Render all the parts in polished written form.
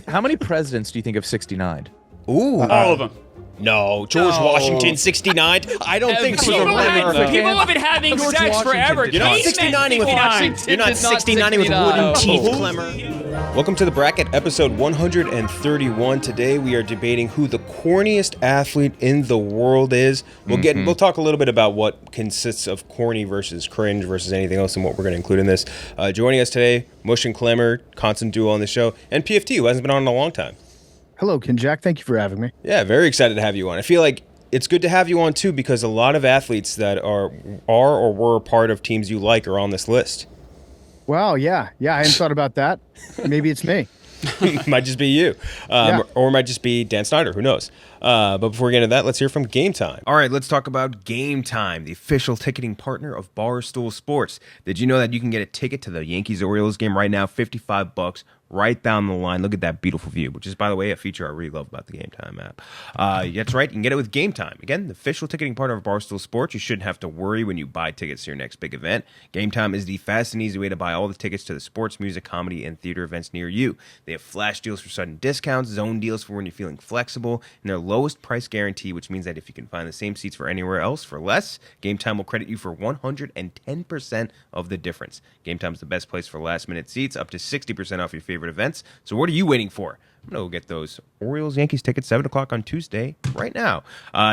How many presidents do you think of 69? Ooh. All of them. No, George Washington, 69. I don't think so. People have been having George sex Washington forever. did You're not not. 69ing with You're not 69ing with wooden teeth, Klemmer. Welcome to the bracket, episode 131. Today we are debating who the corniest athlete in the world is. We'll talk a little bit about what consists of corny versus cringe versus anything else and what we're going to include in this. Joining us today, Mush and Klemmer, constant duo on the show, and PFT, who hasn't been on in a long time. Hello, Kenjac. Thank you for having me. Yeah, very excited to have you on. I feel like it's good to have you on, too, because a lot of athletes that are or were part of teams you like are on this list. Wow, yeah. I hadn't thought about that. Maybe it's me. Might just be you. Or it might just be Dan Snyder. Who knows? But before we get into that, let's hear from Game Time. All right, let's talk about Game Time, the official ticketing partner of Barstool Sports. Did you know that you can get a ticket to the Yankees-Orioles game right now, $55, right down the line? Look at that beautiful view, which is, by the way, a feature I really love about the Game Time app. That's right, you can get it with Game Time. Again, the official ticketing partner of Barstool Sports. You shouldn't have to worry when you buy tickets to your next big event. Game Time is the fast and easy way to buy all the tickets to the sports, music, comedy, and theater events near you. They have flash deals for sudden discounts, zone deals for when you're feeling flexible, and their lowest price guarantee, which means that if you can find the same seats for anywhere else for less, Game Time will credit you for 110% of the difference. Game Time is the best place for last-minute seats, up to 60% off your favorite events. So what are you waiting for? I'm going to go get those Orioles-Yankees tickets 7 o'clock on Tuesday right now.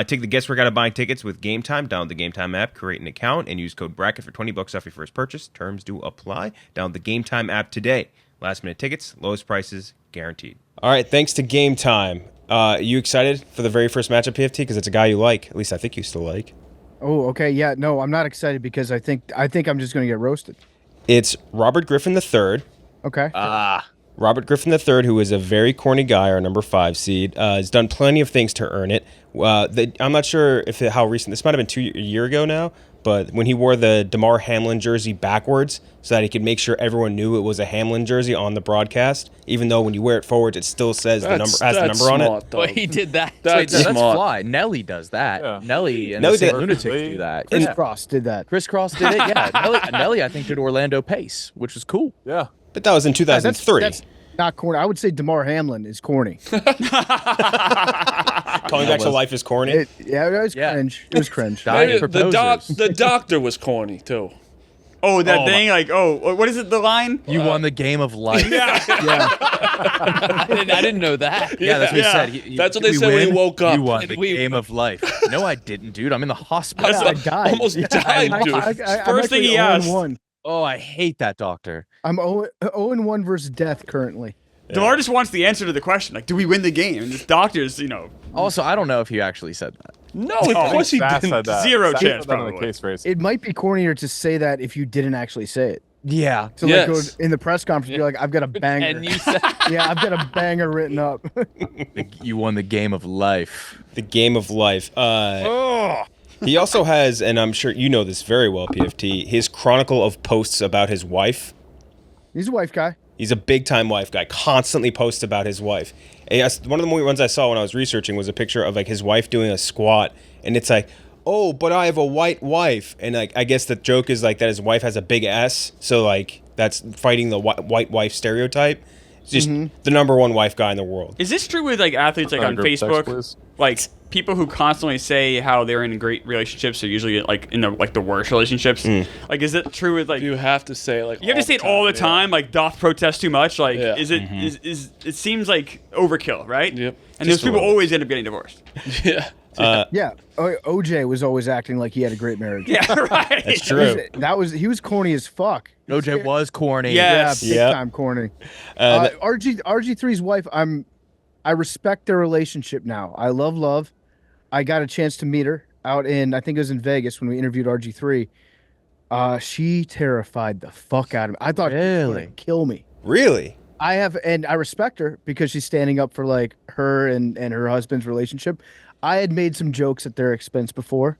Take the guesswork out of buying tickets with Game Time. Download the Game Time app, create an account, and use code BRACKET for $20 off your first purchase. Terms do apply. Download the Game Time app today. Last-minute tickets, lowest prices, guaranteed. All right, thanks to Game Time. You excited for the very first matchup, PFT? Because it's a guy you like. At least I think you still like. Oh, okay. Yeah, no, I'm not excited because I think I'm just going to get roasted. It's Robert Griffin III. Okay. Robert Griffin III, who is a very corny guy, our number 5 seed, has done plenty of things to earn it. I'm not sure how recent. This might have been a year ago now, but when he wore the DeMar Hamlin jersey backwards so that he could make sure everyone knew it was a Hamlin jersey on the broadcast, even though when you wear it forwards, it still says the number on it. Well, he did that. That's That's smart. fly. Nelly does that. Yeah. Nelly and Nelly the did- Lunatics do that. Chris Cross did that. Chris Cross did it, yeah. Nelly, I think, did Orlando Pace, which was cool. Yeah. But that was in 2003. That's not corny. I would say DeMar Hamlin is corny. Calling back to life is corny. It was cringe. It was cringe. Dying Maybe proposers. the doctor was corny too. Oh, that thing, what is it, the line? You won the game of life. Yeah. I didn't know that. Yeah, that's what he said. That's what they "We said when he win, woke up." You won the game of life. No, I didn't, dude. I'm in the hospital. I died. Almost died, dude. First thing he asked. 0-1. Oh, I hate that doctor. I'm 0-1 versus death currently. DeMar just wants the answer to the question, like, do we win the game? And this doctor's, Also, I don't know if he actually said that. No, of course he didn't. Zero Sass chance, said that on the probably. case race. It might be cornier to say that if you didn't actually say it. Yeah. So like go in the press conference, be like, I've got a banger. And you said Yeah, I've got a banger written up. you won the game of life. The game of life. He also has, and I'm sure you know this very well, PFT, his chronicle of posts about his wife. He's a wife guy. He's a big-time wife guy, constantly posts about his wife. One of the ones I saw when I was researching was a picture of like his wife doing a squat, and it's like, oh, but I have a white wife. And like I guess the joke is like that his wife has a big S, so like that's fighting the white wife stereotype. It's just the number one wife guy in the world. Is this true with, like, athletes, like, on Facebook? Like, people who constantly say how they're in great relationships are usually, like, in the worst relationships. Like, is it true with, like... You have to say it, like, You have to say it all the yeah. time, like, doth protest too much? Like, Yeah. is it... Is it seems like overkill, right? Yep. And those people always end up getting divorced. Yeah. Yeah. OJ was always acting like he had a great marriage. Yeah, right. That's true. He was corny as fuck. OJ was corny. Yes. Yeah, big Yep. time corny. RG3's wife, I respect their relationship now. I love. I got a chance to meet her out in, I think it was in Vegas when we interviewed RG3. She terrified the fuck out of me. I thought she was gonna kill me. Really? And I respect her because she's standing up for like her and her husband's relationship. I had made some jokes at their expense before.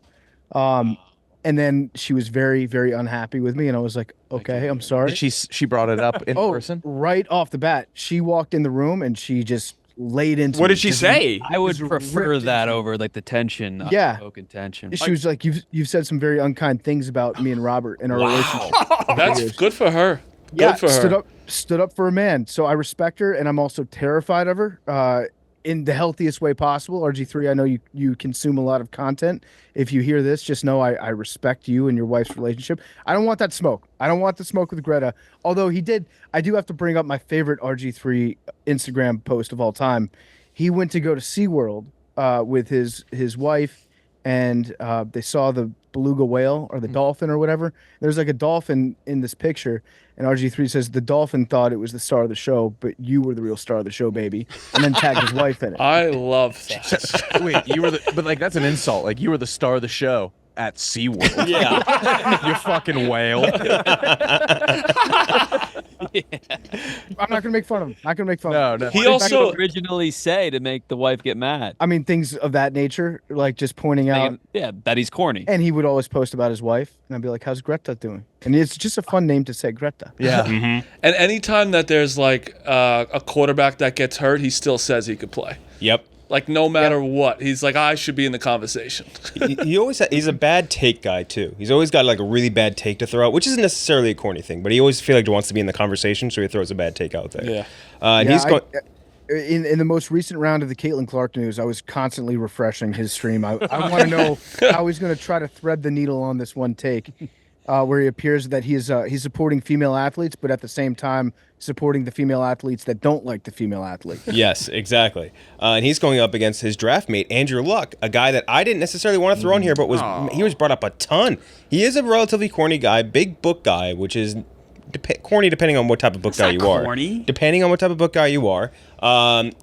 And then she was very, very unhappy with me, and I was like, okay, I'm sorry. She brought it up in person? Right off the bat. She walked in the room and she just laid into What me. did she say? I would Just prefer ripped that over like the tension. Yeah. Unspoken tension. She was like, you've said some very unkind things about me and Robert in our relationship. That's good for her. Yeah, Good for her. stood up for a man. So I respect her, and I'm also terrified of her. In the healthiest way possible. RG3, I know you consume a lot of content. If you hear this, just know I respect you and your wife's relationship. I don't want that smoke. I don't want the smoke with Greta. Although I do have to bring up my favorite RG3 Instagram post of all time. He went to go to SeaWorld with his wife, and they saw the beluga whale or the dolphin or whatever. There's like a dolphin in this picture, and RG3 says the dolphin thought it was the star of the show, but you were the real star of the show, baby, and then tagged his wife in it. I love that. Wait, but like that's an insult. Like you were the star of the show at SeaWorld. Yeah. You fucking whale. I'm not gonna make fun of him. Not gonna make fun of him. No. He What did you also originally say to make the wife get mad? I mean, things of that nature, like just pointing out. Yeah, that he's corny. And he would always post about his wife, and I'd be like, "How's Greta doing?" And it's just a fun name to say, Greta. Yeah. and anytime that there's like a quarterback that gets hurt, he still says he could play. Yep. Like no matter what, he's like, I should be in the conversation. He's a bad take guy too. He's always got like a really bad take to throw out, which isn't necessarily a corny thing, but he always feel like he wants to be in the conversation, so he throws a bad take out there. Yeah. And Yeah, he's going. in the most recent round of the Caitlin Clark news, I was constantly refreshing his stream. I want to know how he's going to try to thread the needle on this one take, where he appears that he's supporting female athletes, but at the same time supporting the female athletes that don't like the female athlete. Yes, exactly. And he's going up against his draft mate, Andrew Luck, a guy that I didn't necessarily want to throw in here, but he was brought up a ton. He is a relatively corny guy, big book guy, which is corny depending on what type of book guy you are. Corny. Depending on what type of book guy you are.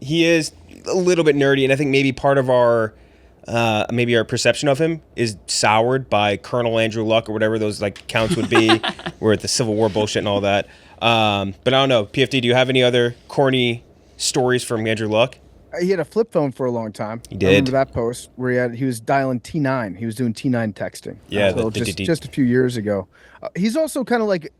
He is a little bit nerdy, and I think maybe part of our perception of him is soured by Colonel Andrew Luck or whatever those like accounts would be, where the Civil War bullshit and all that. But I don't know. PFD, do you have any other corny stories from Andrew Luck? He had a flip phone for a long time. He did. I remember that post where he was dialing T9. He was doing T9 texting. Yeah, so just a few years ago. He's also kind of like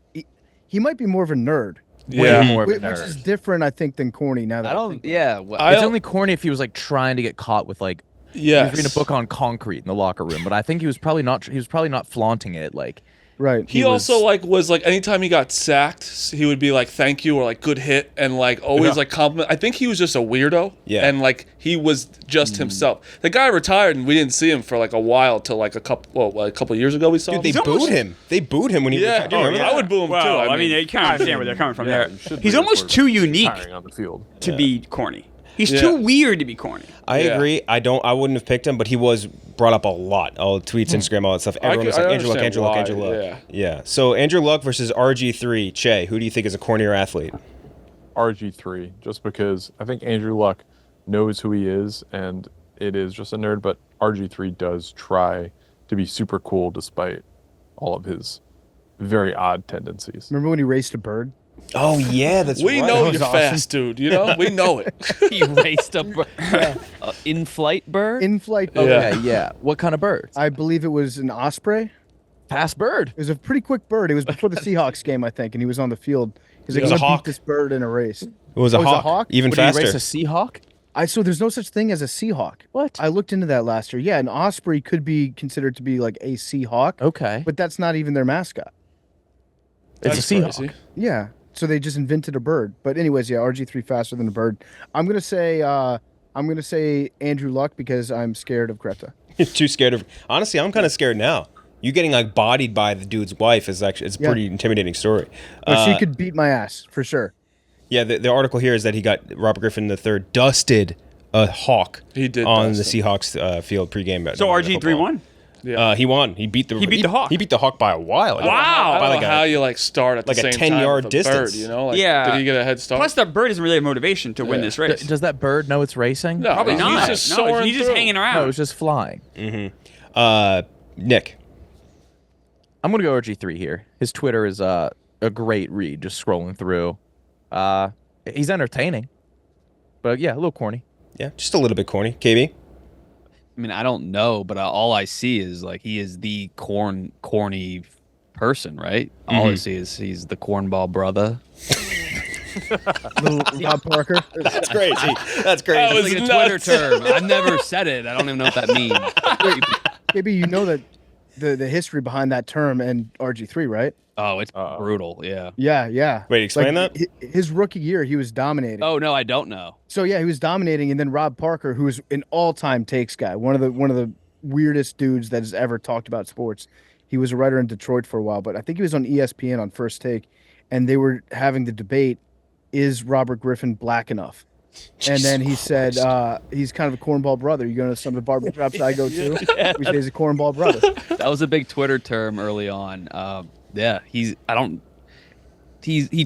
he might be more of a nerd. Yeah. Way more of a Which nerd. is different, I think, than corny. Now that I I don't. think. Yeah. Well, It's only corny if he was like trying to get caught with like he Yes. was reading a book on concrete in the locker room, but I think he was probably not flaunting it like Right. He also was like anytime he got sacked, he would be like thank you or like good hit and like always like compliment. I think he was just a weirdo. Yeah. And like he was just himself. The guy retired and we didn't see him for like a while till like a couple years ago we saw Dude, him. they booed him. They booed him when he Yeah, retired. Do you remember I that? would boo him Well, too. I mean, you can't understand where they're coming from there. you should He's be almost for too unique retiring on the field. to be corny. He's Yeah. too weird to be corny. I Yeah. agree. I wouldn't have picked him, but he was brought up a lot. All tweets, Instagram, all that stuff. Everyone was I like, Andrew Luck, understand Andrew Luck, why, Andrew Luck. yeah. Yeah. So Andrew Luck versus RG3. Cheah, who do you think is a cornier athlete? RG3, just because I think Andrew Luck knows who he is, and it is just a nerd, but RG3 does try to be super cool despite all of his very odd tendencies. Remember when he raced a bird? Oh yeah, that's We right. know That was you're awesome. fast, dude. You know, we know it. he raced a in-flight bird. In-flight Yeah. bird. okay, yeah. What kind of bird? I believe it was an osprey. Fast bird. It was a pretty quick bird. It was before the Seahawks game, I think, and he was on the field. He's like, was I'm a gonna hawk. beat this bird in a race. It was a Oh, it was a hawk. hawk? Even Would he faster. race a Seahawk? So there's no such thing as a Seahawk. What? I looked into that last year. Yeah, an osprey could be considered to be like a Seahawk, Okay. but that's not even their mascot. It's That's a Seahawk. crazy. Yeah. So they just invented a bird. But anyways, yeah, RG3 faster than a bird. I'm gonna say Andrew Luck because I'm scared of Greta. Too scared of. Honestly, I'm kind of scared now. You getting like bodied by the dude's wife is actually it's a Yeah. pretty intimidating story. But she could beat my ass for sure. Yeah, the article here is that he got Robert Griffin III dusted a hawk. He did on the dust him. Seahawks field pregame. So RG3 won. He won. He beat the Hawk. He beat the hawk by a while. I don't By know like how a, you like start at like a the same 10-yard time with a distance. Bird, you know, like, Yeah. Did he get a head start? Plus, that bird isn't really a motivation to win this race. Does that bird know it's racing? no, Probably he's not. just No, soaring he's just through. hanging around. No, it was just flying. Nick. I'm gonna go RG3 here. His Twitter is a great read. Just scrolling through. He's entertaining, but yeah, a little corny. Yeah, just a little bit corny. KB. I mean, I don't know, but all I see is like he is the corny person, right? All I see is he's the cornball brother. Little Rob Parker. That's crazy. That's crazy. It's like a Twitter term. I've never said it. I don't even know what that means. Maybe you know that the history behind that term and RG3, right? Oh, it's brutal. Yeah. Yeah. Wait, explain that. His rookie year, he was dominating. Oh no, I don't know. So yeah, he was dominating, and then Rob Parker, who is an all-time takes guy, one of the weirdest dudes that has ever talked about sports. He was a writer in Detroit for a while, but I think he was on ESPN on First Take, and they were having the debate: is Robert Griffin black enough? And then he said, he's kind of a cornball brother. You go to some of the barbershops I go to, we say he's a cornball brother. That was a big Twitter term early on. Yeah, he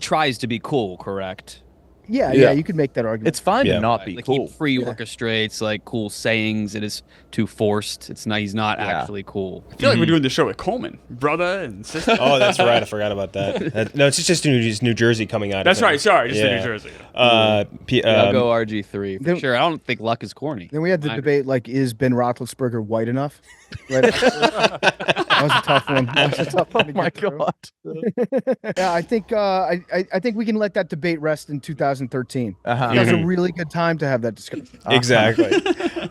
tries to be cool, correct? Yeah, you could make that argument. It's fine to not be Like cool. he free orchestrates like cool sayings. It is too forced. It's not. He's not actually cool. I feel like we're doing the show with Coleman, brother and sister. Oh, that's right. I forgot about that. No, it's just New Jersey coming out. That's right. Sorry, just in New Jersey. I'll go RG3 for sure. I don't think Luck is corny. Then we had the debate, like, is Ben Roethlisberger white enough? Right. That was a tough one. Oh my god. Yeah, I think I think we can let that debate rest in 2013. That was a really good time to have that discussion. Exactly.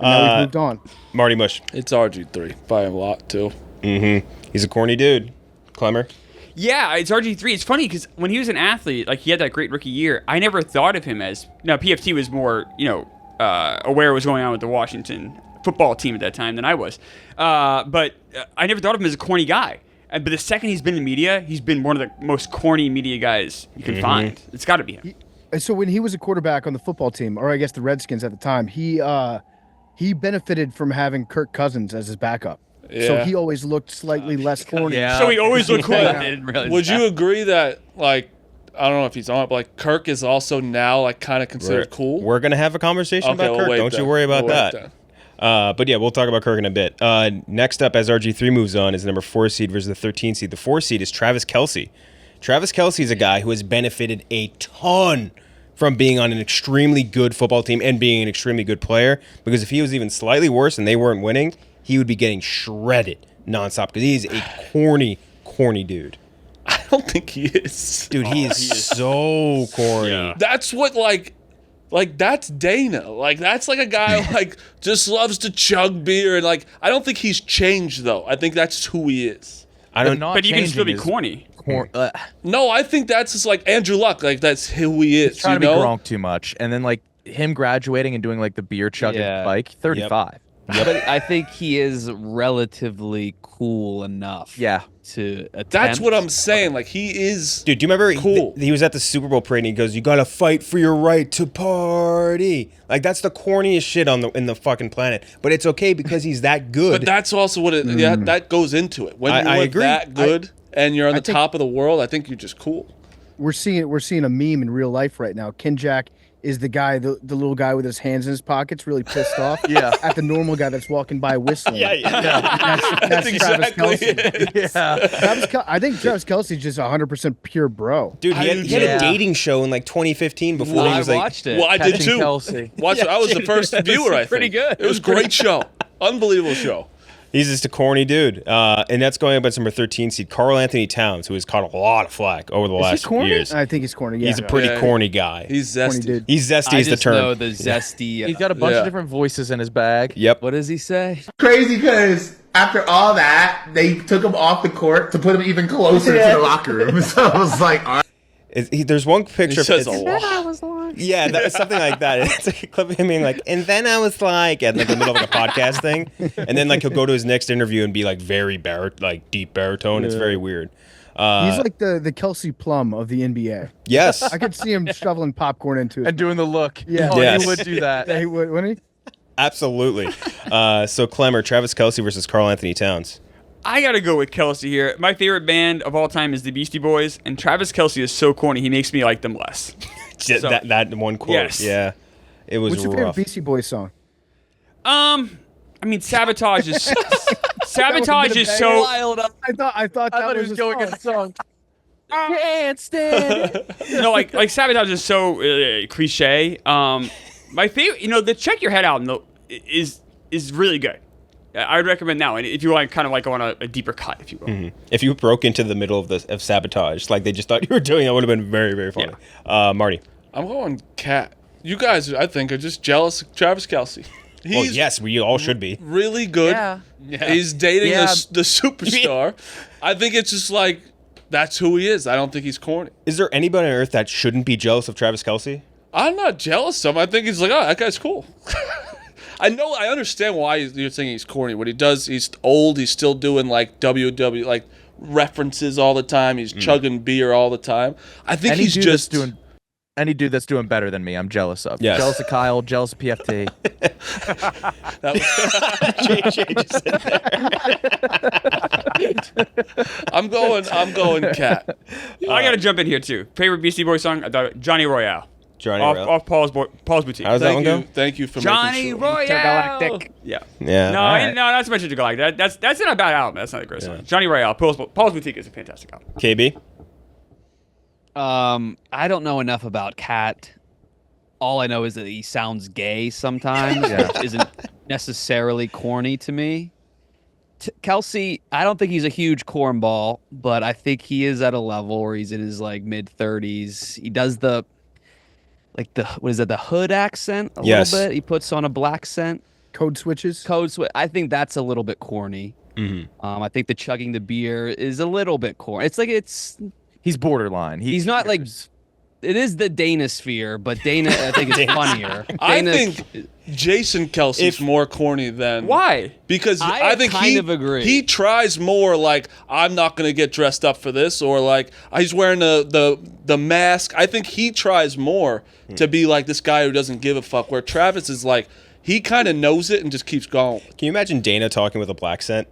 Now we've moved on. Marty Mush. It's RG3 by a lot too. He's a corny dude. Klemmer. Yeah, it's RG3. It's funny because when he was an athlete, like he had that great rookie year, I never thought of him as. Now PFT was more, aware of what was going on with the Washington football team at that time than I was. But I never thought of him as a corny guy. But the second he's been in media, he's been one of the most corny media guys you can find. It's got to be him. So when he was a quarterback on the football team, or I guess the Redskins at the time, he benefited from having Kirk Cousins as his backup. Yeah. So he always looked slightly less corny. So he always looked cool. Would you agree that, like, I don't know if he's on it, but like Kirk is also now like kind of considered cool? We're gonna have a conversation about Kirk. Don't you worry about that. But yeah, we'll talk about Kirk in a bit. Next up, as RG3 moves on, is the number 4 seed versus the 13 seed. The 4 seed is Travis Kelce. Travis Kelce is a guy who has benefited a ton from being on an extremely good football team and being an extremely good player, because if he was even slightly worse and they weren't winning, he would be getting shredded nonstop because he is a corny dude. I don't think he is. Dude, he is so corny. Yeah. That's what like that's Dana. Like that's like a guy like just loves to chug beer and like I don't think he's changed though. I think that's who he is. But you can still be corny. No, I think that's just like Andrew Luck. Like that's who he is. He's trying to be Gronk too much, and then like him graduating and doing like the beer chugging bike. 35. But I think he is relatively cool enough. Yeah. To attempt. That's what I'm saying. Like he is. Dude, do you remember cool. He was at the Super Bowl parade and he goes, "You gotta fight for your right to party." Like that's the corniest shit in the fucking planet. But it's okay because he's that good. But that's also what it. Yeah, that goes into it. When you're agree. that good and you're on the top of the world, I think you're just cool. We're seeing a meme in real life right now. Kenjac is the guy, the little guy with his hands in his pockets, really pissed off at the normal guy that's walking by whistling. That's exactly Travis Kelce. Yeah. I think Travis Kelce is just 100% pure bro. Dude, he had a dating show in like 2015 before he was I like. watched it. Well, I did too. Kelsey. I was the first viewer. I think pretty good. It was a great show. Unbelievable show. He's just a corny dude. And that's going up at number 13 seed, Karl Anthony Towns, who has caught a lot of flack over the last few years. I think he's corny. Yeah. He's a pretty corny guy. He's corny zesty. dude. He's zesty I is the just term. know the zesty. He's got a bunch of different voices in his bag. Yep. What does he say? Crazy because after all that, they took him off the court to put him even closer to the locker room. So I was like, all right. There's one picture. He says a lot. Yeah, something like that. It's like a clip of him being like, and then I was like, at like the middle of like a podcast thing, and then like he'll go to his next interview and be like very deep baritone. It's very weird. He's like the Kelsey Plum of the NBA. Yes, I could see him shoveling popcorn into it And doing the look. Yeah. Oh, Yes. he would do that. Yeah, he would, wouldn't he? absolutely. So Klemmer, Travis Kelce versus Karl Anthony Towns. I gotta go with Kelce here. My favorite band of all time is the Beastie Boys, and Travis Kelce is so corny. He makes me like them less. That one quote. Yes. Yeah, it was What's your favorite rough. Beastie Boys song? I mean, Sabotage is Sabotage is so wild. I thought that was going in song. Can't stand it. like Sabotage is so cliche. My favorite, the Check Your Head album though is really good. I would recommend that one if you want kind of like on a deeper cut, if you will. Mm-hmm. If you broke into the middle of Sabotage, like they just thought you were doing, that would have been very, very funny. Yeah. Marty. I'm going Cat. You guys, I think, are just jealous of Travis Kelce. Well, yes, we all should be. Really good. Yeah. He's dating Yeah. the superstar. I think it's just like, that's who he is. I don't think he's corny. Is there anybody on earth that shouldn't be jealous of Travis Kelce? I'm not jealous of him. I think he's like, oh, that guy's cool. I understand why you're thinking he's corny. What he does, he's old. He's still doing like WW, like references all the time. He's chugging beer all the time. I think he's just doing. Any dude that's doing better than me, I'm jealous of. Yes. Jealous of Kyle, jealous of PFT. That was I'm going Cat. I gotta jump in here too. Favorite Beastie Boys song? Johnny Royale. Johnny Off, Royale. off Paul's Boutique. How's that one go? Thank you for Johnny making sure. Royale. Galactic. Yeah. Yeah. No, right. no, not to mention Galactic. That's not a bad album. That's not a great song. Johnny Royale. Paul's Boutique is a fantastic album. KB? I don't know enough about Cat. All I know is that he sounds gay sometimes, which isn't necessarily corny to me. Kelsey, I don't think he's a huge cornball, but I think he is at a level where he's in his like mid-30s. He does the what is it, the hood accent a little bit. He puts on a black scent. Code switches. I think that's a little bit corny. I think the chugging the beer is a little bit corny. He's borderline. He's not like. It is the Dana sphere, but Dana I think is funnier. I think Jason Kelsey's more corny than Why? Because I think kind of agree. He tries more like, I'm not gonna get dressed up for this, or like he's wearing the mask. I think he tries more to be like this guy who doesn't give a fuck. Where Travis is like, he kind of knows it and just keeps going. Can you imagine Dana talking with a black scent?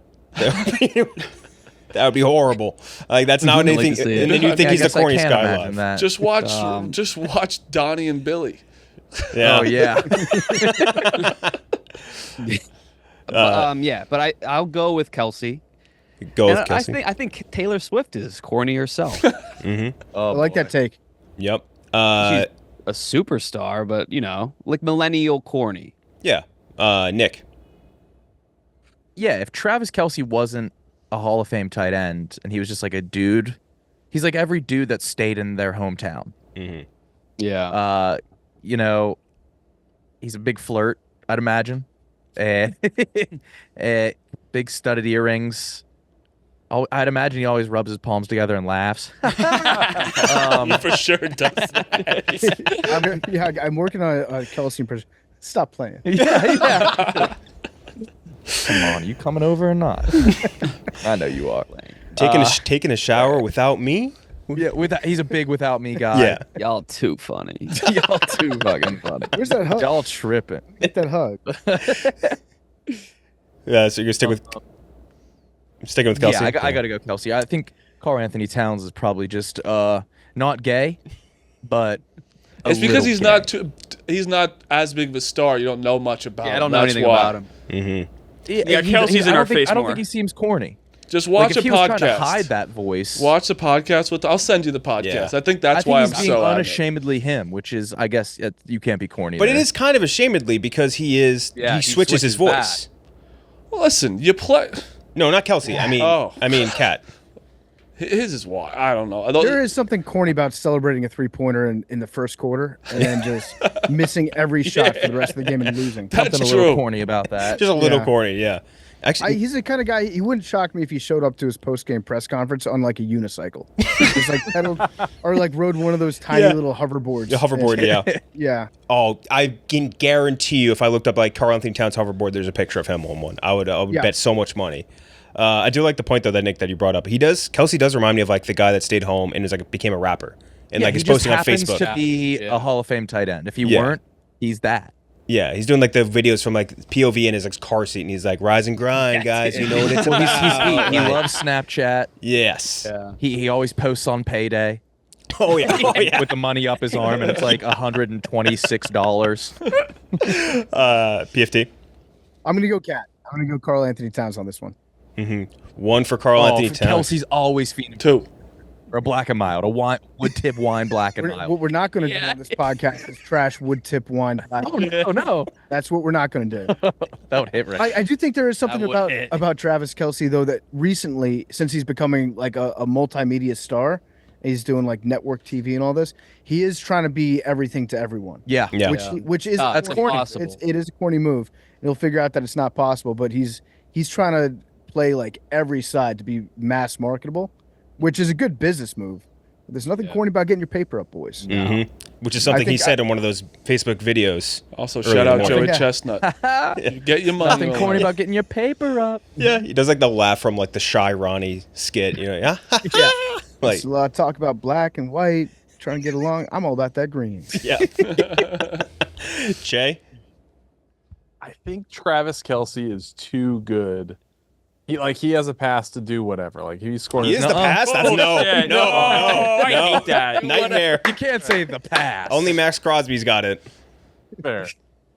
That would be horrible. Like that's not I'd like anything. to see it. And then you think he's the I corniest can't guy imagine alive. that. Just watch Donnie and Billy. Yeah. Oh yeah. But I'll go with Kelsey. Go And with Kelsey. I think Taylor Swift is corny herself. I like that take. Yep. She's a superstar, but like millennial corny. Yeah. Nick. Yeah, if Travis Kelce wasn't a Hall of Fame tight end and he was just like a dude, he's like every dude that stayed in their hometown. Yeah. He's a big flirt, I'd imagine. Big studded earrings. I'd imagine he always rubs his palms together and laughs. He for sure does that. I'm working on a Kelsey impression. Stop playing. Yeah. Come on, you coming over or not? I know you are. Taking a shower without me? Yeah, he's a big without me guy. Yeah. Y'all too funny. Y'all too fucking funny. Where's that hug? Y'all tripping. Get that hug. Yeah, so you're sticking with Kelsey? Yeah, I got to go Kelsey. I think Karl Anthony Towns is probably just not gay, but It's because he's gay. he's not as big of a star. You don't know much about him. I don't know That's anything why. about him. Mm-hmm. Yeah, Kelsey's in our face I don't more. think he seems corny. Just watch Like, if a he was trying to podcast. hide that voice. Watch the podcast. I'll send you the podcast. Yeah. I think that's I think why he's I'm being so unashamedly him, which is, I guess, you can't be corny. But there. it is kind of ashamedly because he switches his voice. Well, listen, you play. No, not Kelsey. I mean Kat. His is why. I don't know. There is something corny about celebrating a three-pointer in the first quarter and then just missing every shot for the rest of the game and losing. That's Something a true. little corny about that. Just a little Yeah. corny, yeah. Actually, He's the kind of guy. He wouldn't shock me if he showed up to his post-game press conference on like a unicycle, just like pedaled or like rode one of those tiny little hoverboards. the hoverboard, yeah. Yeah. Oh, I can guarantee you, if I looked up like Karl Anthony Towns hoverboard, there's a picture of him on one. I would bet so much money. I do like the point though that Nick that you brought up. Kelsey does remind me of like the guy that stayed home and became a rapper and like is posting on he just Facebook. happens to be a Hall of Fame tight end. If he weren't, he's that. Yeah, he's doing like the videos from like POV in his like car seat, and he's like, "Rise and grind, guys. You know what it's Well, about." he loves Snapchat. Yes. Yeah. He always posts on payday. Oh yeah. Oh yeah. With the money up his arm, and it's like $126. PFT. I'm gonna go Cat. I'm gonna go Karl Anthony Towns on this one. Mm-hmm. One for Karl Anthony Towns. Kelsey's always feeding 2. or black and mild, wood tip wine black and What mild. we're not gonna do on this podcast is trash wood tip wine. Oh no, That's what we're not gonna do. that would hit right. I do think there is something That would about Travis Kelce though that recently, since he's becoming like a multimedia star, He's doing like network TV and all this. He is trying to be everything to everyone. Yeah. Yeah. Which is That's corny. impossible. It is a corny move. He'll figure out that it's not possible, but he's trying to play like every side to be mass marketable, which is a good business move. But there's nothing corny about getting your paper up, boys. Mm-hmm. Which is something he said in one of those Facebook videos. Also, early shout in the out morning. Joey Chestnut. You get your money. Nothing on corny that. about getting your paper up. Yeah, he does like the laugh from like the Shy Ronnie skit. Yeah. Like, There's a lot of talk about black and white, trying to get along. I'm all about that green. yeah. Cheah? I think Travis Kelce is too good. He has a pass to do whatever. Like he's scoring. He is the pass? That's no. I hate that. Nightmare. You can't say the pass. Only Max Crosby's got it. Fair.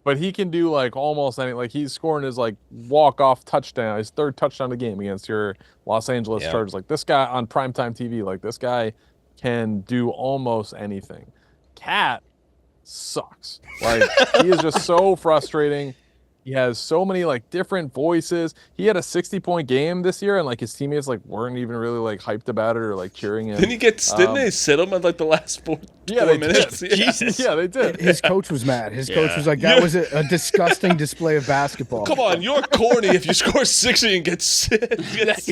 But he can do like almost anything. Like he's scoring his like walk-off touchdown, his third touchdown of the game against your Los Angeles Yeah. Chargers. Like this guy on primetime TV, like this guy can do almost anything. Cat sucks. Like he is just so frustrating. He has so many like different voices. He had a 60-point game this year, and like his teammates like weren't even really like hyped about it or like cheering him. Didn't they sit him at like the last four they minutes? did. Jesus. Yeah, they did. His coach was mad. His coach was like, that was a disgusting display of basketball. Come on, you're corny if you score 60 and get sick. That's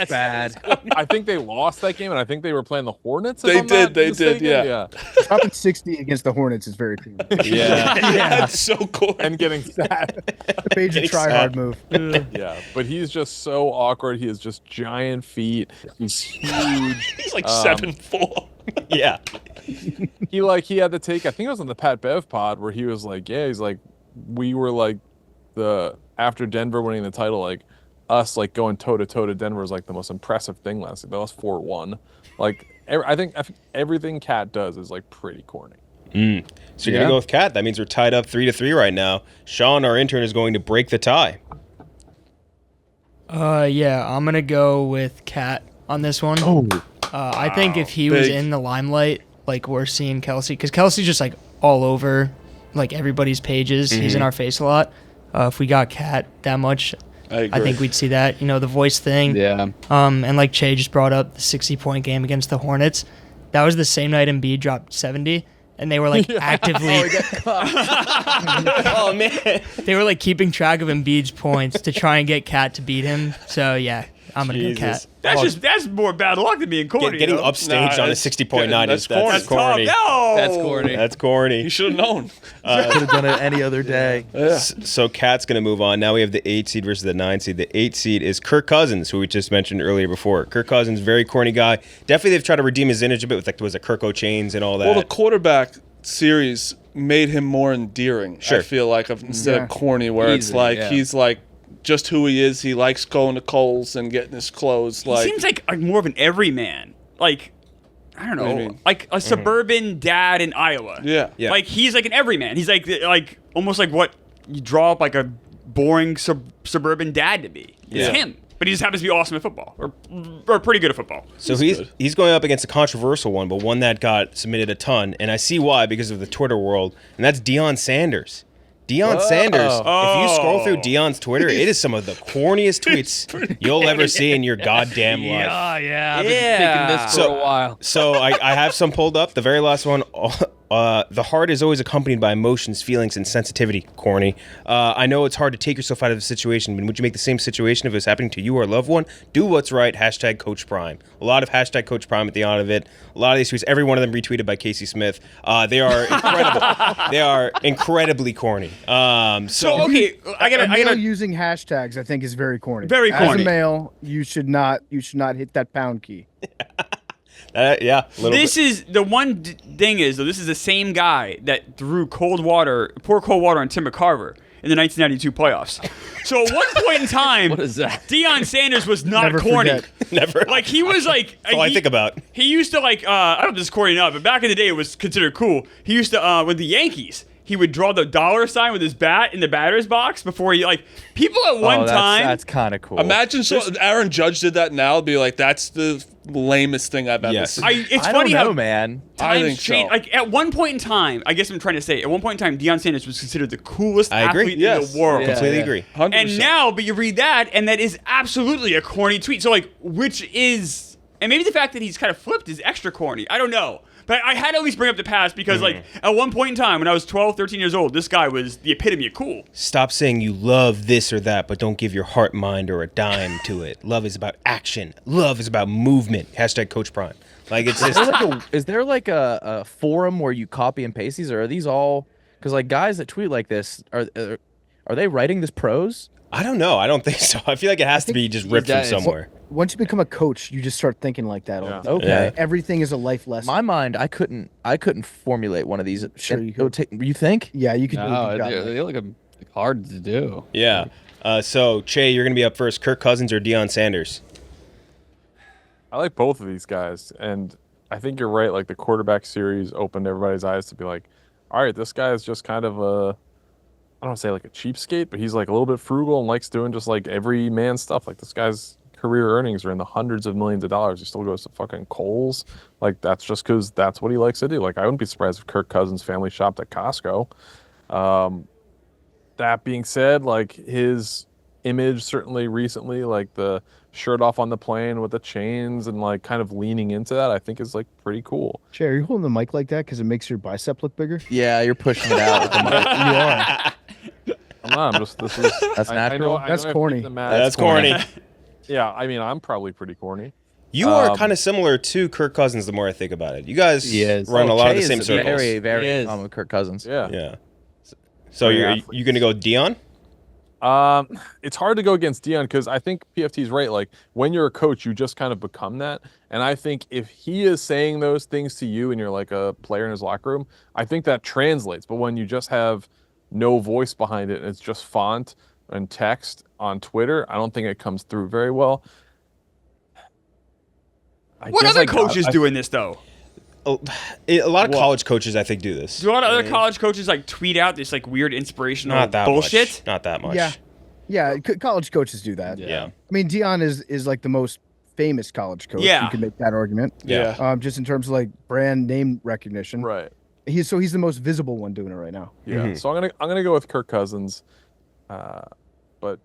bad. I think they lost that game, and I think they were playing the Hornets. if They I'm did, not they did, mistaken. yeah. Dropping 60 against the Hornets is very cool. Yeah. That's so corny. And getting sad. Major Getting try sad. hard move. Yeah, but he's just so awkward. He has just giant feet. He's huge. He's like 7'4". Yeah. He had to take. I think it was on the Pat Bev pod where he was like, "Yeah, he's like, we were like after Denver winning the title, like us like going toe to toe to Denver was like the most impressive thing last year. That was 4-1. Like I think everything Cat does is like pretty corny. So you're going to go with Cat. That means we're tied up 3-3 right now. Sean, our intern, is going to break the tie. Yeah, I'm gonna go with Cat on this one. Oh, I think if he was Big. in the limelight, like we're seeing Kelce, because Kelsey's just like all over, like everybody's pages. He's in our face a lot. If we got Cat that much, I agree. I think we'd see that. You know, the voice thing. Yeah. And like Cheah just brought up, the 60-point game against the Hornets. That was the same night Embiid dropped 70. And they were like actively, Oh, man. they were like keeping track of Embiid's points to try and get Cat to beat him. So yeah, I'm gonna go Cat. That's more bad luck than being corny. Getting you know? upstaged Nah, on a that's 60-point good. night That's is that's corny. Tough. No, That's corny. That's corny. You should have known. Could have done it any other day. So Cat's going to move on. Now we have the 8 seed versus the 9 seed. The 8 seed is Kirk Cousins, who we just mentioned earlier before. Kirk Cousins, very corny guy. Definitely they've tried to redeem his image a bit with like was it Kirk O'Chains and all that. Well, the quarterback series made him more endearing. Sure. I feel like instead Yeah. of corny, where it's Easily, like yeah. he's like just who he is. He likes going to Kohl's and getting his clothes. he Like seems like more of an everyman. Like I don't What do you know, mean? like a suburban dad in Iowa. yeah. Yeah. Like he's like an everyman. He's like almost like what you draw up like a boring suburban dad to be. It's Yeah. him. But he just happens to be awesome at football, or pretty good at football. So he's going up against a controversial one, but one that got submitted a ton, and I see why because of the Twitter world, and that's Deion Sanders. Deion Sanders. If you scroll through Deion's Twitter, it is some of the corniest tweets you'll ever see in your goddamn life. Yeah. I've been Yeah. thinking this for So- a while. So I have some pulled up. The very last one. The heart is always accompanied by emotions, feelings, and sensitivity. Corny. I know it's hard to take yourself out of the situation, but would you make the same situation if it was happening to you or a loved one? Do what's right. Hashtag Coach Prime. A lot of hashtag Coach Prime at the end of it. A lot of these tweets, every one of them retweeted by Casey Smith. They are incredible. They are incredibly corny. So okay, I A gotta male using hashtags, I think, is very corny. Very As corny. a male, you should not hit that pound key. Yeah. A little This bit. is the one thing is though. This is the same guy that threw poured cold water on Tim McCarver in the 1992 playoffs. So at one point in time, What is that? Deion Sanders was not Never corny. forget. Never. Like he was like. That's all I think about. He used to like. I don't know if this is corny enough, but back in the day, it was considered cool. He used to with the Yankees. He would draw the dollar sign with his bat in the batter's box before he like people at one time. That's kind of cool. Imagine Aaron Judge did that now. It'd be like that's the lamest thing I've ever Yes. seen. It's I funny don't know, how man. I times think so. change. Like at one point in time, I guess I'm trying to say, at one point in time, Deion Sanders was considered the coolest I agree. athlete Yes. in the world. Yeah. Completely agree. 100%. And now, but you read that, and that is absolutely a corny tweet. So like, which is And maybe the fact that he's kind of flipped is extra corny. I don't know. But I had to at least bring up the past because, like, at one point in time when I was 12, 13 years old, this guy was the epitome of cool. Stop saying you love this or that, but don't give your heart, mind, or a dime to it. Love is about action. Love is about movement. Hashtag Coach Prime. Like, it's just... Is there like a forum where you copy and paste these, or are these all... Because, like, guys that tweet like this, are they writing this prose? I don't know. I don't think so. I feel like it has to be just ripped from somewhere. Once you become a coach, you just start thinking like that. Yeah. Okay. Yeah. Everything is a life lesson. My mind, I couldn't formulate one of these. Sure you could. You think? Yeah, you could do No, it. they look hard to do. Yeah. So, Cheah, you're going to be up first. Kirk Cousins or Deion Sanders? I like both of these guys, and I think you're right. Like, the quarterback series opened everybody's eyes to be like, all right, this guy is just kind of a, I don't want to say like a cheapskate, but he's like a little bit frugal and likes doing just like every man stuff. Like, this guy's career earnings are in the hundreds of millions of dollars. He still goes to fucking Kohl's. Like, that's just because that's what he likes to do. Like, I wouldn't be surprised if Kirk Cousins' family shopped at Costco. That being said, like, his image certainly recently, like the shirt off on the plane with the chains and like kind of leaning into that, I think is like pretty cool. Cheah, are you holding the mic like that because it makes your bicep look bigger? Yeah, you're pushing it out with the mic. You are. I'm not. I'm just. This is. That's natural. That's corny. That's corny. Yeah, I mean, I'm probably pretty corny. You are kind of similar to Kirk Cousins the more I think about it. You guys Yes. run a lot of the Cheah same is circles. Very, He very is. common with Kirk Cousins. Yeah. Yeah. So you going to go Deion? It's hard to go against Deion because I think PFT's right. Like, when you're a coach, you just kind of become that. And I think if he is saying those things to you and you're like a player in his locker room, I think that translates. But when you just have no voice behind it and it's just font and text on Twitter, I don't think it comes through very well. What other coaches doing this, though? A lot of college coaches, I think, do this. Do a lot of other college coaches like tweet out this like weird inspirational Not that bullshit? much. Not that much. Yeah, college coaches do that. Yeah. I mean, Deion is like the most famous college coach. Yeah. You can make that argument. Yeah. Just in terms of like brand name recognition. Right. He's the most visible one doing it right now. Yeah. So I'm gonna go with Kirk Cousins, but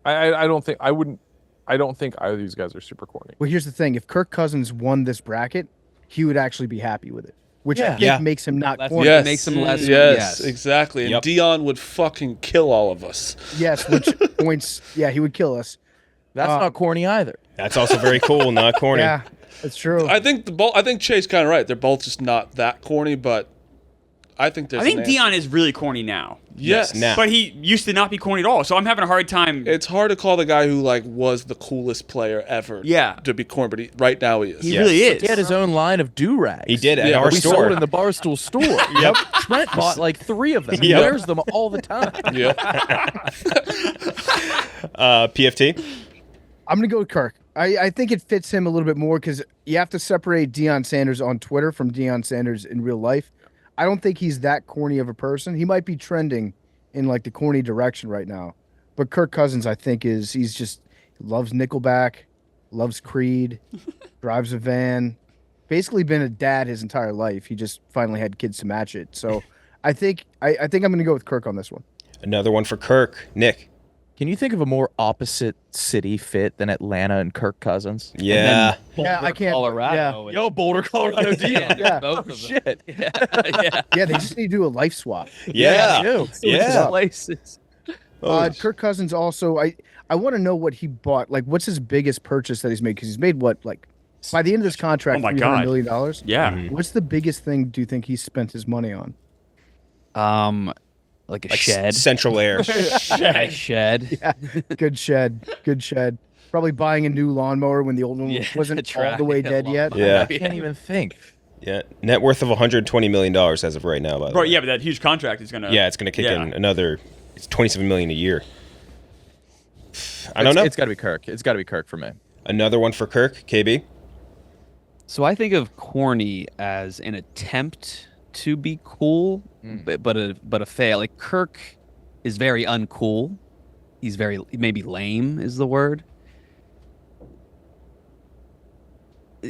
I don't think either of these guys are super corny. Well, here's the thing: if Kirk Cousins won this bracket, he would actually be happy with it, which I think Yeah. makes him not That's corny. what makes him less. Yes, exactly. And Yep. Deion would fucking kill all of us. Yes, which points. Yeah, he would kill us. That's not corny either. That's also very cool, not corny. Yeah, it's true. I think Cheah's kind of right. They're both just not that corny, but I think there's. I think an answer. Deion is really corny now. Yes. now. But he used to not be corny at all, so I'm having a hard time. It's hard to call the guy who like was the coolest player ever. Yeah. To be corny, but right now he is. He really is. He had his own line of do-rags. He did at Yeah, our We store. sold in the Barstool store. Yep. Trent bought like 3 of them. He Yep. wears them all the time. Yeah. PFT? I'm gonna go with Kirk. I think it fits him a little bit more because you have to separate Deion Sanders on Twitter from Deion Sanders in real life. I don't think he's that corny of a person. He might be trending in like the corny direction right now, but Kirk Cousins, I think, he's just loves Nickelback, loves Creed, drives a van, basically been a dad his entire life. He just finally had kids to match it. So I think I'm gonna go with Kirk on this one. Another one for Kirk. Nick? Can you think of a more opposite city fit than Atlanta and Kirk Cousins? Yeah. Yeah, I can't. Colorado. Yeah. Boulder, Colorado. Yeah. Both of them. Shit. Yeah. Yeah, they just need to do a life swap. Yeah. Yeah. Places. Kirk Cousins also, I want to know what he bought. Like, what's his biggest purchase that he's made? Because he's made what, like, by the end of this contract, Oh my $300 God. million? Yeah. What's the biggest thing do you think he spent his money on? Like a shed. Central Air. A shed. Yeah, good shed. Good shed. Probably buying a new lawnmower when the old one Yeah, wasn't all the way dead yet. Yeah. I can't even think. Yeah. Net worth of $120 million as of right now, by the Bro, way. yeah, but that huge contract is gonna. Yeah, it's going to kick Yeah. in another. It's $27 million a year. I don't know. It's got to be Kirk. It's got to be Kirk for me. Another one for Kirk. KB? So I think of corny as an attempt to be cool, but a fail. Like Kirk is very uncool. He's very maybe lame is the word.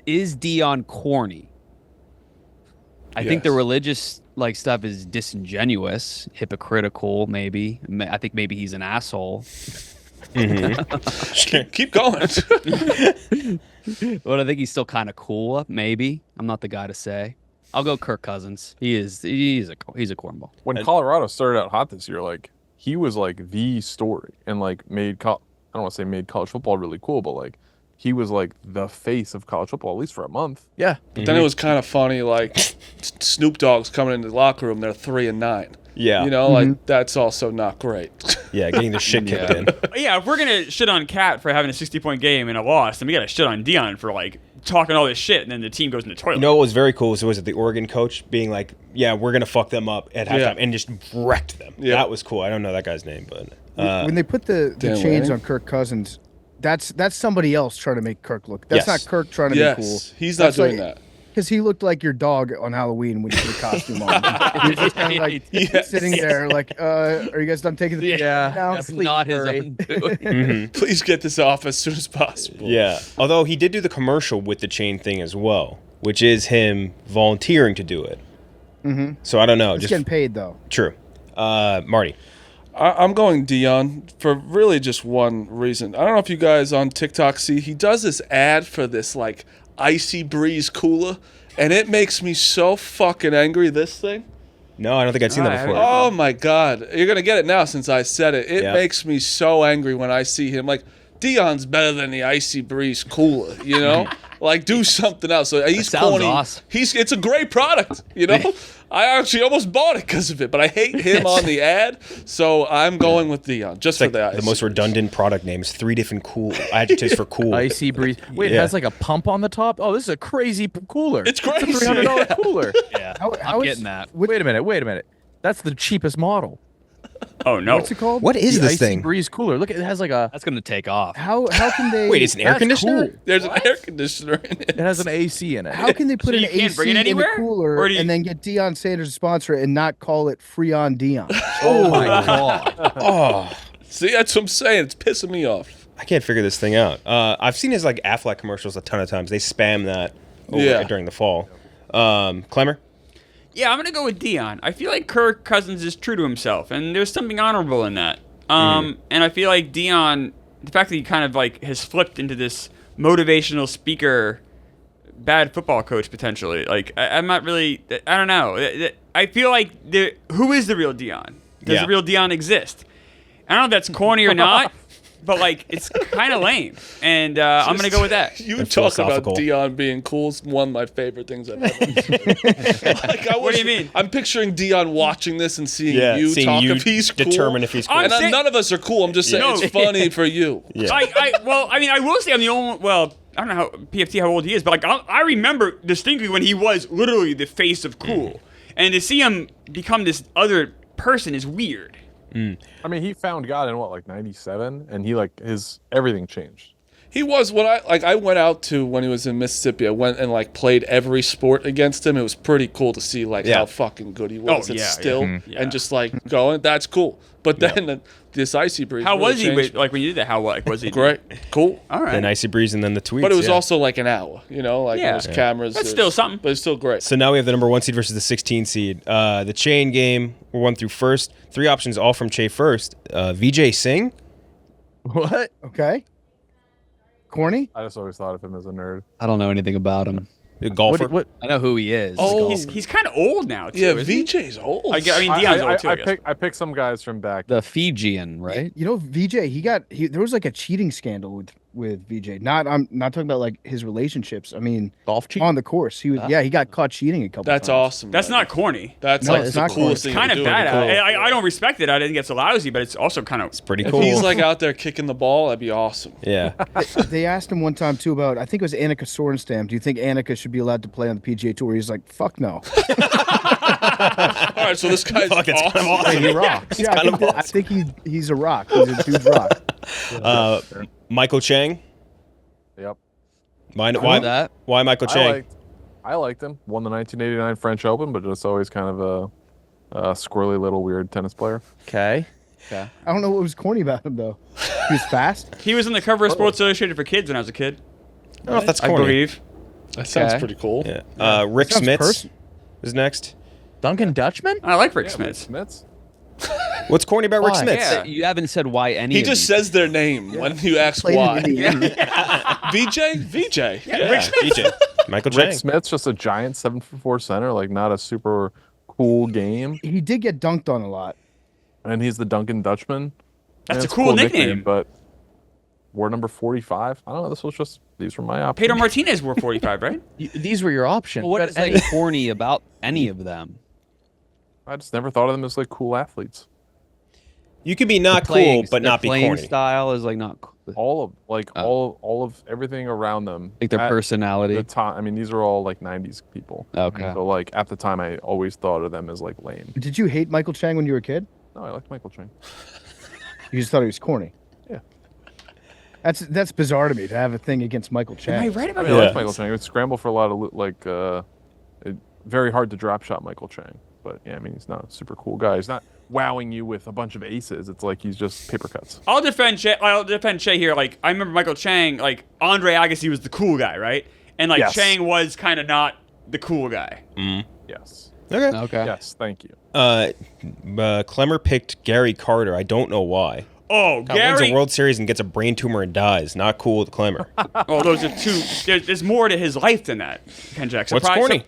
Is Deion corny? I think the Yes. religious like stuff is disingenuous, hypocritical. Maybe I think maybe he's an asshole. Keep going. But I think he's still kind of cool. Maybe I'm not the guy to say. I'll go Kirk Cousins. He's a cornball. When Colorado started out hot this year, like he was like the story and like I don't want to say made college football really cool, but like he was like the face of college football, at least for a month. Yeah. But then it was kind of funny, like Snoop Dogg's coming into the locker room. They're 3-9. Yeah. You know, like that's also not great. Yeah, getting the shit kicked in. Yeah, if we're gonna shit on Cat for having a 60-point game and a loss, then we gotta shit on Dion for like talking all this shit, and then the team goes in the toilet. You know what was very cool was it the Oregon coach being like, "Yeah, we're gonna fuck them up at halftime," and just wrecked them. Yeah. That was cool. I don't know that guy's name, but when they put the chains on Kirk Cousins, that's somebody else trying to make Kirk look. That's not Kirk trying to be cool. He's not doing that. Because he looked like your dog on Halloween when you put a costume on. He was just kind of like sitting there like, are you guys done taking the down? That's not his own doing. Please get this off as soon as possible. Yeah. Although he did do the commercial with the chain thing as well, which is him volunteering to do it. So I don't know. He's getting paid, though. True. Marty. I'm going Dion for really just one reason. I don't know if you guys on TikTok see, he does this ad for this like Icy Breeze cooler, and it makes me so fucking angry, this thing. No, I don't think I'd seen that before. Oh my God. You're going to get it now since I said it. It makes me so angry when I see him. Like, Dion's better than the Icy Breeze cooler, you know? Like, do something else. So he's corny. Awesome. It's a great product, you know? I actually almost bought it because of it, but I hate him on the ad, so I'm going with Dion, just for that. The most redundant product names, 3 different cool adjectives for cool. Icy Breeze. Wait, it has like a pump on the top? Oh, this is a crazy cooler. It's crazy. It's a $300 cooler. Yeah, How I'm is- getting that. Wait a minute. That's the cheapest model. Oh no. What's it called? What is The this Icy thing? Breeze cooler. Look, it has like a. That's gonna take off. How can they? Wait, it's an air That's conditioner? cool. There's an air conditioner in it. It has an AC in it. How can they put So an you can't AC bring it in the anywhere? cooler Or do you- and then get Deion Sanders to sponsor it and not call it Freon Dion? Oh my god. Oh, See, that's what I'm saying. It's pissing me off. I can't figure this thing out. I've seen his like Affleck commercials a ton of times. They spam that during the fall. Klemmer? Yeah, I'm gonna go with Dion. I feel like Kirk Cousins is true to himself, and there's something honorable in that. And I feel like Dion, the fact that he kind of like has flipped into this motivational speaker, bad football coach potentially. Like I'm not really. I don't know. I feel like who is the real Dion? Does the real Dion exist? I don't know if that's corny or not. But, like, it's kind of lame. And I'm going to go with that. You talk about Dion being cool is one of my favorite things I've ever seen. What do you mean? I'm picturing Dion watching this and seeing you talk if he's cool. Determine if he's cool. And none of us are cool. I'm just saying it's funny for you. Yeah. I will say I'm the only one. Well, I don't know how PFT how old he is, but like I remember distinctly when he was literally the face of cool. And to see him become this other person is weird. I mean, he found God in what, like 97, and he like everything changed. He was when I went out to when he was in Mississippi. I went and like played every sport against him. It was pretty cool to see like how fucking good he was and just like going. That's cool. But then this Icy Breeze. How really was he? changed. Like when you did that? How was he? Great, cool. All right. Then Icy Breeze and then the tweets. But it was also like an hour, you know, like there's cameras. That's still something. But it's still great. So now we have the number 1 seed versus the 16 seed. The chain game, we're 1 through first. 3 options, all from Cheah first. VJ Singh. What? Okay. Corny? I just always thought of him as a nerd. I don't know anything about him. A golfer. What? I know who he is. Oh, he's kind of old now too. Yeah, isn't he? VJ's old. I mean, Dion's old too. I guess. I picked some guys from back. The Fijian, right? You know, VJ, there was like a cheating scandal with VJ. I'm not talking about like his relationships. I mean, Golf cheating? on the course. He got caught cheating a couple That's times. awesome. That's man. not corny. That's No, like it's the not coolest It's thing. kind to of do. bad. Cool. I don't respect it. I think it's a lousy, but it's also kind of. It's pretty If cool. he's like out there kicking the ball, that'd be awesome. Yeah. They asked him one time too about, I think it was Annika Sorenstam. Do you think Annika should be allowed to play on the PGA Tour? He's like, fuck no. All right, so this guy's Fuck, it's kind of awesome. awesome. He rocks. Yeah, kind of I think he's a rock. He's a dude's rock. Michael Chang. Yep. Why Michael Chang? I liked him. Won the 1989 French Open, but just always kind of a squirrely little weird tennis player. Okay. I don't know what was corny about him though. He was fast. He was on the cover of Sports Illustrated for kids when I was a kid. I don't know if that's I corny. believe. That sounds pretty cool. Yeah. Rick Sounds Smits personal. is next. Duncan Dutchman? I like Rick Smith. Smiths. What's corny about Rick Why? Smits? Yeah. You haven't said why any. He of just these- says their name when you ask Played why. in the VJ? Yeah, DJ. Michael Rick Chang. Smith's just a giant 7'4" center, like not a super cool game, He did get dunked on a lot. and he's the Duncan Dutchman. That's And a cool nickname. but we're number 45. I don't know. These were my options. Pedro Martinez wore 45, right? These were your options. Well, what but is like corny about any of them? I just never thought of them as like cool athletes. You could be not cool, Playing- but their not be playing corny. style is like not cool. All of like Oh. all of everything around them. Like their at personality. the time. I mean, these are all like 90s people. Okay. So like at the time, I always thought of them as like lame. Did you hate Michael Chang when you were a kid? No, I liked Michael Chang. You just thought he was corny. Yeah. That's bizarre to me to have a thing against Michael Chang. Am I right I about mean, I Yeah. liked Michael Chang. It would scramble for a lot of very hard to drop shot Michael Chang. But yeah, I mean, he's not a super cool guy. He's not wowing you with a bunch of aces. It's like he's just paper cuts. I'll defend Cheah here. Like, I remember Michael Chang, like, Andre Agassi was the cool guy, right? And, like, Yes. Chang was kind of not the cool guy. Yes. Okay. Okay. Yes. Thank you. Klemmer picked Gary Carter. I don't know why. Oh, Wins a Gary. World Series and gets a brain tumor and dies. Not cool with Klemmer. Oh, those are two. There's more to his life than that, Kenjac. What's Surprise- corny?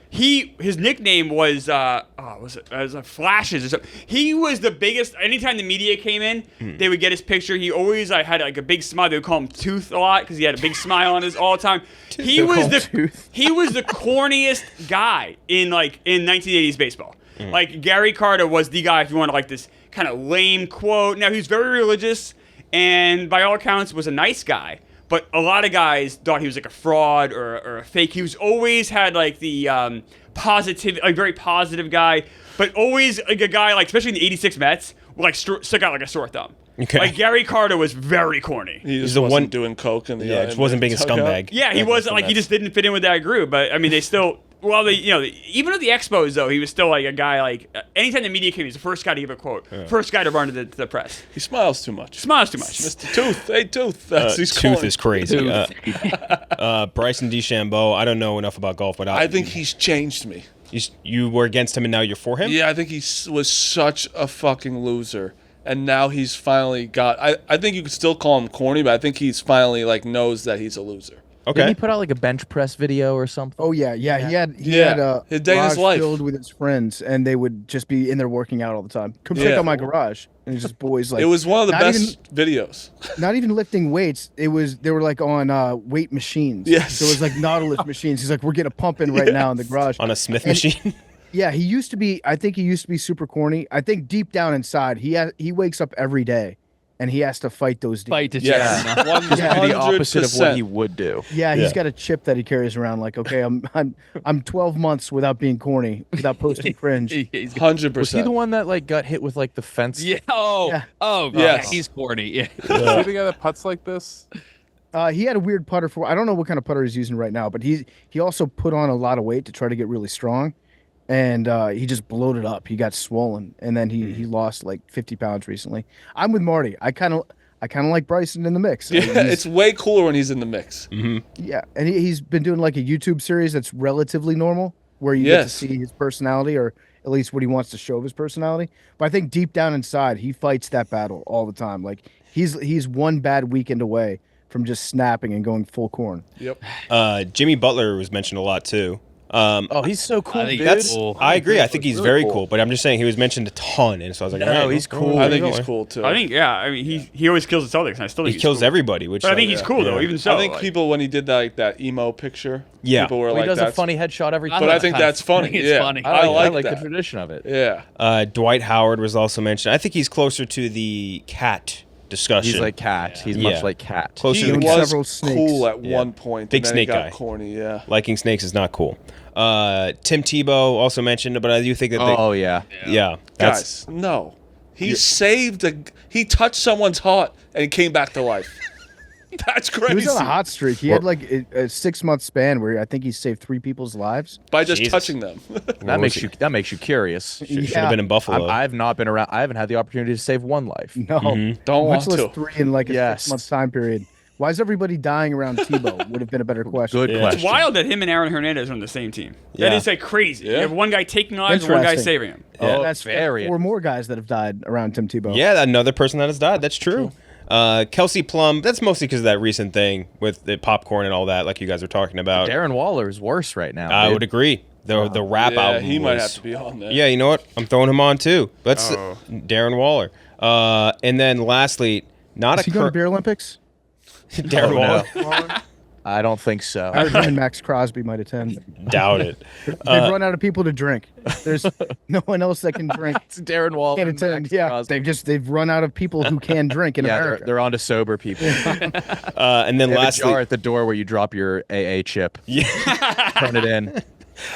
His nickname was was it Flashes or something. He was the biggest. Anytime the media came in, they would get his picture. He always had like a big smile. They would call him Tooth a lot because he had a big smile on his all the time. He was the corniest guy in 1980s baseball. Like Gary Carter was the guy if you want like this kind of lame quote. Now he was very religious and by all accounts was a nice guy. But a lot of guys thought he was like a fraud or a fake. He was always had like the positive, like very positive guy, but always like a guy like, especially in the '86 Mets, like stuck out like a sore thumb. Okay. Like Gary Carter was very corny. He just the wasn't one- doing coke in the Just wasn't being a scumbag. Yeah, he wasn't like he just didn't fit in with that group. But I mean, they still. Well, even at the Expos though, he was still like a guy. Like anytime the media came, he's the first guy to give a quote, first guy to run to the press. He smiles too much. Smiles too much. Mr. Tooth, hey Tooth. That's he's Tooth calling. is crazy. Bryson DeChambeau. I don't know enough about golf, but I think he's changed me. you were against him and now you're for him. Yeah, I think he was such a fucking loser, and now he's finally got. I think you could still call him corny, but I think he's finally knows that he's a loser. Didn't Okay. he put out like a bench press video or something? Oh yeah. He had His day in his garage life. filled with his friends, and they would just be in there working out all the time. Come check Yeah. out my garage, and it's just boys like. It was one of the not best videos. Not even lifting weights. They were like on weight machines. Yes. So it was like Nautilus machines. He's like, we're getting a pump in right now in the garage. On a Smith And- machine. Yeah, he used to be. I think he used to be super corny. I think deep down inside, he wakes up every day, and he has to fight those demons. Fight to Yes, The opposite of what he 100%. would do. Yeah, he's Yeah. got a chip that he carries around. Like, okay, I'm 12 months without being corny, without posting cringe. He's 100%. Was he the one that like got hit with like the fence? yeah. Oh. Yeah. Oh. Yes. Yeah. He's corny. Yeah. Is he the guy that puts like this? He had a weird putter for. I don't know what kind of putter he's using right now, but he also put on a lot of weight to try to get really strong, and he just bloated up. He got swollen, and then he lost like 50 pounds recently. I'm with Marty. I kind of like Bryson in the mix. Yeah, He's- it's way cooler when he's in the mix. Yeah, and he's been doing like a YouTube series that's relatively normal, where you get to Yes. see his personality, or at least what he wants to show of his personality. But I think deep down inside, he fights that battle all the time. Like he's one bad weekend away from just snapping and going full corn. Yep. Jimmy Butler was mentioned a lot too. Oh, he's so cool, I think dude. that's cool. I agree. I think he's really very cool. cool, but I'm just saying he was mentioned a ton, and so I was like, all right, he's well, cool. I think he's anyway. cool too. I think I mean he always kills the Celtics, and I still think He he's kills cool. everybody, which But I think he's cool though. yeah. Even so, I think people when he did that emo picture, Yeah. people were Well, like, he does a that's funny headshot every I time. But I thought think kinda- that's funny. I think it's yeah, funny. I like the that. tradition of it. Yeah. Dwight Howard was also mentioned. I think he's closer to the cat discussion. He's like Cat. He's Yeah. much like Cat. Closer He to the Doing cat. was several snakes. cool at Yeah. one point. Big and then snake he got guy. corny. Yeah. Liking snakes is not cool. Tim Tebow also mentioned, but I do think that Oh yeah. yeah, that's Guys, no. He touched someone's heart and he came back to life. That's He was crazy. on a hot streak. He had like a 6-month span where I think he saved 3 people's lives. By just Jesus. touching them. That makes you curious. should have been in Buffalo. I've not been around. I haven't had the opportunity to save one life. No, Don't much want less to. 3 in like a Yes. 6-month time period Why is everybody dying around Tebow? Would have been a better question. Good question. It's wild that him and Aaron Hernandez are on the same team. Yeah. That is like crazy. Yeah. You have one guy taking lives and one guy Interesting. saving them. Yeah. That's very 4 more guys that have died around Tim Tebow. Yeah, another person that has died. That's true. Kelsey Plum, that's mostly because of that recent thing with the popcorn and all that, like you guys were talking about. Darren Waller is worse right now. I dude. would agree. The rap Yeah, album he might was- have to be on there. Yeah, you know what? I'm throwing him on too. Let's Darren Waller. And then lastly, not Is a he going to Beer Olympics? Darren Oh, no. Waller. I don't think so. I heard him Max Crosby might attend. Doubt it. They've run out of people to drink. There's no one else that can drink. It's Darren Waller. Can't and attend. Max Yeah, Crosby. they've run out of people who can drink in Yeah, America. they're on to sober people. And then They have a lastly, jar at the door where you drop your AA chip. Yeah. Turn it in.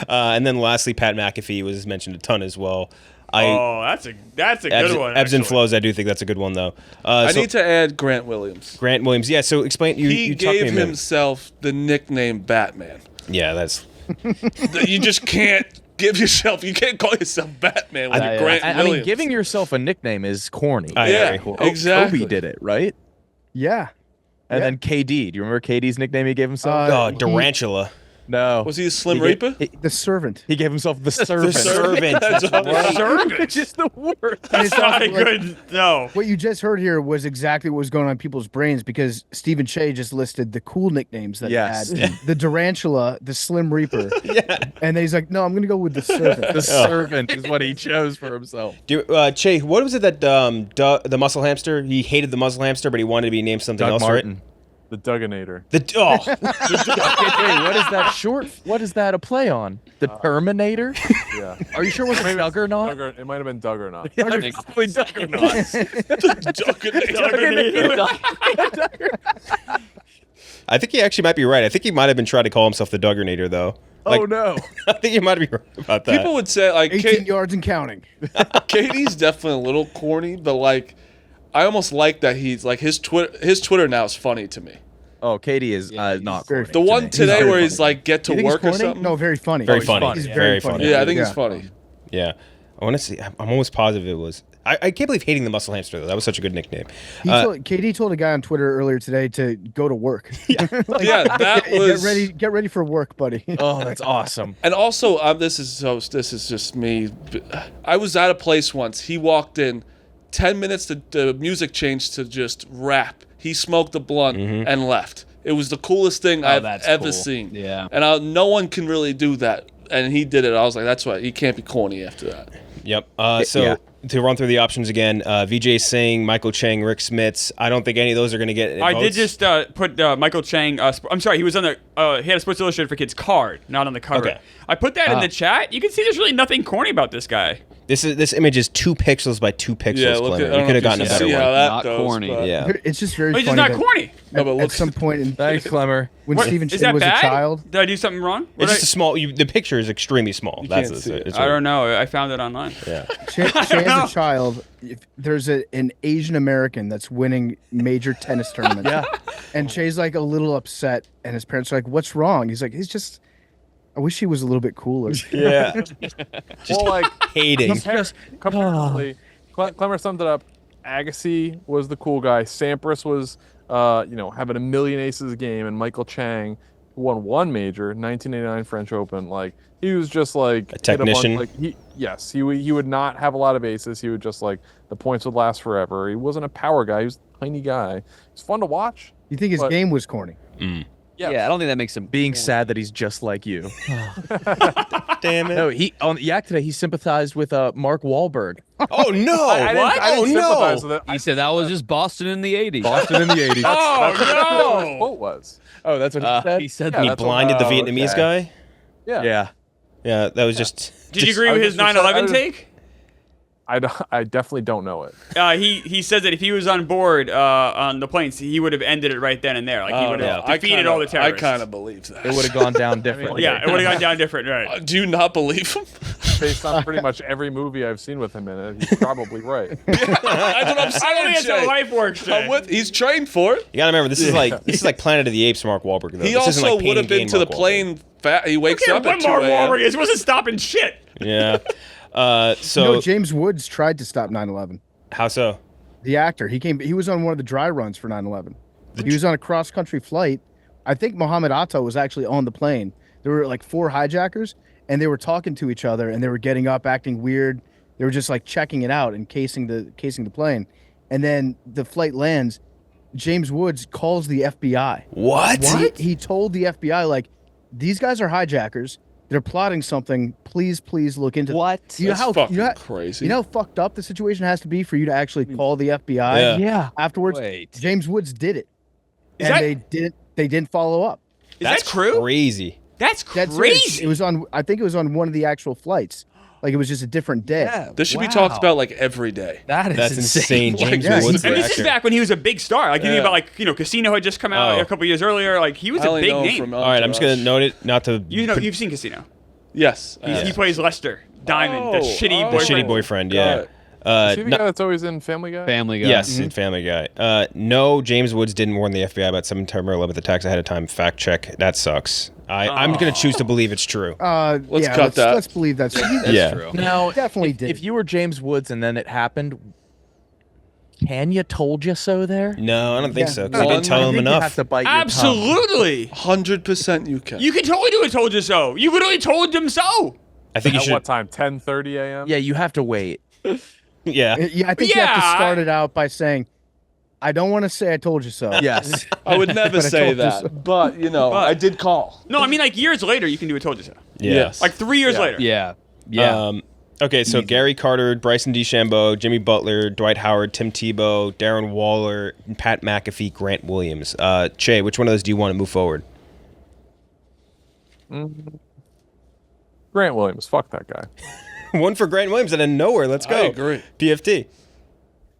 And then lastly, Pat McAfee was mentioned a ton as well. That's a good one. Ebbs and actually. flows. I do think that's a good one though. I So need to add Grant Williams. Grant Williams. Yeah. So explain. You He you talked me gave a minute. himself the nickname Batman. Yeah, that's You just can't give yourself. You can't call yourself Batman with Grant I Williams. mean, giving yourself a nickname is corny. I Yeah, agree. exactly. Kobe did it, right? Yeah. And Yeah. then KD. Do you remember KD's nickname he gave himself? oh, Durantula. No. Was he a Slim He Reaper? The servant. He gave himself the servant. Servant. That's right. Servant. Which is the worst. That's not a good. No. What you just heard here was exactly what was going on in people's brains because Stephen Cheah just listed the cool nicknames that Yes. he had. The Durantula, the Slim Reaper. Yeah. And then he's like, no, I'm going to go with the servant. The servant is what he chose for himself. Cheah, what was it that the muscle hamster? He hated the muscle hamster, but he wanted to be named something Doug else, Martin. right? The Dugginator. Wait, what is that short? What is that a play on? The Terminator? Yeah. Are you sure it was Maybe it's Juggernaut? It might have been Duggernaut. Probably Juggernaut. I think he actually might be right. I think he might have been trying to call himself the Dugginator, though. Like, Oh no. I think you might be right about that. People would say like 18 yards and counting. Katie's definitely a little corny, but like I almost like that he's like his Twitter now is funny to me. Oh, Katie is not very corny The to one me. today very where he's funny. like get to You think work or he's corny? something. No, very funny. Very Oh, he's funny. He's Yeah. very Very funny. funny. Yeah, I think Yeah. it's funny. Yeah. I want to see. I'm almost positive it was. I can't believe hating the muscle hamster, though. That was such a good nickname. KD told a guy on Twitter earlier today to go to work. Yeah, that was. Get ready for work, buddy. Oh, that's awesome. And also, this is just me. I was at a place once. He walked in, 10 minutes. The music changed to just rap. He smoked a blunt and left. It was the coolest thing I've that's ever cool. seen. Yeah. And no one can really do that. And he did it. I was like, that's why he can't be corny after that. Yep. So to run through the options again, VJ Singh, Michael Chang, Rick Smits. I don't think any of those are going to get I did votes. just put Michael Chang. I'm sorry, he was on the. He had a Sports Illustrated for Kids card, not on the cover. Okay. I put that in the chat. You can see there's really nothing corny about this guy. This image is 2 pixels by 2 pixels. Yeah, look Klemmer. at- I We don't could have know gotten a if you better see one. how that Not goes, corny. but- Yeah. It's just very But he's funny. just not corny. No, but At look, some point in Thanks, Klemmer. when What- Stephen is Cheah that was bad? a child. Did I do something wrong? It's just a small. The picture is extremely small. That's can't see it. it's I don't know. I found it online. Yeah. Cheah as a child, if there's an Asian American that's winning major tennis tournaments. Yeah. And Cheah's like a little upset, and his parents are like, "What's wrong?" He's like, "He's just. I wish he was a little bit cooler." Yeah. Well, like Hating. comparatively, Klemmer summed it up. Agassi was the cool guy. Sampras was, having a million aces a game, and Michael Chang, who won one major, 1989 French Open. Like he was just like A technician? hit a bunch, he would not have a lot of aces. He would just like the points would last forever. He wasn't a power guy. He was a tiny guy. It's fun to watch. You think his But- game was corny? Yes. Yeah, I don't think that makes him Being sad that he's just like you. Damn it. No, he on Yak today he sympathized with Mark Wahlberg. Oh no. I didn't sympathize with it. He said that was just Boston in the 80s. Boston in the 80s. Oh His quote was. Oh, that's what he said? He said Yeah, He that's blinded the Oh, Vietnamese okay. guy. Yeah. Yeah. Yeah, that was just. Did you agree with his I 9/11 was- take? I definitely don't know it. He says that if he was on board on the planes, he would have ended it right then and there. Like he would have defeated all the terrorists. I kind of believe that. It would have gone down differently. Yeah, it would have gone down different, right? Do you not believe him? Based on pretty much every movie I've seen with him in it, he's probably right. That's what I'm I don't saying. think that's how Jay. life works. Jay. He's trained for it. You gotta remember, this is like Planet of the Apes, Mark Wahlberg. Though. He This isn't also like Pain would have and been Gain to the Mark Wahlberg. plane. He wakes up at What 2 Mark a.m. Wahlberg is wasn't stopping shit. Yeah. So No, James Woods tried to stop 9/11. how so? The actor, he was on one of the dry runs for 9/11. He was on a cross-country flight. I think Muhammad Atta was actually on the plane. There were like 4 hijackers, and they were talking to each other, and they were getting up, acting weird. They were just like checking it out and casing the plane. And then the flight lands. James Woods calls the FBI. What? He told the FBI, like, these guys are hijackers. They're plotting something. Please look into What? You know That's how fucking crazy. You know how fucked up the situation has to be for you to actually call the FBI Yeah. afterwards? Wait. James Woods did it. Is And that- they didn't follow up. Is that true? Crazy. That's That's crazy. It was on, I think it was on one of the actual flights. Like, it was just a different day. Yeah, This should be wow. talked about like every day. That's insane. James yeah, Woods. And this is actor. back when he was a big star. Like, you think Yeah. about, like, Casino had just come out Oh. a couple years earlier. Like, he was I a only big know him name. from All right, I'm just gonna Entourage. note it, not to You've seen Casino. Yes. He plays Lester Diamond, the shitty the boyfriend. shitty boyfriend. Got Yeah. it. Is he the no- guy that's always in Family Guy? Family Guy. Yes, in Family Guy. No, James Woods didn't warn the FBI about September 11th attacks ahead of time. Fact check. That sucks. I'm going to choose to believe it's true. Let's cut that. Let's believe that's yeah. True. Now, definitely if, did. if you were James Woods and then it happened, can you told you so there? No, I don't think Yeah. so. 'Cause they didn't tell I him think you enough. have to bite your tongue. Absolutely. 100% you can. You can totally do a told you so. You literally told him so. I think you At should. what time? 10:30 a.m. Yeah, you have to wait. Yeah. Yeah, I think you have to Yeah. start it out by saying, I don't want to say I told you so. Yes. I would never But I say told you so. that. But, I did call. No, I mean, like, years later, you can do a told you so. Yeah. Yes. Like 3 years later. Yeah. Yeah. Okay, so Gary Carter, Bryson DeChambeau, Jimmy Butler, Dwight Howard, Tim Tebow, Darren Waller, Pat McAfee, Grant Williams. Cheah, which one of those do you want to move forward? Grant Williams. Fuck that guy. One for Grant Williams and then nowhere. Let's go. I agree. PFT.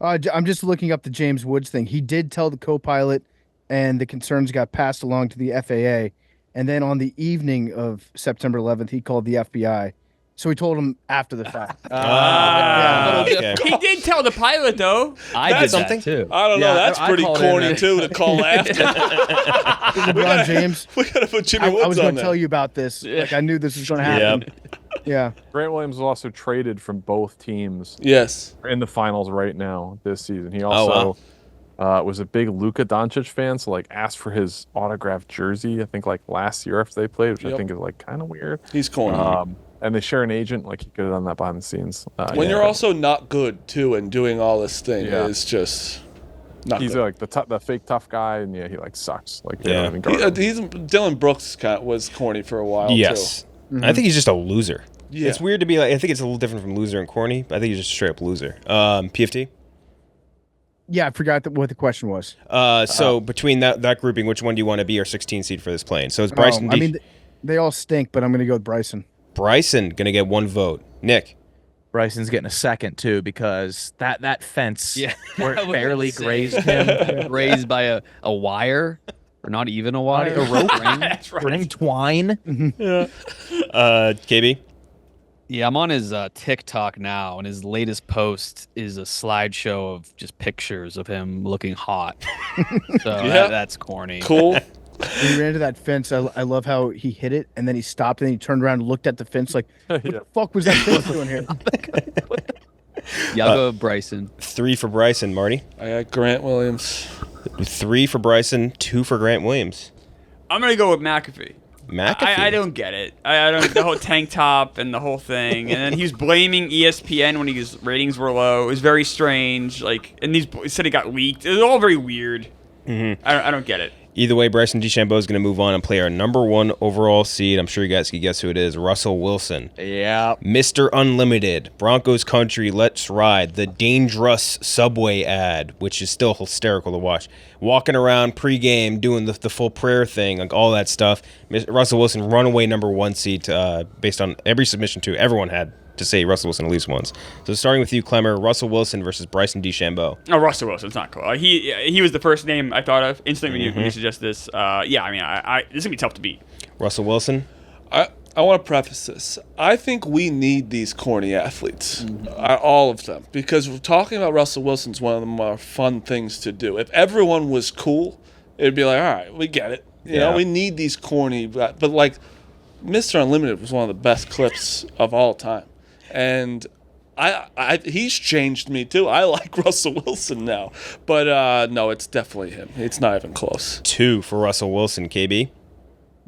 I'm just looking up the James Woods thing. He did tell the co-pilot, and the concerns got passed along to the FAA. And then on the evening of September 11th, he called the FBI. So he told him after the fact. Okay. He did tell the pilot, though. I did something too. I don't know. Yeah, That's I pretty called in corny, there. too, to call after. LeBron James. We got to put Jimmy I Woods was on going to there. tell you about this. Like, I knew this was going to happen. Yeah. Grant Williams was also traded from both teams Yes. in the finals right now this season. He also was a big Luka Doncic fan, so like asked for his autographed jersey. I think like last year after they played, which I Yep. think is like kind of weird. He's corny. And they share an agent. Like he could have done that behind the scenes. when you're also not good, too, and doing all this thing Yeah. is just not he's good. like the fake tough guy, and yeah, he like sucks. Like they Yeah. don't even guard him. Dylan Brooks was corny for a while, Yes. I think he's just a loser. Yeah. It's weird to be like, I think it's a little different from loser and corny, but I think he's just a straight up loser. PFT? Yeah, I forgot what the question was. So between that grouping, which one do you want to be our 16 seed for this plane? So it's Bryson. I mean, they all stink, but I'm going to go with Bryson. Bryson going to get one vote. Nick? Bryson's getting a second too because that fence where it I was barely gonna say. grazed him. Raised by a wire, or not even a wire, A rope ring, That's right. ring twine. KB? Yeah, I'm on his TikTok now, and his latest post is a slideshow of just pictures of him looking hot. So Yeah. that's corny. Cool. When he ran to that fence, I love how he hit it, and then he stopped, and then he turned around and looked at the fence like, what the fuck was that fence doing here? Yeah, I'll go with Bryson. 3 for Bryson. Marty? I got Grant Williams. 3 for Bryson, 2 for Grant Williams. I'm going to go with McAfee. McAfee? I don't get it. I don't the whole tank top and the whole thing. And then he was blaming ESPN when his ratings were low. It was very strange. Like, and he said it got leaked. It was all very weird. Mm-hmm. I don't get it. Either way, Bryson DeChambeau is going to move on and play our number 1 overall seed. I'm sure you guys can guess who it is. Russell Wilson. Yeah. Mr. Unlimited. Broncos Country, Let's Ride. The Dangerous Subway ad, which is still hysterical to watch. Walking around pregame, doing the full prayer thing, like all that stuff. Russell Wilson, runaway number 1 seed based on every submission, too. Everyone had to say Russell Wilson at least once. So starting with you, Klemmer, Russell Wilson versus Bryson DeChambeau. Oh, Russell Wilson's not cool. He was the first name I thought of instantly when you suggest this. Yeah, I mean, this is gonna be tough to beat. Russell Wilson? I want to preface this. I think we need these corny athletes, all of them, because we're talking about Russell Wilson's one of the more fun things to do. If everyone was cool, it'd be like, all right, we get it. You know, we need these corny, but like Mr. Unlimited was one of the best clips of all time. And he's changed me too. I like Russell Wilson now, but no, it's definitely him. It's not even close. 2 for Russell Wilson, KB.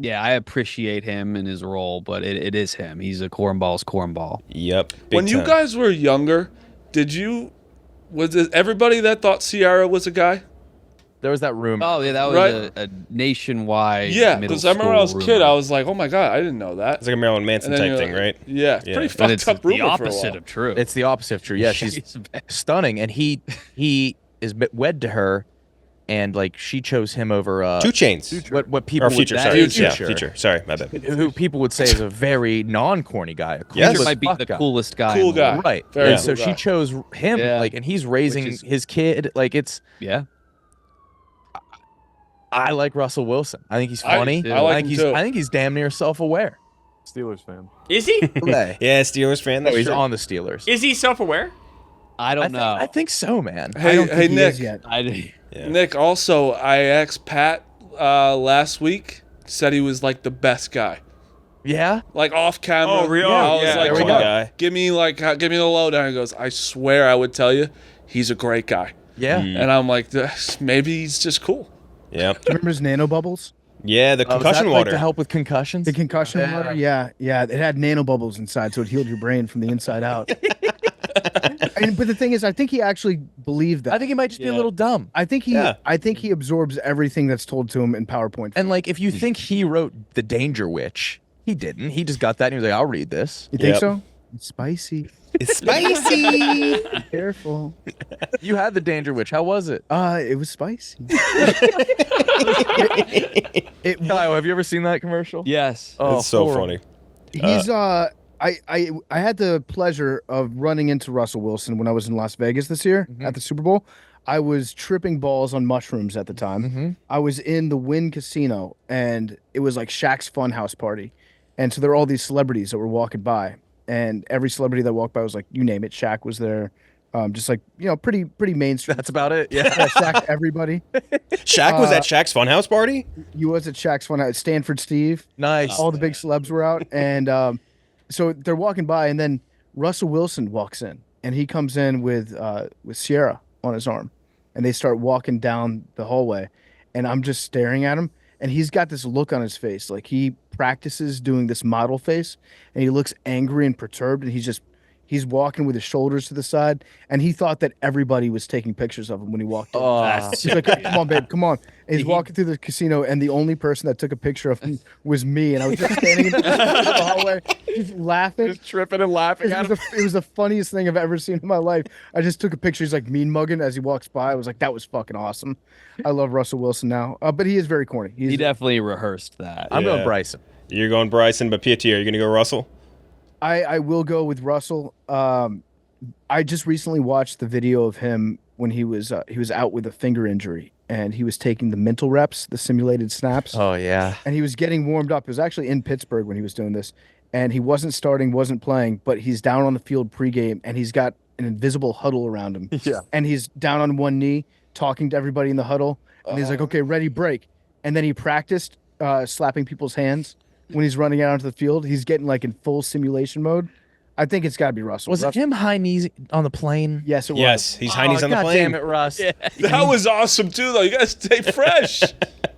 Yeah, I appreciate him and his role, but it is him. He's a cornball's cornball. Yep. When you guys were younger, was it everybody that thought Ciara was a guy? There was that rumor. Oh, yeah, that was Right? a nationwide. Yeah, middle because I remember when I was a school kid, rumor. I was like, oh my God, I didn't know that. It's like a Marilyn Manson And then type you're thing, like- right? Yeah, it's pretty And fucked it's up rumor the for a opposite while. of true. It's the opposite of true. Yeah, she's stunning, and he is wed to her, and like she chose him over 2 Chains. what people Or Future, would, sorry. Future. Yeah, Future. Sorry, my bad. who people would say is a very non-corny guy. A Yes. cool as might be fuck the guy. coolest guy. Cool in the guy. world. Right. Very And so cool she guy. chose him, Yeah. like, and he's raising Which is- his kid. Like, it's. Yeah. I like Russell Wilson. I think he's I- funny. I like think him he's. too. I think he's damn near self-aware. Steelers fan. Is he? Yeah, Steelers fan. No, That's he's true. on the Steelers. Is he self-aware? I don't know. I think so, man. I Hey, don't hey, think he Nick. is yet. Yeah. Nick, also, I asked Pat last week, said he was like the best guy. Yeah. Like off camera. Oh, really? I was Yeah, like, there we come go. on, Guy. give me the lowdown. He goes, I swear I would tell you, he's a great guy. Yeah. And I'm like, maybe he's just cool. Yeah. Do you remember his nanobubbles? Yeah, the Was that, concussion like, water. to help with concussions. The concussion water? Yeah. It had nanobubbles inside, so it healed your brain from the inside out. But the thing is, I think he actually believed that. I think he might just be a little dumb. I think he Yeah. absorbs everything that's told to him in PowerPoint. And like, if you think he wrote The Danger Witch, he didn't. He just got that and he was like, "I'll read this." You think Yep. so? It's spicy. It's spicy. Careful. You had The Danger Witch. How was it? It was spicy. it Kyle, have you ever seen that commercial? Yes. Oh, It's so horrible. funny. He's I had the pleasure of running into Russell Wilson when I was in Las Vegas this year at the Super Bowl. I was tripping balls on mushrooms at the time. I was in the Wynn Casino, and it was like Shaq's Funhouse party. And so there were all these celebrities that were walking by, and every celebrity that walked by was like, you name it, Shaq was there. Just like, pretty mainstream. That's about it. Yeah. Yeah, Shaq, everybody. Shaq was at Shaq's Funhouse party? He was at Shaq's Funhouse. Stanford Steve. Nice. All the big celebs were out, and so they're walking by, and then Russell Wilson walks in, and he comes in with Ciara on his arm, and they start walking down the hallway, and I'm just staring at him, and he's got this look on his face, like he practices doing this model face, and he looks angry and perturbed, and he's walking with his shoulders to the side, and he thought that everybody was taking pictures of him when he walked in. He's like, come on, babe, come on. And he's walking through the casino, and the only person that took a picture of him was me, and I was just standing in the hallway, just laughing. Just tripping and laughing at him. It was the funniest thing I've ever seen in my life. I just took a picture. He's like mean mugging as he walks by. I was like, that was fucking awesome. I love Russell Wilson now, but he is very corny. He definitely rehearsed that. I'm Yeah. going Bryson. You're going Bryson, but PFT, are you going to go Russell? I will go with Russell. I just recently watched the video of him when he was out with a finger injury, and he was taking the mental reps, the simulated snaps, Oh yeah. and he was getting warmed up. It was actually in Pittsburgh when he was doing this, and he wasn't starting, wasn't playing, but he's down on the field pregame, and he's got an invisible huddle around him. Yeah. And he's down on one knee talking to everybody in the huddle, and he's like, okay, ready, break. And then he practiced slapping people's hands when he's running out onto the field. He's getting like in full simulation mode. I think it's got to be Russell. Was it him high knees on the plane? Yes, it was. Yes, he's Heine's on the God plane. damn it, Russ. That was awesome too, though. You guys stay fresh.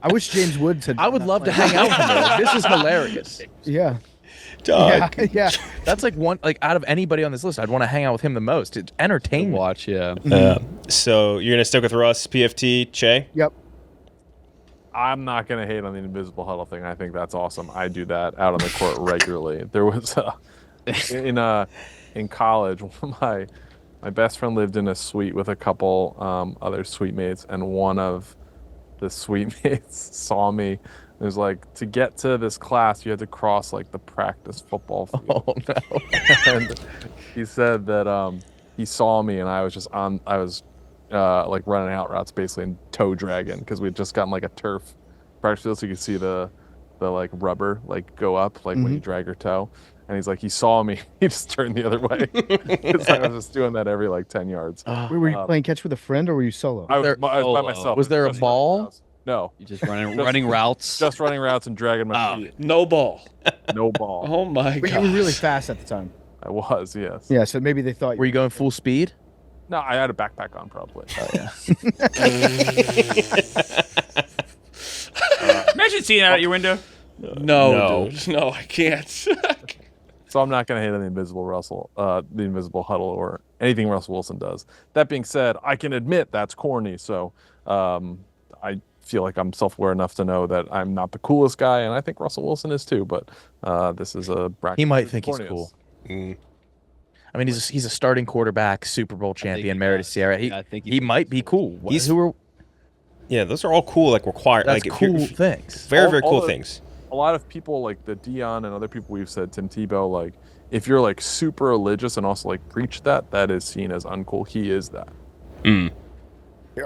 I wish James Woods had. I would love to hang out with him. Like, this is hilarious. Yeah. Dog. Yeah. That's like one, like out of anybody on this list, I'd want to hang out with him the most. It's entertainment. Watch, yeah. So you're going to stick with Russ, PFT, Cheah? Yep. I'm not gonna hate on the invisible huddle thing. I think that's awesome. I do that out on the court regularly. There was in college, one of my best friend lived in a suite with a couple other suite mates, and one of the suite mates saw me. It was like, to get to this class, you had to cross like the practice football field. Oh no. And he said that he saw me, and I was like running out routes basically in toe dragging, because we had just gotten like a turf practice field, so you could see the like rubber like go up like when you drag your toe. And he's like, he saw me, he just turned the other way. 'Cause I was just doing that every like 10 yards. Were you playing catch with a friend or were you solo? I was there- by myself. Was there a Just ball? running routes. No, You just running routes. just running routes and dragging my feet. No ball. No ball. Oh my But you were god. really fast at the time. I was, yes. Yeah, so maybe they thought Were you going full speed? No, I had a backpack on probably. Oh yeah. Imagine seeing that out your window. No, dude. No, I can't. So I'm not going to hate on the invisible huddle, or anything Russell Wilson does. That being said, I can admit that's corny. So I feel like I'm self-aware enough to know that I'm not the coolest guy, and I think Russell Wilson is too. But this is a bracket. He might for think he's corniest. cool. I mean, he's a starting quarterback, Super Bowl champion, married to Sierra. He might be cool. Yeah, those are all cool, like required. That's like cool things. Very cool things. A lot of people, like the Dion and other people we've said, Tim Tebow, like if you're like super religious and also like preach that is seen as uncool. He is that. I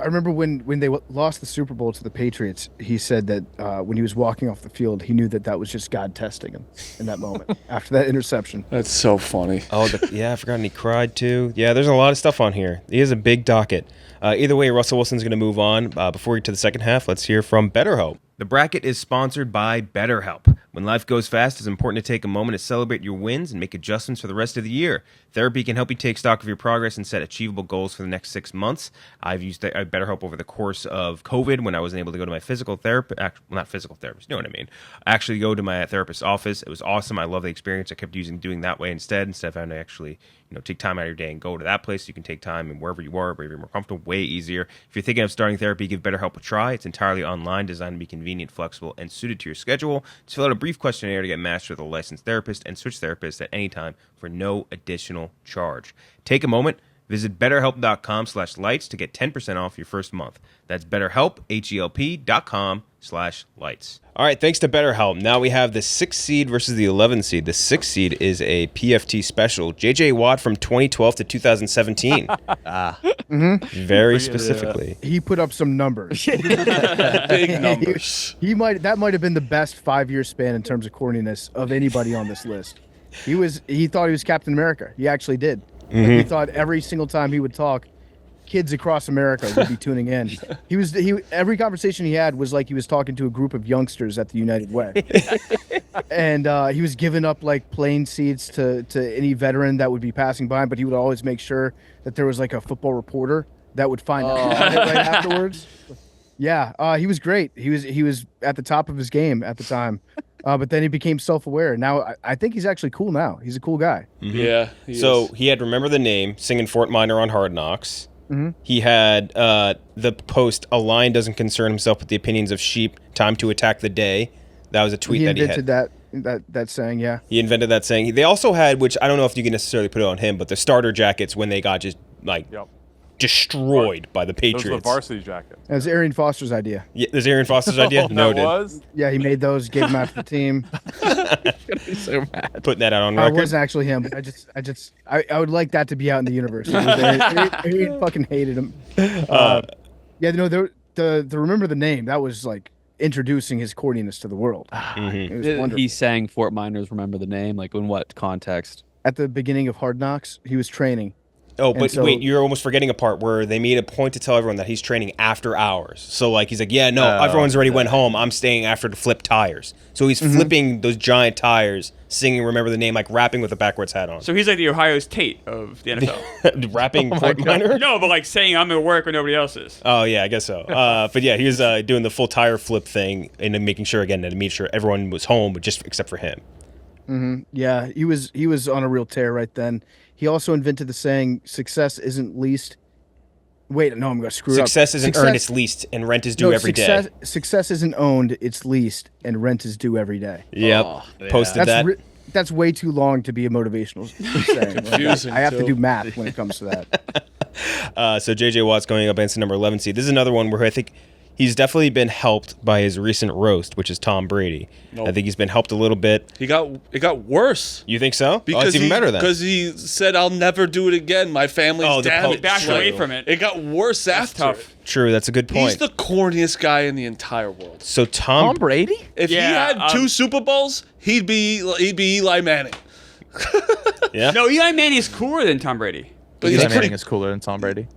remember when they lost the Super Bowl to the Patriots, he said that when he was walking off the field, he knew that was just God testing him in that moment after that interception. That's so funny. Oh, yeah, I forgot. And he cried too. Yeah, there's a lot of stuff on here. He has a big docket. Either way, Russell Wilson's going to move on. Before we get to the second half, let's hear from BetterHelp. The bracket is sponsored by BetterHelp. When life goes fast, it's important to take a moment to celebrate your wins and make adjustments for the rest of the year. Therapy can help you take stock of your progress and set achievable goals for the next 6 months. I've used BetterHelp over the course of COVID when I wasn't able to go to my physical therapist. Well, not physical therapist, you know what I mean. I actually go to my therapist's office. It was awesome. I love the experience. I kept doing that way instead of having to actually take time out of your day and go to that place. You can take time and wherever you are, wherever you're more comfortable, way easier. If you're thinking of starting therapy, give BetterHelp a try. It's entirely online, designed to be convenient, flexible, and suited to your schedule. Just fill out a brief questionnaire to get matched with a licensed therapist and switch therapists at any time for no additional charge. Take a moment. Visit BetterHelp.com/lights to get 10% off your first month. That's BetterHelp, HELP.com/lights. All right, thanks to BetterHelp. Now we have the 6th seed versus the 11th seed. The 6th seed is a PFT special. J.J. Watt from 2012 to 2017. Very specifically. He put up some numbers. Big numbers. That might have been the best 5-year span in terms of corniness of anybody on this list. He thought he was Captain America. He actually did. Like, he thought every single time he would talk, kids across America would be tuning in. Every conversation he had was like he was talking to a group of youngsters at the United Way. And he was giving up like plane seats to any veteran that would be passing by, but he would always make sure that there was like a football reporter that would find out about it right afterwards. Yeah, he was great. He was at the top of his game at the time. But then he became self-aware. Now, I think he's actually cool now. He's a cool guy. Yeah. He had Remember the Name, singing Fort Minor on Hard Knocks. He had the post, "A lion doesn't concern himself with the opinions of sheep. Time to attack the day." That was a tweet that he had. He invented that saying, yeah. He invented that saying. They also had, which I don't know if you can necessarily put it on him, but the starter jackets when they got just like destroyed by the Patriots. Those are the varsity jacket. That was Arian Foster's idea. Yeah, was Arian Foster's idea? No, it was? Yeah, he made those, gave them out to the team. So mad. Putting that out on It record. wasn't actually him. I would like that to be out in the universe. Arian fucking hated him. The Remember the Name, that was like introducing his corniness to the world. It was wonderful. He sang Fort Miners, Remember the Name, like in what context? At the beginning of Hard Knocks, he was training. Oh, but wait, you're almost forgetting a part where they made a point to tell everyone that he's training after hours. So, like, he's like, everyone's already went home. I'm staying after to flip tires. So he's flipping those giant tires, singing Remember the Name, like rapping with a backwards hat on. So he's like the Ohio State of the NFL. Rapping Fort Minor? No, but like saying I'm at work when nobody else is. Oh, yeah, I guess so. But yeah, he was doing the full tire flip thing and then making sure, again, to make sure everyone was home, but just except for him. Yeah, he was on a real tear right then. He also invented the saying, "Success isn't least." Wait, no, I'm going to screw it up. Success isn't earned, it's leased, and rent is due every day. Success isn't owned, it's leased, and rent is due every day. Yep. Posted that. That's way too long to be a motivational saying. Confusing, I have to do math when it comes to that. So J.J. Watt's going up against the number 11 seed. This is another one where I think he's definitely been helped by his recent roast, which is Tom Brady. I think he's been helped a little bit. It got worse. You think so? Because it's even better then. Because he said, "I'll never do it again. My family's damaged." Backed away from it. It got worse after. Tough. True, that's a good point. He's the corniest guy in the entire world. So Tom Brady? If he had 2 Super Bowls, he'd be Eli Manning. Yeah. No, Eli Manning is cooler than Tom Brady. But Eli Manning is cooler than Tom Brady.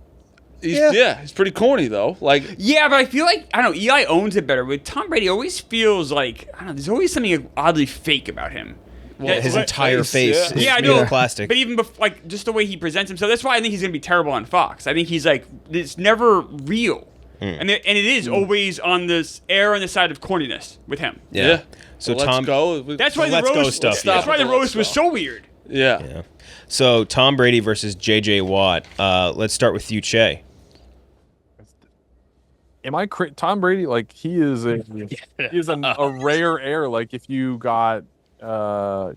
He's pretty corny though. Like, yeah, but I feel like I don't know. Eli owns it better. But Tom Brady always feels like I don't know. There's always something oddly fake about him. his entire face is Yeah, I made of know. plastic. But even like just the way he presents himself, that's why I think he's gonna be terrible on Fox. I think he's like it's never real, and it is always on this air on the side of corniness with him. Yeah. So let's Tom, go. That's why the let's go roast. stuff, That's yeah. why the Let's roast was go. so weird. Yeah. So Tom Brady versus J.J. Watt. Let's start with you, Cheah. Am I Tom Brady? Like he is a rare air. Like if you got a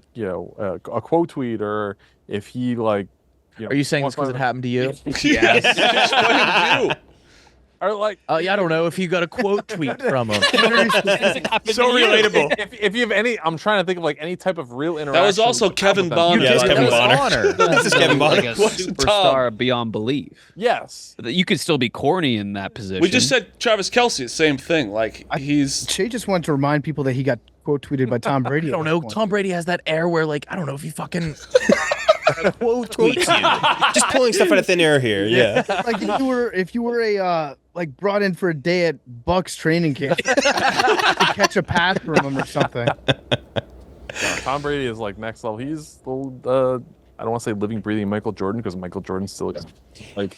quote tweet, or if he like, Are you saying this because it happened to you? Yes. Or like, Yeah, I don't know if you got a quote tweet from him. So relatable. if you have any, I'm trying to think of like any type of real interaction. That was also Kevin Bonner. Yeah, it's Kevin Bonner. Honor. This is Kevin Like Bonner. a superstar beyond belief. Yes. You could still be corny in that position. We just said Travis Kelce, same thing. Like he's Cheah just wanted to remind people that he got quote tweeted by Tom Brady. I don't know. Tom Brady has that air where, like, I don't know if he fucking quote tweets you. Just pulling stuff out of thin air here. Yeah. Like if you were a like brought in for a day at Bucks training camp to catch a pass from him or something. No, Tom Brady is like next level. He's the I don't want to say living, breathing Michael Jordan because Michael Jordan still is like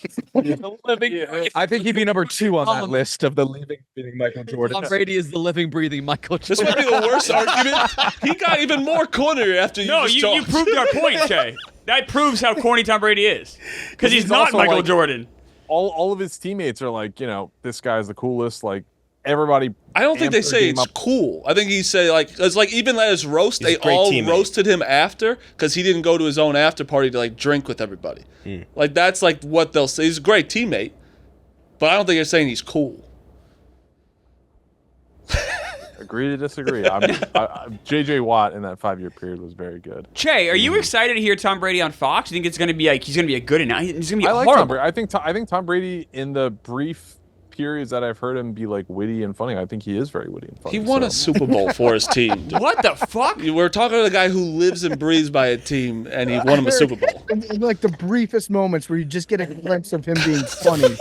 living. I think he'd be number 2 on that list of the living, breathing Michael Jordan. Tom Brady is the living, breathing Michael this Jordan. might be the worst argument. He got even more corny after you. No, just you talked. proved our point, Jay. That proves how corny Tom Brady is. Because he's not also, Michael like, Jordan. all of his teammates are like, this guy's the coolest. Like everybody. I don't think they amps their say game it's up. cool. I think he say like it's like even at his roast, He's a they great all teammate. roasted him after because he didn't go to his own after party to like drink with everybody. Like that's like what they'll say. He's a great teammate, but I don't think they're saying he's cool. Agree to disagree. I mean, J.J. Watt in that 5-year period was very good. Che, are you excited to hear Tom Brady on Fox? You think it's going to be like he's going to be a good announcer? He's going to be I like horrible. Tom Brady. I think Tom Brady in the brief periods that I've heard him be like witty and funny, I think he is very witty and funny. He won a Super Bowl for his team. What the fuck? We're talking to a guy who lives and breathes by a team, and he won him a Super Bowl. In like the briefest moments where you just get a glimpse of him being funny.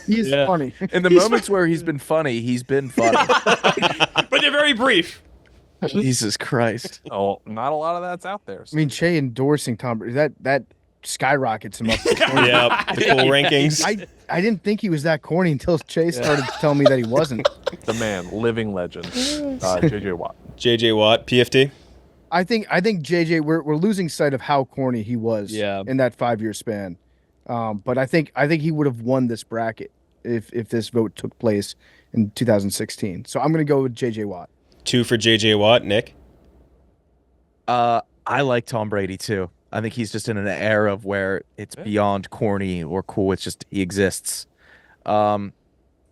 He's funny. In the moments where he's been funny, he's been funny. But they're very brief. Jesus Christ. Oh, not a lot of that's out there. I mean, Cheah endorsing Tom Brady, that skyrockets him up. Yeah. The cool rankings. I didn't think he was that corny until Cheah started telling me that he wasn't. The man, living legend, J.J. Watt. J.J. Watt, PFT. I think JJ, we're losing sight of how corny he was in that 5-year span. But I think he would have won this bracket if this vote took place in 2016. So I'm going to go with JJ Watt. 2 for J.J. Watt. Nick. I like Tom Brady too. I think he's just in an era of where it's beyond corny or cool. It's just he exists. I'm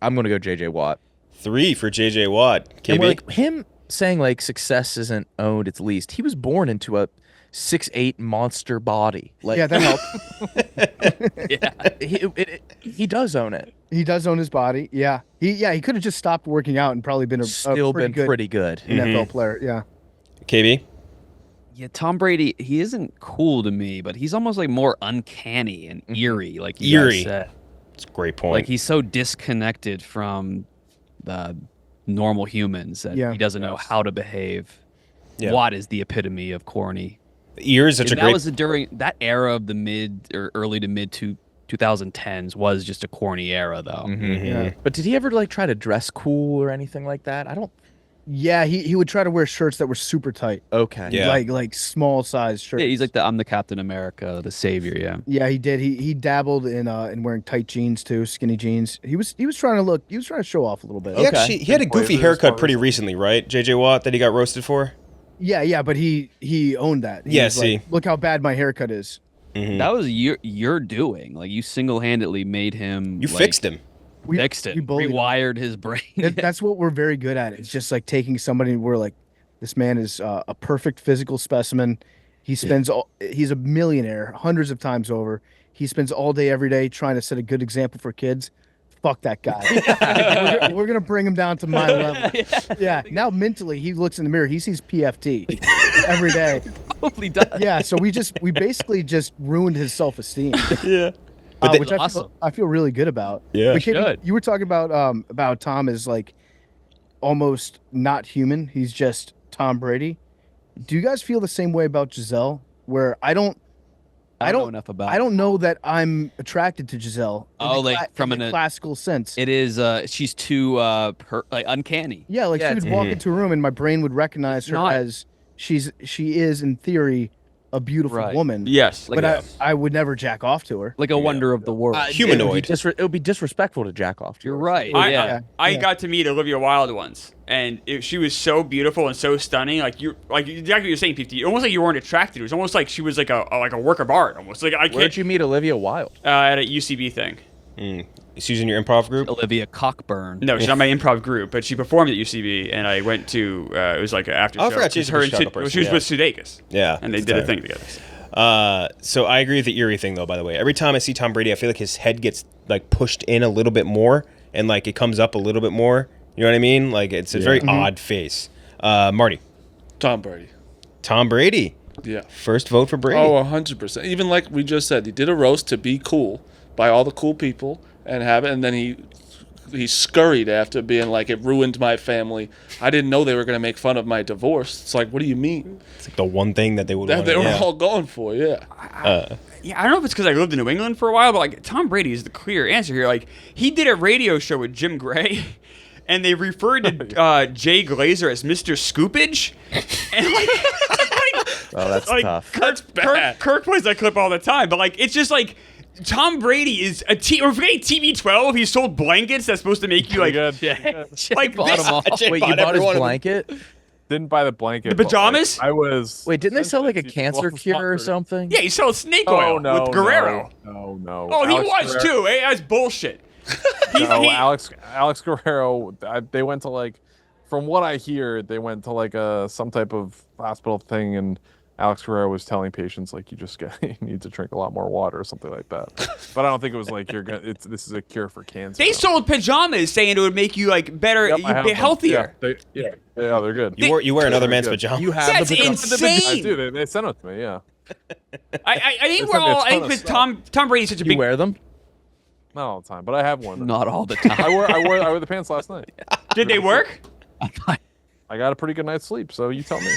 gonna go JJ Watt. 3 for J.J. Watt. KB. And like him saying like success isn't owned, it's leased. He was born into a 6'8" monster body. Like, Yeah, that helped. he does own it. He does own his body. Yeah. He could have just stopped working out and probably been Pretty good. NFL player. Yeah. KB. Yeah, Tom Brady, he isn't cool to me, but he's almost like more uncanny and eerie, like you guys said. That's a great point. Like he's so disconnected from the normal humans that he doesn't know how to behave. Yeah. Watt is the epitome of corny. Ears, such a And great. that was during that era of the mid or early to mid 2010s was just a corny era though. Yeah. But did he ever like try to dress cool or anything like that? I don't. Yeah, he would try to wear shirts that were super tight. Okay. Yeah. Like small size shirts. Yeah, he's like I'm the Captain America, the savior. Yeah. Yeah, he did. He dabbled in wearing tight jeans too, skinny jeans. He was trying to show off a little bit. He had a goofy haircut pretty recently, right? J.J. Watt that he got roasted for. Yeah, but he owned that. He was like, look how bad my haircut is. Mm-hmm. That was your doing. Like you single-handedly made him. You like, fixed him. We fixed it. bullied him. Rewired his brain. That's what we're very good at. It's just like taking somebody and we're like, this man is a perfect physical specimen. He's a millionaire hundreds of times over. He spends all day, every day trying to set a good example for kids. Fuck that guy. we're gonna bring him down to my level. Yeah. Now mentally, he looks in the mirror. He sees PFT every day. Probably does. Yeah. So we basically just ruined his self-esteem. Yeah. Which I feel really good about. Yeah. But Kevin, Good. you were talking about Tom as like almost not human. He's just Tom Brady. Do you guys feel the same way about Giselle? Where I don't know enough about. I don't know that I'm attracted to Giselle. Oh, like from a classical sense. It is. She's too like uncanny. Yeah, like she would walk into a room and my brain would recognize her as she is in theory a beautiful woman. Yes, but I would never jack off to her. Like a wonder of the world. Humanoid. It would be disrespectful to jack off to. You're her. right. I got to meet Olivia Wilde once, and she was so beautiful and so stunning. Like exactly what you're saying, PFT. Almost like you weren't attracted to her. It was almost like she was like a work of art. Almost like Where'd you meet Olivia Wilde? At a UCB thing. She's in your improv group? Olivia Cockburn. No, she's not my improv group, but she performed at UCB, and I went to. It was like an after show. I forgot she's a Chicago person. She was with Sudeikis. Yeah, and they did a thing together. So I agree with the eerie thing though. By the way, every time I see Tom Brady, I feel like his head gets like pushed in a little bit more, and like it comes up a little bit more. You know what I mean? Like it's a very odd face. Marty. Tom Brady. Tom Brady. Yeah. First vote for Brady. Oh, 100%. Even like we just said, he did a roast to be cool by all the cool people and have it, and then he scurried after being like, it ruined my family. I didn't know they were going to make fun of my divorce. It's like, what do you mean? It's like the one thing that they would that they were all going for, yeah. I don't know if it's because I lived in New England for a while, but like Tom Brady is the clear answer here. Like he did a radio show with Jim Gray, and they referred to Jay Glazer as Mr. Scoopage, and oh, that's tough. Kirk plays that clip all the time, but like it's just like. Tom Brady is a we're forgetting TB12. He sold blankets that's supposed to make you like like bought them all. Wait, you bought his blanket? Didn't buy the blanket. The pajamas? Like, I was. Wait, didn't they sell like a cancer cure or something? Yeah, he sold snake oil with Guerrero. No. Oh, he was too. Hey, that's bullshit. Alex Guerrero. They went to like, from what I hear, they went to like some type of hospital thing, and Alex Guerrero was telling patients like you need to drink a lot more water or something like that. But I don't think it was like this is a cure for cancer. They sold pajamas saying it would make you like better, you'd be healthier. Yeah, they're good. You wear another man's pajamas. You have the pajamas. Insane. I do. They sent it to me. Yeah. I think we're all. I think with Tom Brady's such a big. You wear them? Not all the time, but I have one. Not all the time. I wore the pants last night. Did they work? I got a pretty good night's sleep, so you tell me.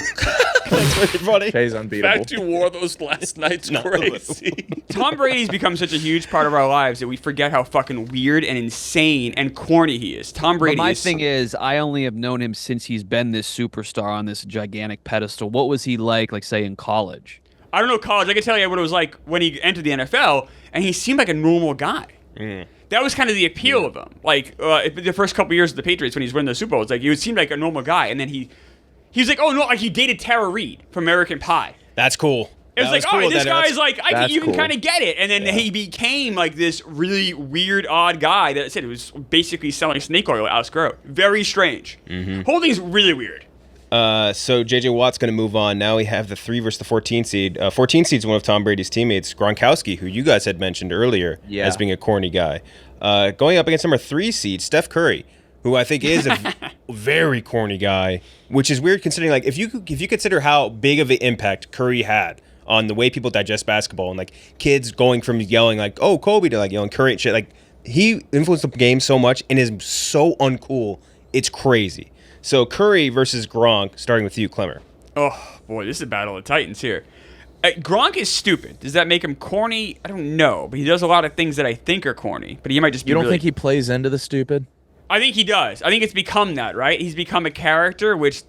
Thanks, everybody. Shay's unbeatable. Fact you wore those last night's crazy. Tom Brady's become such a huge part of our lives that we forget how fucking weird and insane and corny he is. Tom Brady. But my thing is, I only have known him since he's been this superstar on this gigantic pedestal. What was he like say, in college? I don't know college. I can tell you what it was like when he entered the NFL, and he seemed like a normal guy. That was kind of the appeal of him. Like the first couple years of the Patriots when he was winning the Super Bowl, it's like he seemed like a normal guy, and then he was like, oh no, like he dated Tara Reid from American Pie. That's cool. It was like, cool. This guy's like, you can kind of get it, and then Yeah. he became like this really weird, odd guy that said it was basically selling snake oil at Alex Guerrero. Very strange. Whole thing's really weird. So JJ Watt's going to move on. Now we have the 3 versus the 14 seed. 14 seed is one of Tom Brady's teammates, Gronkowski, who you guys had mentioned earlier as being a corny guy. Going up against number 3 seed, Steph Curry, who I think is a very corny guy, which is weird considering like if you consider how big of an impact Curry had on the way people digest basketball and like kids going from yelling like, oh, Kobe to like yelling Curry and shit. Like he influenced the game so much and is so uncool. It's crazy. So Curry versus Gronk, starting with you, Klemmer. Oh, boy, this is a battle of titans here. Gronk is stupid. Does that make him corny? I don't know, but he does a lot of things that I think are corny, but he might just be You don't think he plays into the stupid? I think he does. I think it's become that, right? He's become a character, which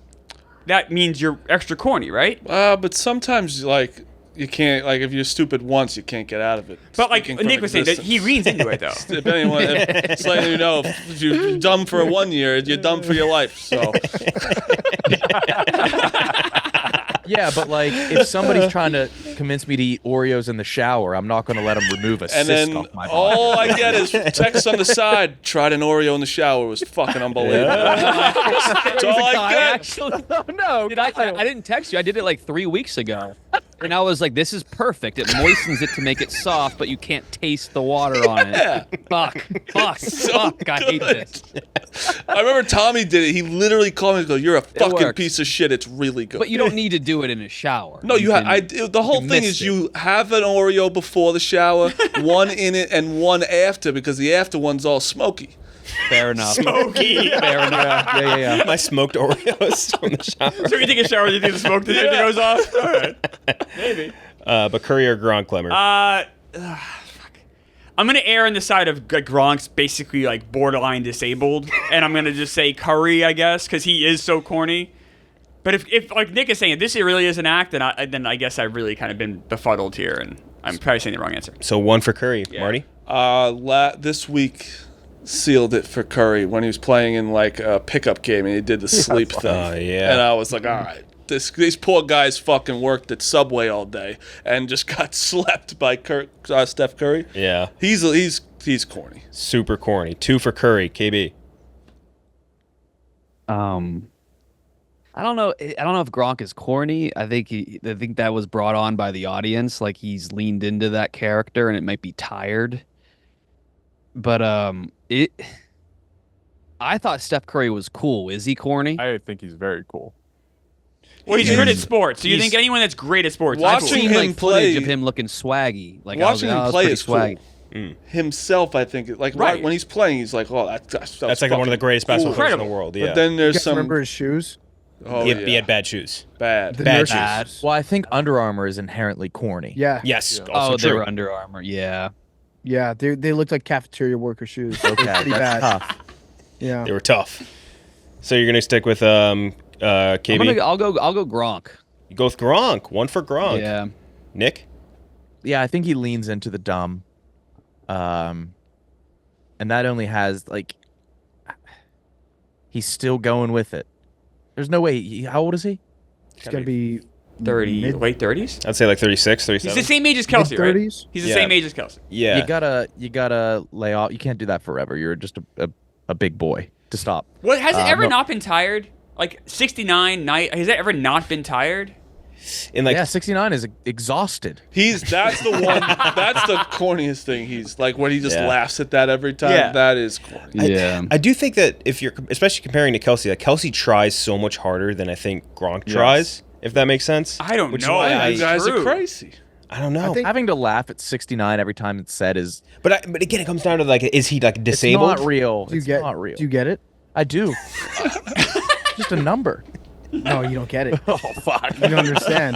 that means you're extra corny, right? But sometimes, like, you can't, like, if you're stupid once, you can't get out of it. But, like, Nick was saying, that he leans into it, though. If anyone, it's letting you know, if you're dumb for 1 year, you're dumb for your life, so. Yeah, but like if somebody's trying to convince me to eat Oreos in the shower, I'm not going to let them remove a And cyst then off my body. all I get is text on the side, tried an Oreo in the shower. It was fucking unbelievable. That's all I get. Actually, no, I didn't text you. I did it like 3 weeks ago. And I was like, this is perfect. It moistens it to make it soft, but you can't taste the water on it. Yeah. Fuck. So I hate this. I remember Tommy did it. He literally called me and goes, you're a fucking works. piece of shit. It's really good. But you don't need to do it in a shower. No, the whole thing is you have an Oreo before the shower, one in it and one after, because the after one's all smoky. Fair enough. Smoky. Fair enough. Yeah. My smoked Oreos from the shower. So you take a shower, you think the smoke detector goes off? All right. Maybe. But Curry or Gronk, Klemmer? Fuck. I'm gonna err on the side of Gronk's basically like borderline disabled, and I'm gonna just say Curry, I guess, because he is so corny. But if like Nick is saying, if this really is an act, then I guess I've really kind of been befuddled here, and I'm probably saying the wrong answer. So 1 for Curry. Yeah. Marty? This week sealed it for Curry when he was playing in like a pickup game and he did the sleep thing. Yeah. And I was like, all right, these poor guys fucking worked at Subway all day and just got slept by Steph Curry. Yeah. He's corny. Super corny. 2 for Curry. KB? I don't know if Gronk is corny. I think that was brought on by the audience. Like he's leaned into that character, and it might be tired. But I thought Steph Curry was cool. Is he corny? I think he's very cool. Well, he's good at sports. Do you think anyone that's great at sports? I've Watching seen him like footage play- of him looking swaggy. Like Watching I him was play pretty is cool. swaggy. Himself, I think, like Right. when he's playing, he's like, oh, that's That's like one of the greatest basketball players in the Incredible. world. Yeah. But then You there's guys some remember his shoes? oh, he had bad shoes. bad. The Bad nurses. shoes. Well, I think Under Armour is inherently corny. Yeah. Yes. Yeah. Also Oh, they true. were Under Armour. Yeah. Yeah, they looked like cafeteria worker shoes. Okay, Pretty that's bad. tough. Yeah. They were tough. So you're gonna stick with KB? I'll go Gronk. You go with Gronk. 1 for Gronk. Yeah. Nick? Yeah, I think he leans into the dumb. And that only has like he's still going with it. There's no way. How old is he? It's got to be 30, mid- late 30s. I'd say like 36, He's 37. the same age as Kelsey, right? mid-30s? He's the Yeah. same age as Kelsey. Yeah. You gotta lay off. You can't do that forever. You're just a big boy to stop. What has it ever no. not been tired? Like 69 night. Has it ever not been tired? In like Yeah, 69 is exhausted. That's the one. That's the corniest thing. He's like when he just Yeah. laughs at that every time. Yeah. That is corny. Yeah. I do think that if you're especially comparing to Kelsey, like Kelsey tries so much harder than I think Gronk tries, if that makes sense. I don't Which is know. why That's You guys true. are crazy. I don't know. I think- Having to laugh at 69 every time it's said is but again, it comes down to like, is he like it's disabled? not real. Do you It's get? not real. Do you get it? I do. Just a number. No, you don't get it. Oh fuck. You don't understand.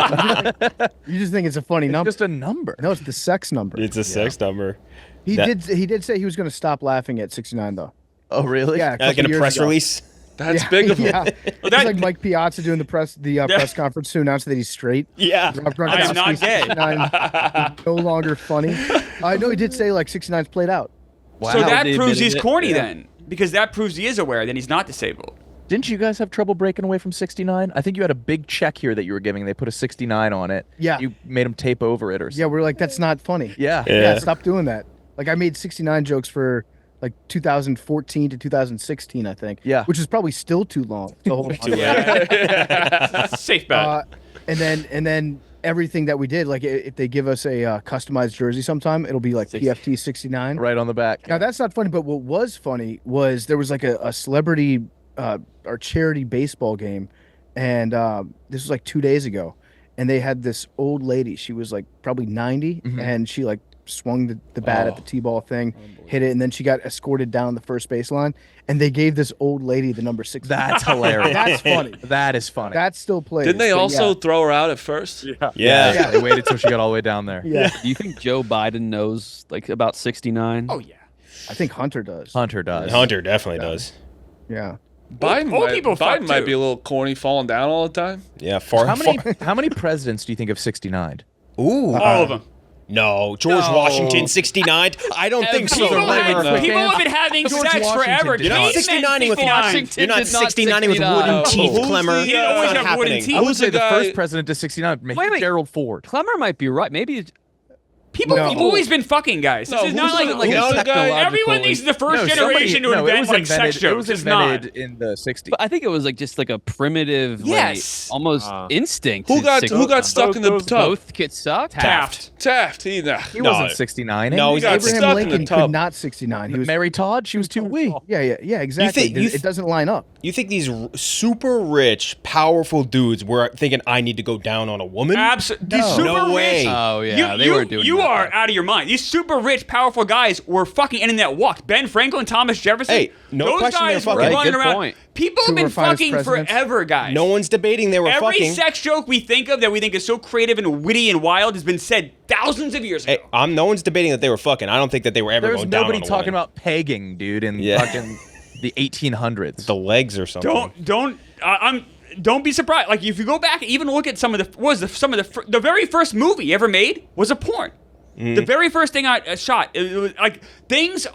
You just think it's a funny number. Just a number. No, it's the sex number. It's a sex number. He that- did say he was going to stop laughing at 69 though. Oh really? Yeah, Like couple in a years press ago. release. That's big of him. Yeah, it's like Mike Piazza doing the press conference to announce that he's straight. Yeah. Rob I am Gronkowski, not gay. 69 no longer funny. I know he did say like 69's played out. So that They proves admitted he's it. corny Yeah. then, because that proves he is aware that he's not disabled. Didn't you guys have trouble breaking away from 69? I think you had a big check here that you were giving. They put a 69 on it. Yeah. You made him tape over it or something. Yeah, we're like that's not funny. Yeah. Yeah. Stop doing that. Like I made 69 jokes for like 2014 to 2016, I think. Yeah. Which is probably still too long. To hold on. Safe bet. And then everything that we did, like if they give us a customized jersey sometime, it'll be like PFT 69. Right on the back. Now that's not funny, but what was funny was there was like a celebrity or charity baseball game, and this was like 2 days ago, and they had this old lady. She was like probably 90, and she like swung the bat at the t-ball thing, hit it, and then she got escorted down the first baseline, and they gave this old lady the number 6. That's hilarious. That's funny. That is funny. That still plays. Didn't they but also yeah. throw her out at first? Yeah. They waited till she got all the way down there. Yeah. Do you think Joe Biden knows like about 69? Oh yeah. I think Hunter does. Hunter does. Hunter definitely does. Yeah. Biden, people fuck Biden might too. be a little corny, falling down all the time. Yeah. Far. How many presidents do you think of 69? Ooh. All of them. No. George Washington, 69. I don't think so. People, No. people have been having George sex Washington forever. did You're not Cavemen 69ing with 69. Washington. You're not did not 69ing with 69. wooden teeth, Who's Klemmer. the, He didn't always That's not have wooden happening. teeth. I would Who's say the the guy- first president to 69, maybe Gerald Ford. Clemmer might be right. Maybe People No. have always been fucking guys. This No, is not who's like the- who's the guy- everyone thinks the first generation to invent like sex jokes. It was It's not. invented in the 60s. But I think it was like just like a primitive, Yes. like, almost instinct. Who to got 69. stuck in the tub? Both get sucked? Taft. Taft. He No. wasn't 69. No, eh? he's got not. stuck Abraham in Lincoln the tub. could not 69. He was. Mary Todd, she was too wee. Yeah, exactly. think- you it doesn't line up. You think these super rich, powerful dudes were thinking, I need to go down on a woman? These No. super No way. rich. Oh, yeah, they were doing You that. are out of your mind. These super rich, powerful guys were fucking ending that walk. Ben Franklin, Thomas Jefferson. Hey, no those question they're guys were fucking. running Good around. point. People have Two been of our finest fucking presidents. forever, guys. No one's debating they were Every fucking. sex joke we think of that we think is so creative and witty and wild has been said thousands of years ago. Hey, no one's debating that they were fucking. I don't think that they were ever There's going down nobody on a talking woman. about pegging, dude, in Yeah. fucking the 1800s. the legs or something. Don't be surprised. Like if you go back and even look at some of the very first movie ever made was a porn. The very first thing I shot, it was like things.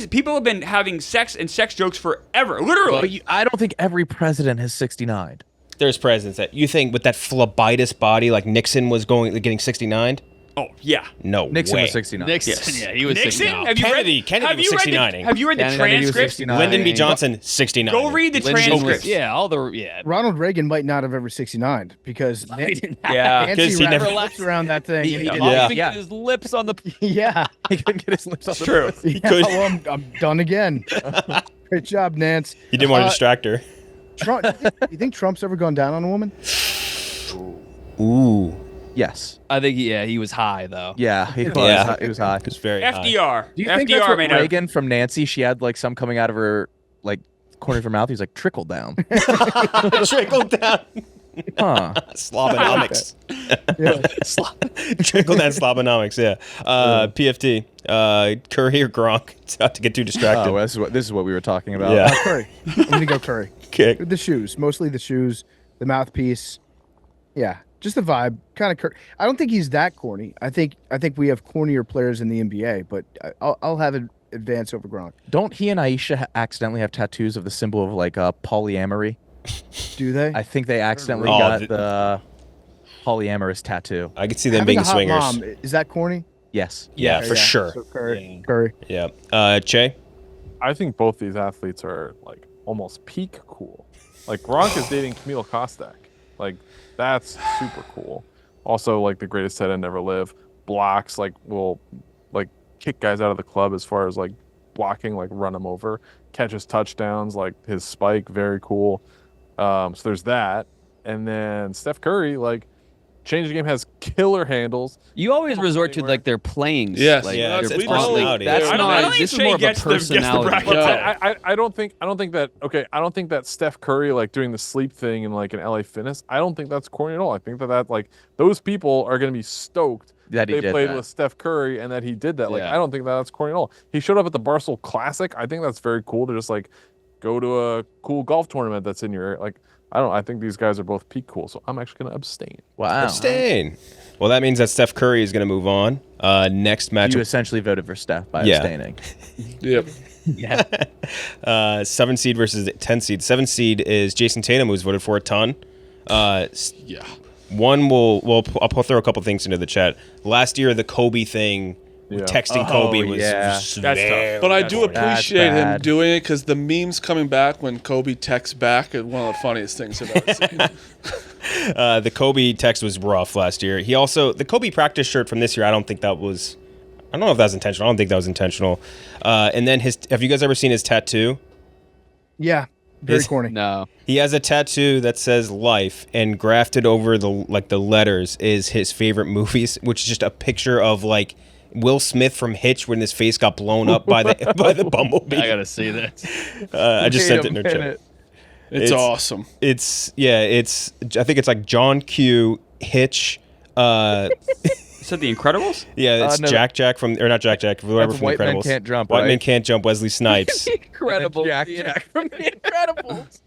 People have been having sex and sex jokes forever, literally. But I don't think every president has 69. There's presidents that you think with that phlebitis body, like Nixon was getting 69. Oh yeah, No Nixon way. was 69. Nixon, yeah, he was Nixon. 69. Have you Kennedy have was you read 69ing. Have you read the Kennedy was transcript? 69. Lyndon B. Johnson, 69. Go read the Lyndon transcript. was- yeah. Ronald Reagan might not have ever 69 because He didn't Yeah. Nancy 'Cause he wrapped never- her lips around that thing. He and did. he Probably Yeah. couldn't get his lips on the. yeah. He couldn't get his lips off the True. pussy. Yeah, could. well, I'm done again. Great job, Nance. He didn't want to distract her. Trump, you think Trump's ever gone down on a woman? Ooh. Yes. I think he was high though. Yeah, he was. Yeah. He was high. It's very high. FDR. Do you FDR think that's what made a- Reagan from Nancy? She had like some coming out of her like corner of her mouth. He's like trickle down. Trickle down. Huh. Slobonomics. Yeah. Trickle down Slobonomics, yeah. PFT. Curry or Gronk. It's not to get too distracted. Oh, this is what we were talking about. Yeah. Curry. I'm gonna go Curry. Okay. The shoes, mostly the shoes, the mouthpiece. Yeah, just the vibe. Kind of Curry. I don't think he's that corny. I think we have cornier players in the NBA, but I'll have it advance over Gronk. Don't he and Aisha accidentally have tattoos of the symbol of like polyamory? Do they? I think they accidentally Oh, got the polyamorous tattoo. I could see them Having being a hot swingers. mom, is that corny? Yes. Yeah, Okay, for sure. So Curry. Curry. Yeah. Che? I think both these athletes are like almost peak cool. Like Gronk is dating Camille Kostek. Like that's super cool. Also, like the greatest tight end ever live. Blocks will kick guys out of the club as far as like blocking, like run them over. Catches touchdowns, like his spike, very cool. So there's that. And then Steph Curry, like Change the Game has killer handles. You always resort to like their playing. Yes. like, Yeah, their it's personality. personality. That's I don't not. think This is Cheah more of a gets the personality. bracket. But I don't think that Steph Curry like doing the sleep thing in like an LA Fitness, I don't think that's corny at all. I think that like those people are gonna be stoked That he they did played that. with Steph Curry and that he did that. Like Yeah. I don't think that's corny at all. He showed up at the Barstool Classic. I think that's very cool to just like go to a cool golf tournament that's in your area. Like I think these guys are both peak cool, so I'm actually gonna abstain. Wow. Abstain. Well, that means that Steph Curry is going to move on. Next You matchup. essentially voted for Steph by Yeah. abstaining. Yep. 7 seed versus 10 seed. 7 seed is Jason Tatum, who's voted for a ton. Yeah. One I'll throw a couple things into the chat. Last year, the Kobe thing, texting Kobe was yeah. was That's very tough. But I do corny. appreciate him bad. doing it because the memes coming back when Kobe texts back is one of the funniest things I've ever seen. The Kobe text was rough last year. He also the Kobe practice shirt from this year. I don't know if that was intentional. I don't think that was intentional. And then have you guys ever seen his tattoo? Yeah. Very His- corny. No. He has a tattoo that says "life" and grafted over the letters is his favorite movies, which is just a picture of like Will Smith from Hitch when his face got blown up by the bumblebee. I gotta see this. I just sent it in the chat. It's awesome. I think it's like John Q, Hitch. Is that The Incredibles? Yeah, it's no, Jack from or not Jack, whoever That's from White The Men Incredibles. Can't Jump, White right? Men Can't Jump. Wesley Snipes. Incredible. Jack from The Incredibles.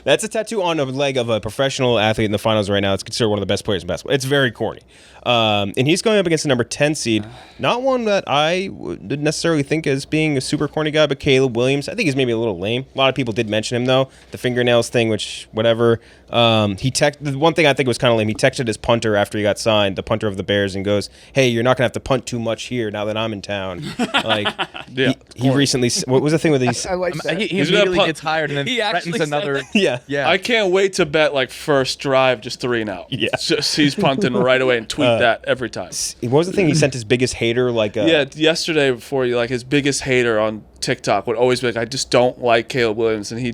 That's a tattoo on a leg of a professional athlete in the finals right now. It's considered one of the best players in basketball. It's very corny. And he's going up against the number 10 seed. Not one that I would necessarily think as being a super corny guy, but Caleb Williams. I think he's maybe a little lame. A lot of people did mention him, though. The fingernails thing, which, whatever. The one thing I think was kind of lame, he texted his punter after he got signed, the punter of the Bears, and goes, "Hey, you're not going to have to punt too much here now that I'm in town." Like, Yeah. he recently, what was the thing with these? I like that. He He's gonna immediately punt- gets hired and then He actually threatens said another. that. Yeah. I can't wait to bet like first drive, just 3 and out. Yeah. It's just he's punting right away and tweet that every time. What was the thing? He sent his biggest hater, like, Yeah, yesterday before you like his biggest hater on TikTok would always be like, I just don't like Caleb Williams, and he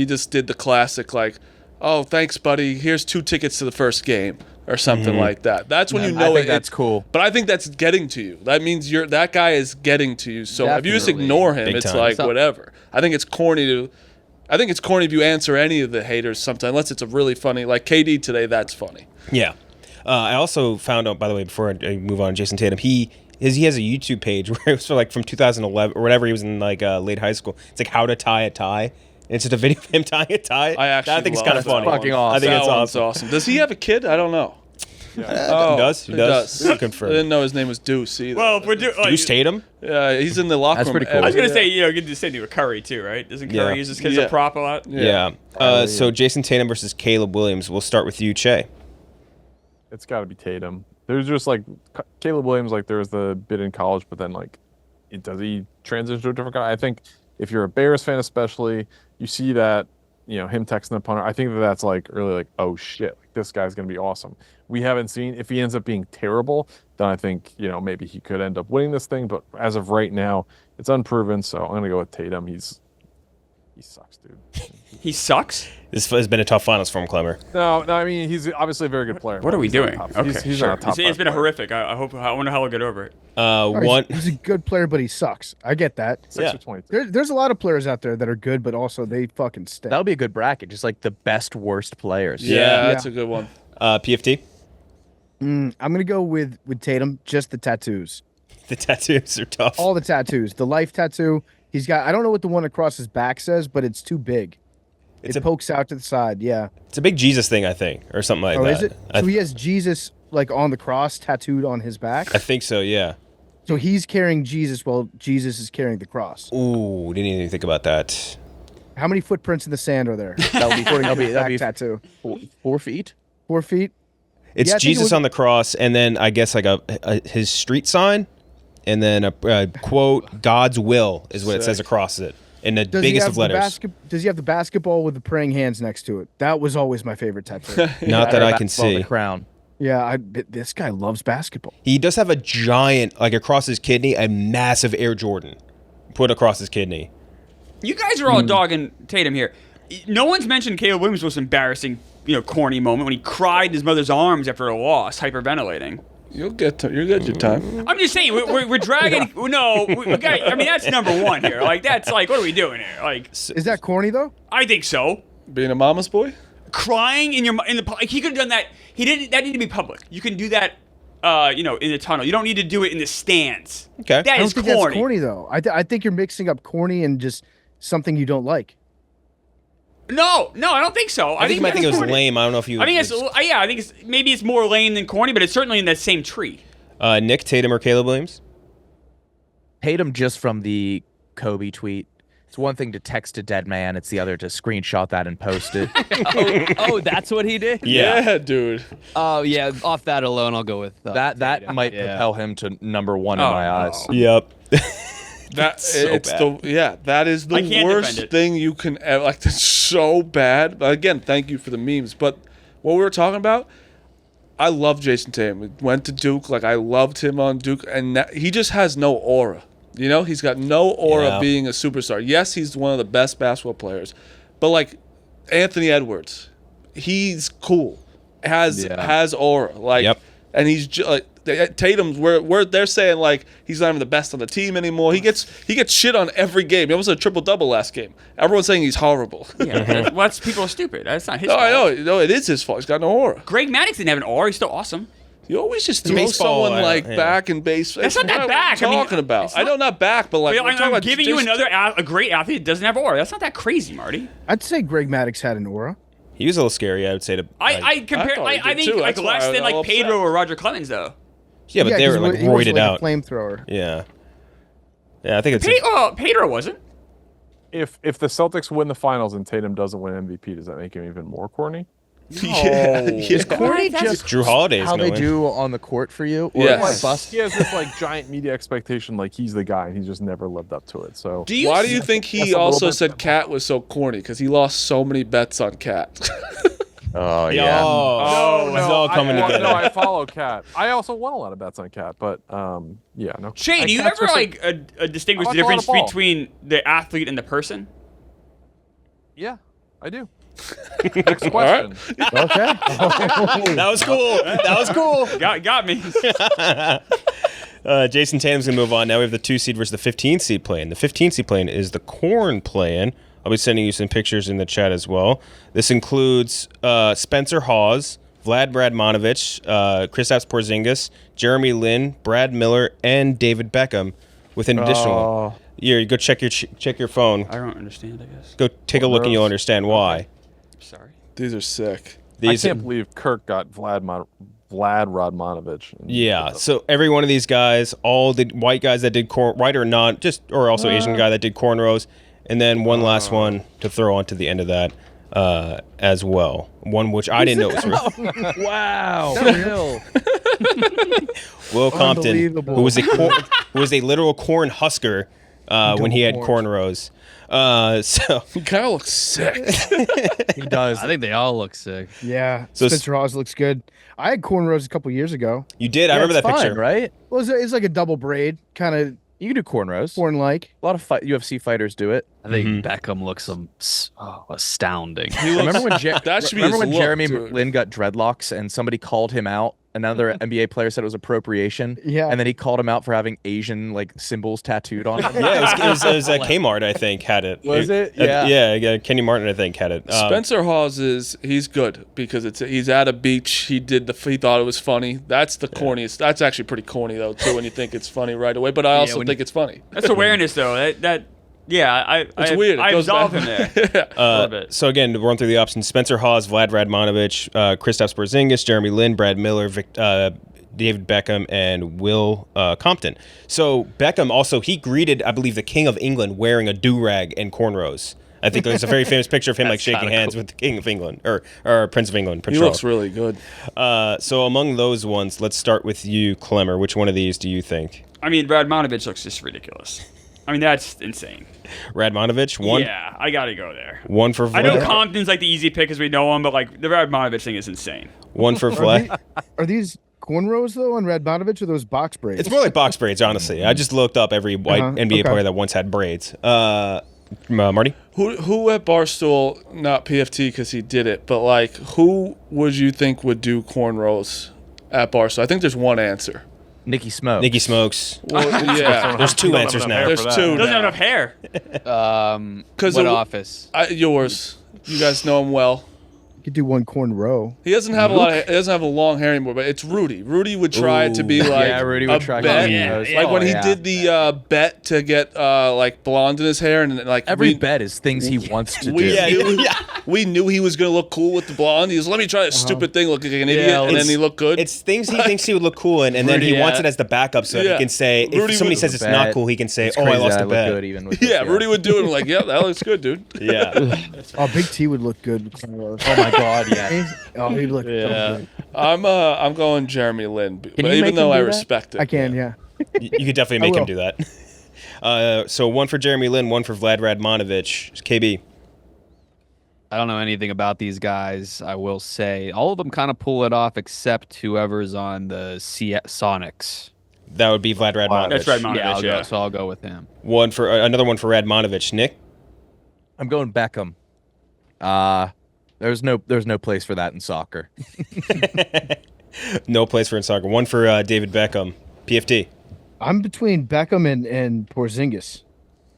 just did the classic like, oh thanks buddy, here's 2 tickets to the first game. or something like that. That's when you know I think that's cool. But I think that's getting to you. That means that guy is getting to you. So if you just Definitely. ignore him, Big it's time. like whatever. I think it's corny if you answer any of the haters sometimes, unless it's a really funny, like KD today, that's funny. Yeah. I also found out, by the way, before I move on, Jason Tatum, he has a YouTube page where it was from 2011 or whatever. He was in like late high school. It's like how to tie a tie. And it's just a video of him tying a tie. I think it's kind of funny. Fucking awesome. I think that it's one's awesome. Does he have a kid? I don't know. He does. He does. Confirmed. I didn't know his name was Deuce either. Well, if we're doing Deuce Tatum. Yeah, he's in the locker That's room. pretty cool. I was gonna say, get the same thing with Curry too, right? Doesn't Curry Yeah. use his kid as a prop a lot? Yeah. So Jason Tatum versus Caleb Williams. We'll start with you, Cheah. It's got to be Tatum. There's just like Caleb Williams, like there was the bit in college, but then like, does he transition to a different guy? I think if you're a Bears fan, especially, you see that, him texting the punter. I think that's like really like, oh shit, like this guy's gonna be awesome. We haven't seen if he ends up being terrible, then I think maybe he could end up winning this thing. But as of right now, it's unproven. So I'm gonna go with Tatum. He sucks, dude. He sucks. This has been a tough finals for him, Klemmer. No, I mean he's obviously a very good player. What are we He's not a doing? top- Okay, he's sure. not a top It's five been a player. horrific. I wonder how he'll get over it. He's a good player, but he sucks. I get that. 6 or 22. There's a lot of players out there that are good, but also they fucking stink. That would be a good bracket, just like the best worst players. Yeah, that's a good one. PFT. I'm gonna go with Tatum. Just the tattoos. The tattoos are tough. All the tattoos. The life tattoo. He's got. I don't know what the one across his back says, but it's too big. It pokes out to the side. Yeah. It's a big Jesus thing, I think, or something like that. Is it? So he has Jesus like on the cross tattooed on his back. I think so. Yeah. So he's carrying Jesus while Jesus is carrying the cross. Ooh, didn't even think about that. How many footprints in the sand are there? That'll be That'll that'll be tattoo. 4 feet. 4 feet. It's Yeah, I think it Jesus was- on the cross, and then I guess like his street sign, and then a quote, "God's will" is what it says across it in the Does he biggest have of letters. Does he have the basketball with the praying hands next to it? That was always my favorite tattoo. Not that I can Basketball, see. The crown. Yeah, this guy loves basketball. He does have a giant, like across his kidney, a massive Air Jordan put across his kidney. You guys are all dogging Tatum here. No one's mentioned Caleb Williams' most embarrassing, corny moment when he cried in his mother's arms after a loss, hyperventilating. You'll get your time. I'm just saying, we're dragging. No, I mean that's number one here. Like that's like, what are we doing here? Like, Is that corny though? I think so. Being a mama's boy? Crying in the he could have done that. He didn't. That needed to be public. You can do that, in the tunnel. You don't need to do it in the stands. Okay. That I don't is think corny. that's corny though. I think you're mixing up corny and just something you don't like. No, I don't think so. I think you might think it was corny. lame. I don't know if you. I think it's maybe it's more lame than corny, but it's certainly in that same tree. Nick, Tatum, or Caleb Williams. Tatum just from the Kobe tweet. It's one thing to text a dead man. It's the other to screenshot that and post it. Oh, that's what he did? Yeah, dude. Oh, yeah. Off that alone, I'll go with that Tatum. might Yeah. propel him to number one in Oh, my eyes. Yep. That so it's bad. that is I the can't worst defend it. thing you can ever. Like that's so bad. But again, thank you for the memes. But what we were talking about, I love Jason Tatum. We went to Duke. Like I loved him on Duke, and he just has no aura. He's got no aura Yeah. being a superstar. Yes, he's one of the best basketball players, but like Anthony Edwards, he's cool, has aura. Like, Yep. and he's like Tatum's. Where they're saying like he's not even the best on the team anymore. He gets shit on every game. He almost had a triple-double last game. Everyone's saying he's horrible. Yeah, that's people are stupid. That's not his No, fault. I know. No, it is his fault. He's got no aura. Greg Maddux didn't have an aura. He's still awesome. You always just throw Baseball, someone like yeah. back in base. That's not that what back. I'm I mean, talking about. it's I know not back, but like But we're talking I'm about giving you just- a great athlete that doesn't have aura. That's not that crazy, Marty. I'd say Greg Maddux had an aura. He was a little scary, I would say. I compare. thought he I did think too. like That's why less I than was like all Pedro upset. or Roger Clemens though. yeah, but they were 'cause like he was roided like out. a flamethrower. Yeah. Yeah, I think it's. Pedro wasn't. If the Celtics win the finals and Tatum doesn't win MVP, does that make him even more corny? Is corny That's- just Drew Holiday's How they gonna win. do on the court for you? Or Yes. bust? He has this like giant media expectation, like he's the guy, and he's just never lived up to it. So Why do you think That's he a little also bit- said Cat was so corny? Because he lost so many bets on Cat. Oh yeah. Oh, it's all coming together. No, I follow Cat. I also won a lot of bets on Cat, but yeah, no. Shane, do you Cat's ever just distinguish I the like a lot difference of ball. between the athlete and the person? Yeah, I do. Next question. Okay. That was cool. That was cool. Got me. Jason Tatum's going to move on. Now we have the 2 seed versus the 15 seed playing. The 15 seed playing is the Corn playing. I'll be sending you some pictures in the chat as well. This includes Spencer Hawes, Vlad Radmanovich, Kristaps Porzingis, Jeremy Lin, Brad Miller, and David Beckham with an additional one. Here, go check your phone. I don't understand, I guess. Go take a look and you'll understand why. Sorry. These are sick. I can't believe Kirk got Vlad Radmanovich. Yeah, so every one of these guys, all the white guys that did white or not, or also Asian guy that did cornrows, and then one last one to throw onto the end of that as well. One which I didn't know was real. Wow. Will Compton, who was a literal corn husker when he had cornrows. So He kind of looks sick. He does. I think they all look sick. Yeah, So Spencer Hawes looks good. I had cornrows a couple years ago. you did. I remember that It's fine, picture. right? Well, it's like a double braid, kind of You can do cornrows. corn-like. A lot of UFC fighters do it. I think Beckham looks astounding. Remember when, That should be remember his when look, Jeremy dude. Lin got dreadlocks and somebody called him out? Another NBA player said it was appropriation. Yeah. And then he called him out for having Asian symbols tattooed on him. Yeah, it was Kmart, I think, had it. Was it? Yeah, Kenny Martin, I think, had it. Spencer Hawes he's good because he's at a beach. He thought it was funny. That's the corniest. That's actually pretty corny though too when you think it's funny right away. But I also think it's funny. That's awareness, though. It's weird. It I goes absolve back. him there. a little bit. So again, to run through the options: Spencer Hawes, Vlad Radmanovich, Kristaps Porzingis, Jeremy Lin, Brad Miller, David Beckham, and Will Compton. So Beckham also, he greeted, I believe, the King of England wearing a do-rag and cornrows. I think there's a very famous picture of him shaking hands with the King of England or Prince of England. Prince He Charles. looks really good. So among those ones, let's start with you, Klemmer. Which one of these do you think? I mean, Radmanovich looks just ridiculous. I mean, that's insane. Radmanovich, one. Yeah, I got to go there. One for Vlad. I know Compton's like the easy pick because we know him, but the Radmanovich thing is insane. One for Vlad. Are these cornrows though on Radmanovich or those box braids? It's more like box braids, honestly. I just looked up every white NBA player that once had braids. Marty? Who at Barstool, not PFT because he did it, but who would you think would do cornrows at Barstool? I think there's one answer. Nicky Smoke. Nicky Smokes. Well, yeah. There's two answers now. There's two Doesn't have now. enough hair. What office? Yours. You guys know him well. You could do one cornrow. He doesn't have he doesn't have a long hair anymore, but it's Rudy. Rudy would try it to be Yeah, Rudy would a try bet. cornrows. Like when he Yeah. did the bet to get blonde in his hair and Every bet is things he wants to do. We knew he was gonna look cool with the blonde. He was, let me try this stupid thing, look like an idiot, and then he looked good. It's things he thinks he would look cool in, and then he wants it as the backup so he can say, if Rudy somebody would- says it's not cool, he can say, I lost the bet. Good even with this, yeah, Rudy would do it. Like, yeah, that looks good, dude. Yeah. Oh, Big T would look good with cornrows. Oh my God, yeah. Oh, he'd look so good. I'm going Jeremy Lin, but you even make though him I do that? respect it. I can, yeah. You could definitely make him do that. So one for Jeremy Lin, one for Vlad Radmanovich. KB. I don't know anything about these guys. I will say all of them kind of pull it off, except whoever's on the Sonics. That would be Vlad Radmanovich. That's Radmanovich, Yeah, so I'll go with him. One for another one for Radmanovich. Nick. I'm going Beckham. There's no place for that in soccer. No place for in soccer. One for David Beckham. PFT. I'm between Beckham and Porzingis.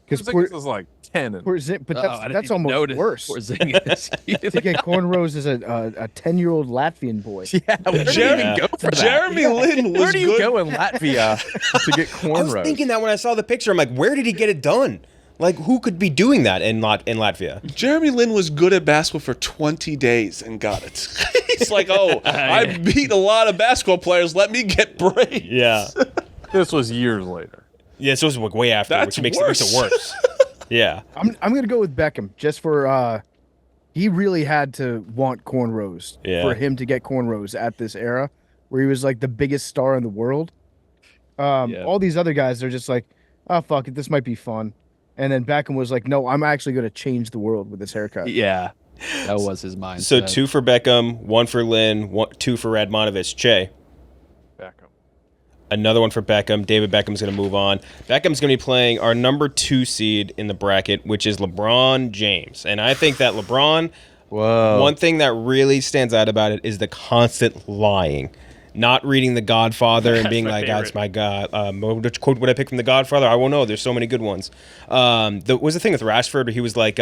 Because Porzingis is like 10. but I didn't that's even almost notice worse. Porzingis. To get cornrows as a 10-year-old Latvian boy. Yeah, where do you even go for that? Jeremy Lin was Where do you good. go in Latvia to get cornrows? I was thinking that when I saw the picture. I'm like, where did he get it done? Like, who could be doing that in Latvia? Jeremy Lin was good at basketball for 20 days and got it. He's like, oh, I beat a lot of basketball players. Let me get braids. Yeah. This was years later. Yeah, so it was way after, That's which makes it worse. Yeah. I'm gonna go with Beckham just for he really had to want cornrows for him to get cornrows at this era where he was like the biggest star in the world. All these other guys, they're just like, oh fuck it, this might be fun. And then Beckham was like, no, I'm actually gonna change the world with this haircut. Yeah, that was his mindset. So 2 for Beckham, 1 for Lin, 2 for Radmanovich. Cheah. Beckham. Another one for Beckham. David Beckham's going to move on. Beckham's going to be playing our number 2 seed in the bracket, which is LeBron James. And I think that LeBron, Whoa. One thing that really stands out about it is the constant lying. Not reading The Godfather and being like, "That's my God." Which quote would I pick from The Godfather? I won't know. There's so many good ones. Was the thing with Rashford where he was like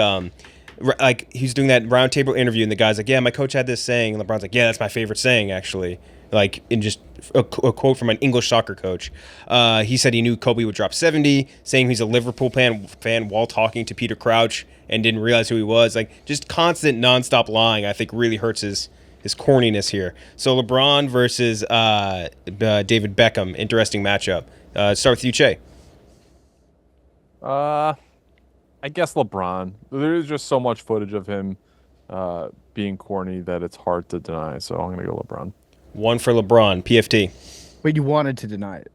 he's doing that round table interview and the guy's like, "Yeah, my coach had this saying," and LeBron's like, "Yeah, that's my favorite saying actually." Like in just a quote from an English soccer coach. He said he knew Kobe would drop 70, saying he's a Liverpool fan while talking to Peter Crouch and didn't realize who he was. Like just constant nonstop lying, I think really hurts his corniness here. So LeBron versus David Beckham, interesting matchup. Start with you, Cheah. I guess LeBron. There is just so much footage of him being corny that it's hard to deny. So I'm gonna go LeBron. One for LeBron. PFT. But you wanted to deny it.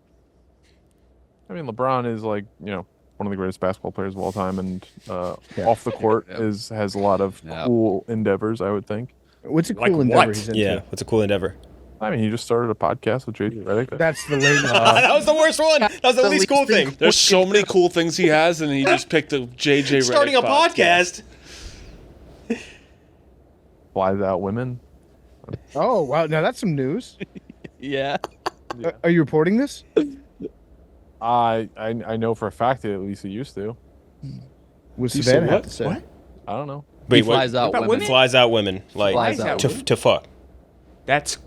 I mean, LeBron is like one of the greatest basketball players of all time, and off the court has a lot of cool endeavors. I would think. What's a cool Like endeavor what? he's into? Yeah, what's a cool endeavor? I mean, he just started a podcast with JJ Redick. That's the latest. That was the worst one. That was the least cool thing. There's so many cool things he has, and he just picked a JJ Redick Starting a podcast. Flies out women. Oh wow! Now that's some news. Yeah. Are you reporting this? I know for a fact that at least he used to. What's You Savannah said have what? to say? What? I don't know. Wait, flies out about women. women? Flies out women. Like Flies out to women? to fuck. That's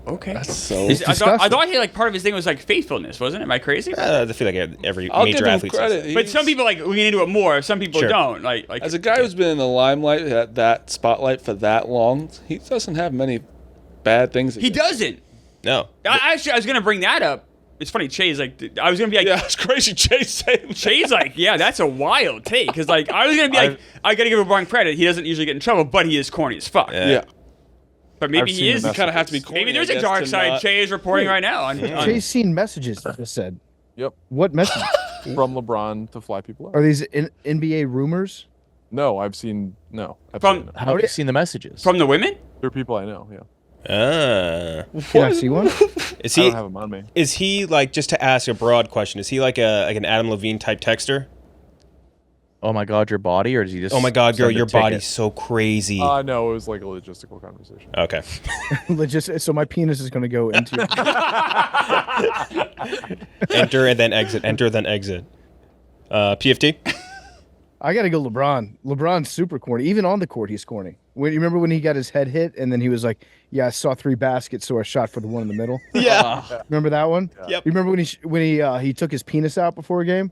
okay. That's so. I thought he like part of his thing was like faithfulness, wasn't it? Am I crazy? I feel like every I'll give major him athlete says credit. that. But some people like lean into it more. Some people Sure. don't. Like As a guy who's been in the limelight, at that spotlight for that long, he doesn't have many bad things. he doesn't. No. I was gonna bring that up. It's funny. Che's like, I was gonna be like, Yeah, it's crazy. Chase saying that. Che's like, yeah, that's a wild take. Because like, I was gonna be like, I gotta give LeBron credit. He doesn't usually get in trouble, but he is corny as fuck. Yeah, But maybe I've he seen is. the you kind of have to be corny. Maybe there's I a guess, dark to side. not- Che is reporting right now. On Jay's seen messages. I just said. Yep. What message? From LeBron to fly people out. Are these NBA rumors? No, I've seen no. From- Absolutely not. How have you seen the messages? from the women. There are people I know. Yeah. Can I see one? Is I he don't have them on me. is he like, just to ask a broad question, is he like an Adam Levine type texter? Oh my God, your body, or does he just? Oh my God, girl, send a your body's ticket? so crazy. No, it was like a logistical conversation. Okay. So my penis is going to go into your Enter and then exit. Enter then exit. PFT. I got to go LeBron. LeBron's super corny. Even on the court, he's corny. You remember when he got his head hit and then he was like, "Yeah, I saw 3 baskets, so I shot for the one in the middle." Yeah. Remember that one? Yep. You remember when he took his penis out before a game?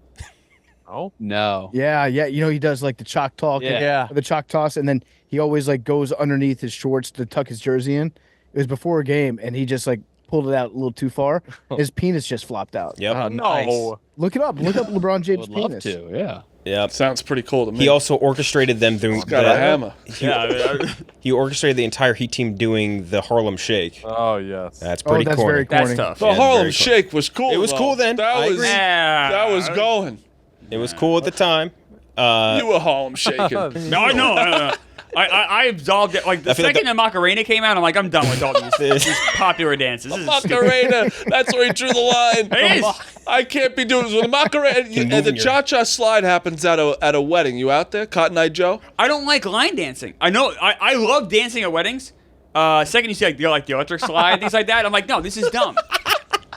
Oh, No. Yeah. You know he does like the chalk talk, Yeah. the chalk toss, and then he always like goes underneath his shorts to tuck his jersey in. It was before a game, and he just like pulled it out a little too far. His penis just flopped out. Yep. Oh, nice. no. Look it up. Look up LeBron James' Would love penis. to. Yeah. Yep. Sounds pretty cool to me. He also orchestrated them doing He's got a hammer. He orchestrated the entire Heat team doing the Harlem Shake. Oh, yes. That's pretty that's corny. very That's corny. tough. The Yeah, Harlem very cool. Shake was cool. It was though. cool then. That I was agree. that was going. It was cool at the time. You were Harlem shaking. No. I absolved it. Like the I feel like second the Macarena came out, I'm like, I'm done with all these popular dances. This is stupid. Macarena. That's where he drew the line. It is. I can't be doing this with the Macarena. And the cha-cha slide happens at a wedding. You out there, Cotton Eye Joe? I don't like line dancing. I know. I love dancing at weddings. Second, you see like the electric slide, things like that. I'm like, no, this is dumb.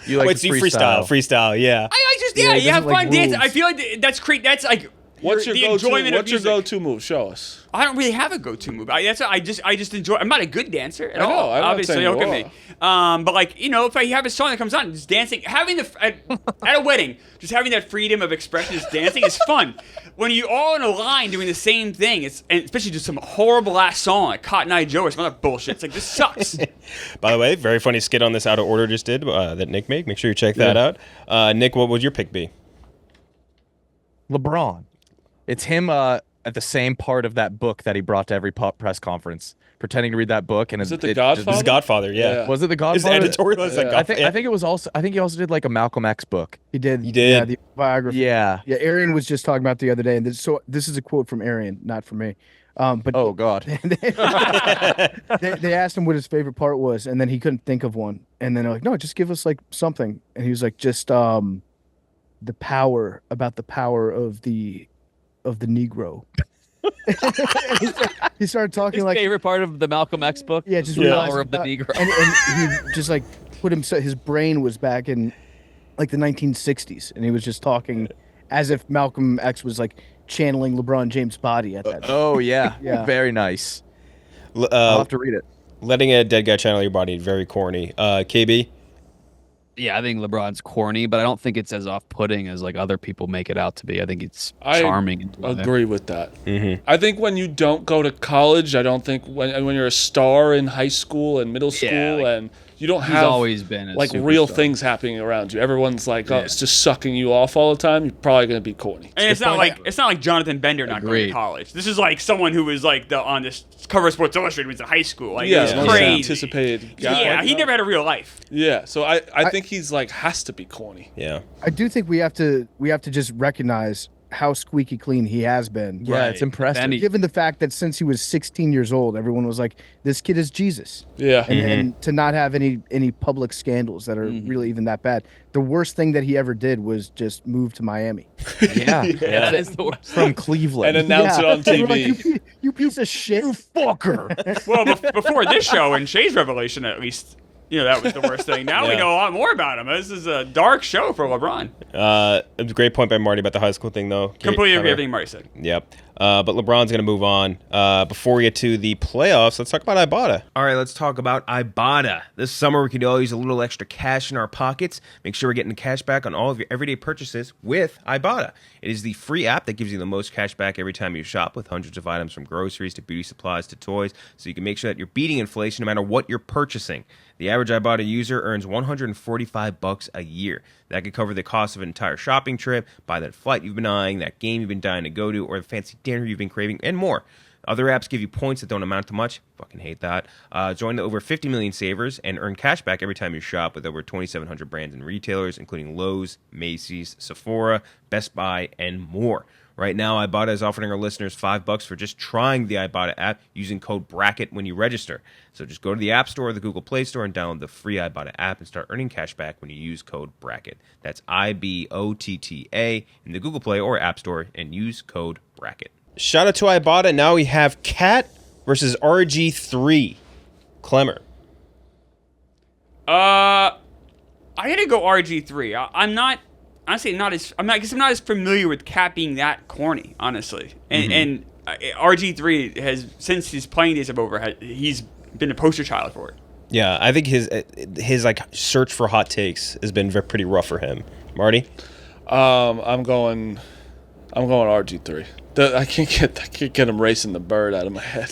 You like Wait, to so you freestyle, yeah. I just Yeah, he you have doesn't like fun dancing. I rules. feel like that's That's like What's your the go-to? enjoyment of What's your music. go-to move? Show us. I don't really have a go-to move. I just enjoy. I'm not a good dancer at I know, all. I'm not Obviously, saying don't you get me. But like if I have a song that comes on, just dancing, having at a wedding, just having that freedom of expression, just dancing is fun. When you're all in a line doing the same thing, and especially just some horrible ass song like Cotton Eye Joe or some other bullshit. It's like this sucks. By the way, very funny skit on this Out of Order just did that Nick made. Make sure you check that out. Nick, what would your pick be? LeBron. It's him at the same part of that book that he brought to every press conference, pretending to read that book. And Is it The This Godfather? is Godfather, yeah. Yeah. Was it the His Godfather? editorial is like I think it was also. I think he also did like a Malcolm X book. He did. He did. Yeah, the biography. Yeah. Yeah, Arian was just talking about the other day, and this is a quote from Arian, not from me. But Oh God. they asked him what his favorite part was, and then he couldn't think of one. And then they're like, "No, just give us like something." And he was like, "Just the power of the Negro." he started talking His like favorite part of the Malcolm X book. Yeah, just the realizing Power of the that- Negro. and he just like put his brain was back in like the 1960s, and he was just talking as if Malcolm X was like channeling LeBron James' body at that time. Oh yeah, Yeah. very nice. I'll have to read it. Letting a dead guy channel your body, very corny. KB? Yeah, I think LeBron's corny, but I don't think it's as off-putting as like other people make it out to be. I think it's charming. I agree with that. I think when you don't go to college, I don't think when you're a star in high school and middle school, and you don't He's have always been a like real superstar. things happening around you. Everyone's like, oh, it's just sucking you off all the time. You're probably going to be corny. And it's not like Jonathan Bender not going to Agreed. college. This is like someone who was like on this cover of Sports Illustrated when he was in high school. Like, Yeah, it's the most crazy. anticipated guy. Yeah, like he that. never had a real life. Yeah, so I think he's like has to be corny. Yeah. I do think we have to just recognize how squeaky clean he has been. Yeah, it's impressive. Then he- Given the fact that since he was 16 years old, everyone was like, "This kid is Jesus," Yeah. and to not have any public scandals that are really even that bad. The worst thing that he ever did was just move to Miami. Yeah, That is the worst. from Cleveland. And announce it on They were like, TV. you piece of shit, you fucker. Well, before this show and Cheah's revelation, at least, that was the worst thing. Now we Yeah. know a lot more about him. This is a dark show for LeBron. It was a great point by Marty about the high school thing, though. Completely agree Klemmer. with everything Marty said. Yep. But LeBron's going to move on. Before we get to the playoffs, let's talk about Ibotta. All right, let's talk about Ibotta. This summer, we could all use a little extra cash in our pockets. Make sure we're getting the cash back on all of your everyday purchases with Ibotta. It is the free app that gives you the most cash back every time you shop, with hundreds of items from groceries to beauty supplies to toys, so you can make sure that you're beating inflation no matter what you're purchasing. The average Ibotta user earns $145 a year. That could cover the cost of an entire shopping trip, buy that flight you've been eyeing, that game you've been dying to go to, or the fancy dinner you've been craving, and more. Other apps give you points that don't amount to much. Fucking hate that. Join the over 50 million savers and earn cash back every time you shop with over 2,700 brands and retailers, including Lowe's, Macy's, Sephora, Best Buy, and more. Right now, Ibotta is offering our listeners $5 for just trying the Ibotta app using code BRACKET when you register. So just go to the App Store or the Google Play Store and download the free Ibotta app and start earning cash back when you use code BRACKET. That's IBOTTA in the Google Play or App Store and use code BRACKET. Shout out to Ibotta. Now we have Cat versus RG3. Klemmer. I gotta go RG3. I'm not as familiar with Cat being that corny, honestly. And RG3 has, since his playing days are over, he's been a poster child for it. Yeah, I think his like search for hot takes has been pretty rough for him. Marty. I'm going RG3. I can't get him racing the bird out of my head.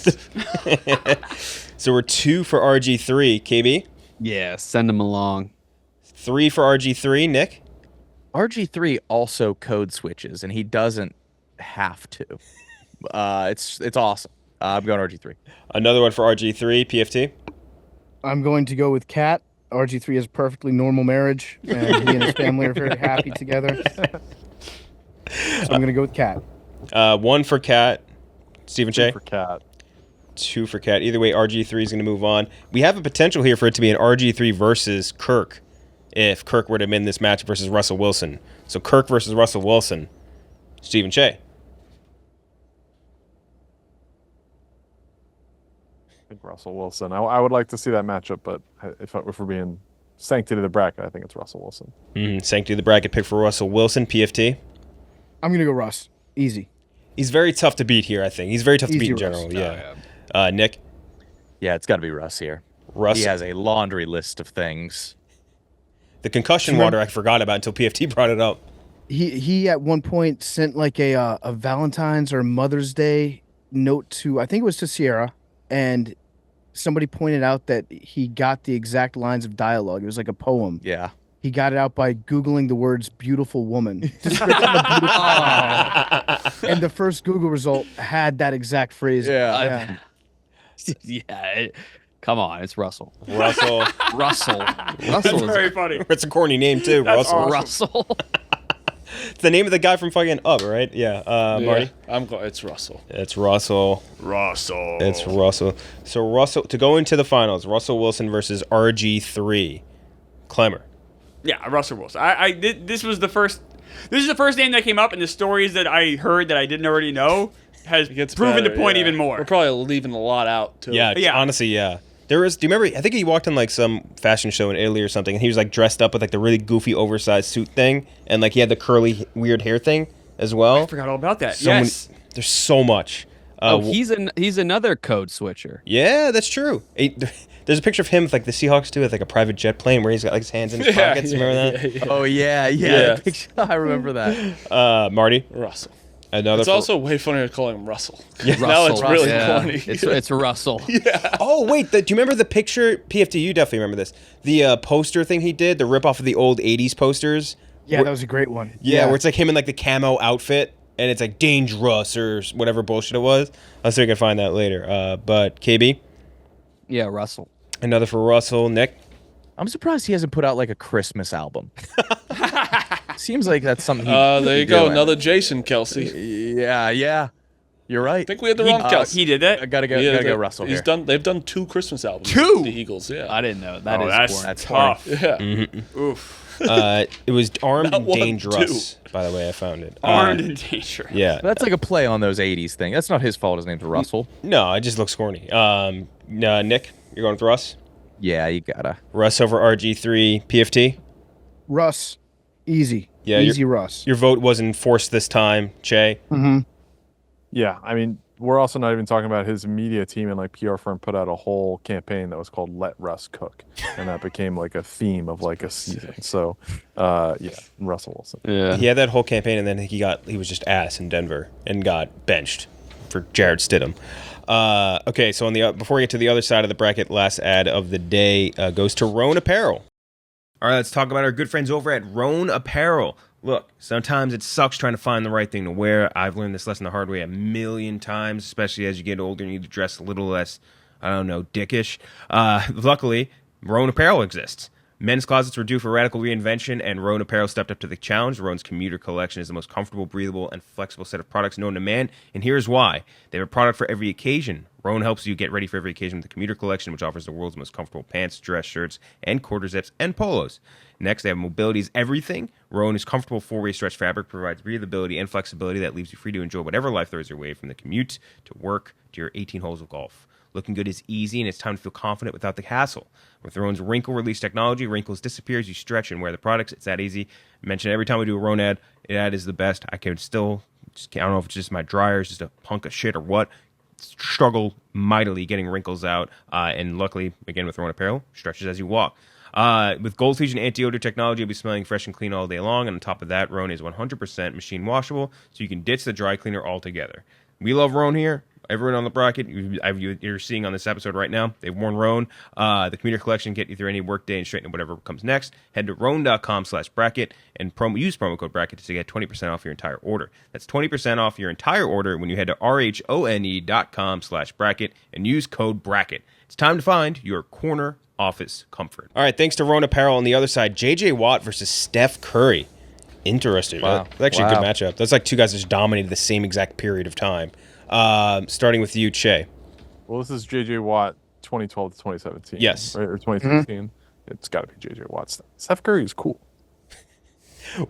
So we're 2 for RG3. KB. Yeah, send him along. 3 for RG3. Nick. RG3 also code switches, and he doesn't have to. It's awesome. I'm going RG3. Another one for RG3. PFT. I'm going to go with Kat. RG3 has a perfectly normal marriage, and he and his family are very happy together. So I'm going to go with Kat. 1 for Cat. Stephen Cheah. For Cat. 2 for Cat. Either way, RG3 is going to move on. We have a potential here for it to be an RG3 versus Kirk, if Kirk were to win this match versus Russell Wilson. So Kirk versus Russell Wilson. Stephen Cheah. I think Russell Wilson. I would like to see that matchup, but if we're being sanctity of the bracket, I think it's Russell Wilson. Sanctity of the bracket pick for Russell Wilson. PFT. I'm going to go Russ. Easy. He's very tough to beat here, I think. He's very tough to Easy beat in Russ. general. Yeah. Nick. Yeah, it's got to be Russ here. Russ. He has a laundry list of things. The concussion water I forgot about until PFT brought it up. He at one point sent like a Valentine's or Mother's Day note to, I think it was to Sierra, and somebody pointed out that he got the exact lines of dialogue. It was like a poem. Yeah. He got it out by Googling the words beautiful woman. Description of beautiful and the first Google result had that exact phrase. Yeah. Yeah. Come on, it's Russell. Russell. Russell. That's Russell is very funny. It's a corny name, too. That's Russell. awesome. Russell. It's the name of the guy from fucking Up, right? Yeah. Marty. It's Russell. It's Russell. Russell. It's Russell. So Russell, to go into the finals, Russell Wilson versus RG3. Klemmer. Yeah, Russell Wilson. This was the first. This is the first name that came up in the stories that I heard that I didn't already know. has It gets proven better, the point yeah. even more. We're probably leaving a lot out too. Yeah, Yeah. honestly, yeah. There was. Do you remember? I think he walked in like some fashion show in Italy or something, and he was like dressed up with like the really goofy, oversized suit thing, and like he had the curly, weird hair thing as well. I forgot all about that. So Yes. there's so much. He's another code switcher. Yeah, that's true. There's a picture of him with like the Seahawks too, with like a private jet plane where he's got like his hands in his pockets. Remember that? Oh yeah. Yeah. I remember that. Marty. Russell. Another. It's also way funnier calling him Russell. Yeah. Now it's really yeah. corny. It's Russell. Oh wait, do you remember the picture? PFT, you definitely remember this. The poster thing he did, the rip off of the old '80s posters. Yeah, that was a great one. Yeah, where it's like him in like the camo outfit, and it's like dangerous or whatever bullshit it was. I'll see if I can find that later. But KB, Yeah, Russell. another for Russell. Nick, I'm surprised he hasn't put out like a Christmas album. Seems like that's something. There you go, another Jason Kelsey. Yeah. You're right. I think we had the wrong Kelsey. He did that. I gotta go Russell here. They've done 2 Christmas albums. Two? The Eagles, yeah. I didn't know. That's corny. tough. Yeah. Oof. it was Armed Not and one, Dangerous. By the way, I found it. Armed and dangerous. Yeah. That's like a play on those '80s thing. That's not his fault. His name's Russell. No, it just looks corny. Nick, you're going with Russ. Yeah, you gotta. Russ over RG3. PFT. Russ, easy. Yeah, easy Russ. Your vote wasn't forced this time, Cheah. Mm-hmm. Yeah, I mean, we're also not even talking about his media team and like PR firm put out a whole campaign that was called "Let Russ Cook," and that became like a theme of like a season. So, yeah, Russell Wilson. Yeah. He had that whole campaign, and then he was just ass in Denver and got benched for Jared Stidham. Okay, so before we get to the other side of the bracket, last ad of the day goes to Roan Apparel. All right, let's talk about our good friends over at Roan Apparel. Look, sometimes it sucks trying to find the right thing to wear. I've learned this lesson the hard way a million times, especially as you get older and you need to dress a little less, I don't know, dickish. Luckily, Roan Apparel exists. Men's closets were due for radical reinvention, and Roan Apparel stepped up to the challenge. Roan's commuter collection is the most comfortable, breathable, and flexible set of products known to man, and here's why. They have a product for every occasion. Roan helps you get ready for every occasion with the commuter collection, which offers the world's most comfortable pants, dress shirts, and quarter zips, and polos. Next, they have mobility is everything. Roan is comfortable four-way stretch fabric, provides breathability and flexibility that leaves you free to enjoy whatever life throws your way, from the commute to work to your 18 holes of golf. Looking good is easy, and it's time to feel confident without the hassle. With Roan's wrinkle release technology, wrinkles disappear as you stretch and wear the products. It's that easy. I mention every time we do a Roan ad, the ad is the best. I can still, I don't know if it's just my dryer, it's just a hunk of shit or what, struggle mightily getting wrinkles out. And luckily, again, with Roan Apparel, stretches as you walk. With Gold Fusion anti-odor technology, you'll be smelling fresh and clean all day long. And on top of that, Roan is 100% machine washable, so you can ditch the dry cleaner altogether. We love Roan here. Everyone on the bracket you're seeing on this episode right now, they've worn Roan. The commuter collection, get you through any work day and straighten whatever comes next. Head to roan.com/bracket and use promo code bracket to get 20% off your entire order. That's 20% off your entire order when you head to rhone.com/bracket and use code bracket. It's time to find your corner office comfort. All right, thanks to Roan Apparel. On the other side, J.J. Watt versus Steph Curry. Interesting. Wow. That's actually a good matchup. That's like two guys that just dominated the same exact period of time. Starting with you, Cheah. Well, this is J.J. Watt, 2012 to 2017. Yes. Right, or 2016. It's got to be J.J. Watt. Steph Curry is cool.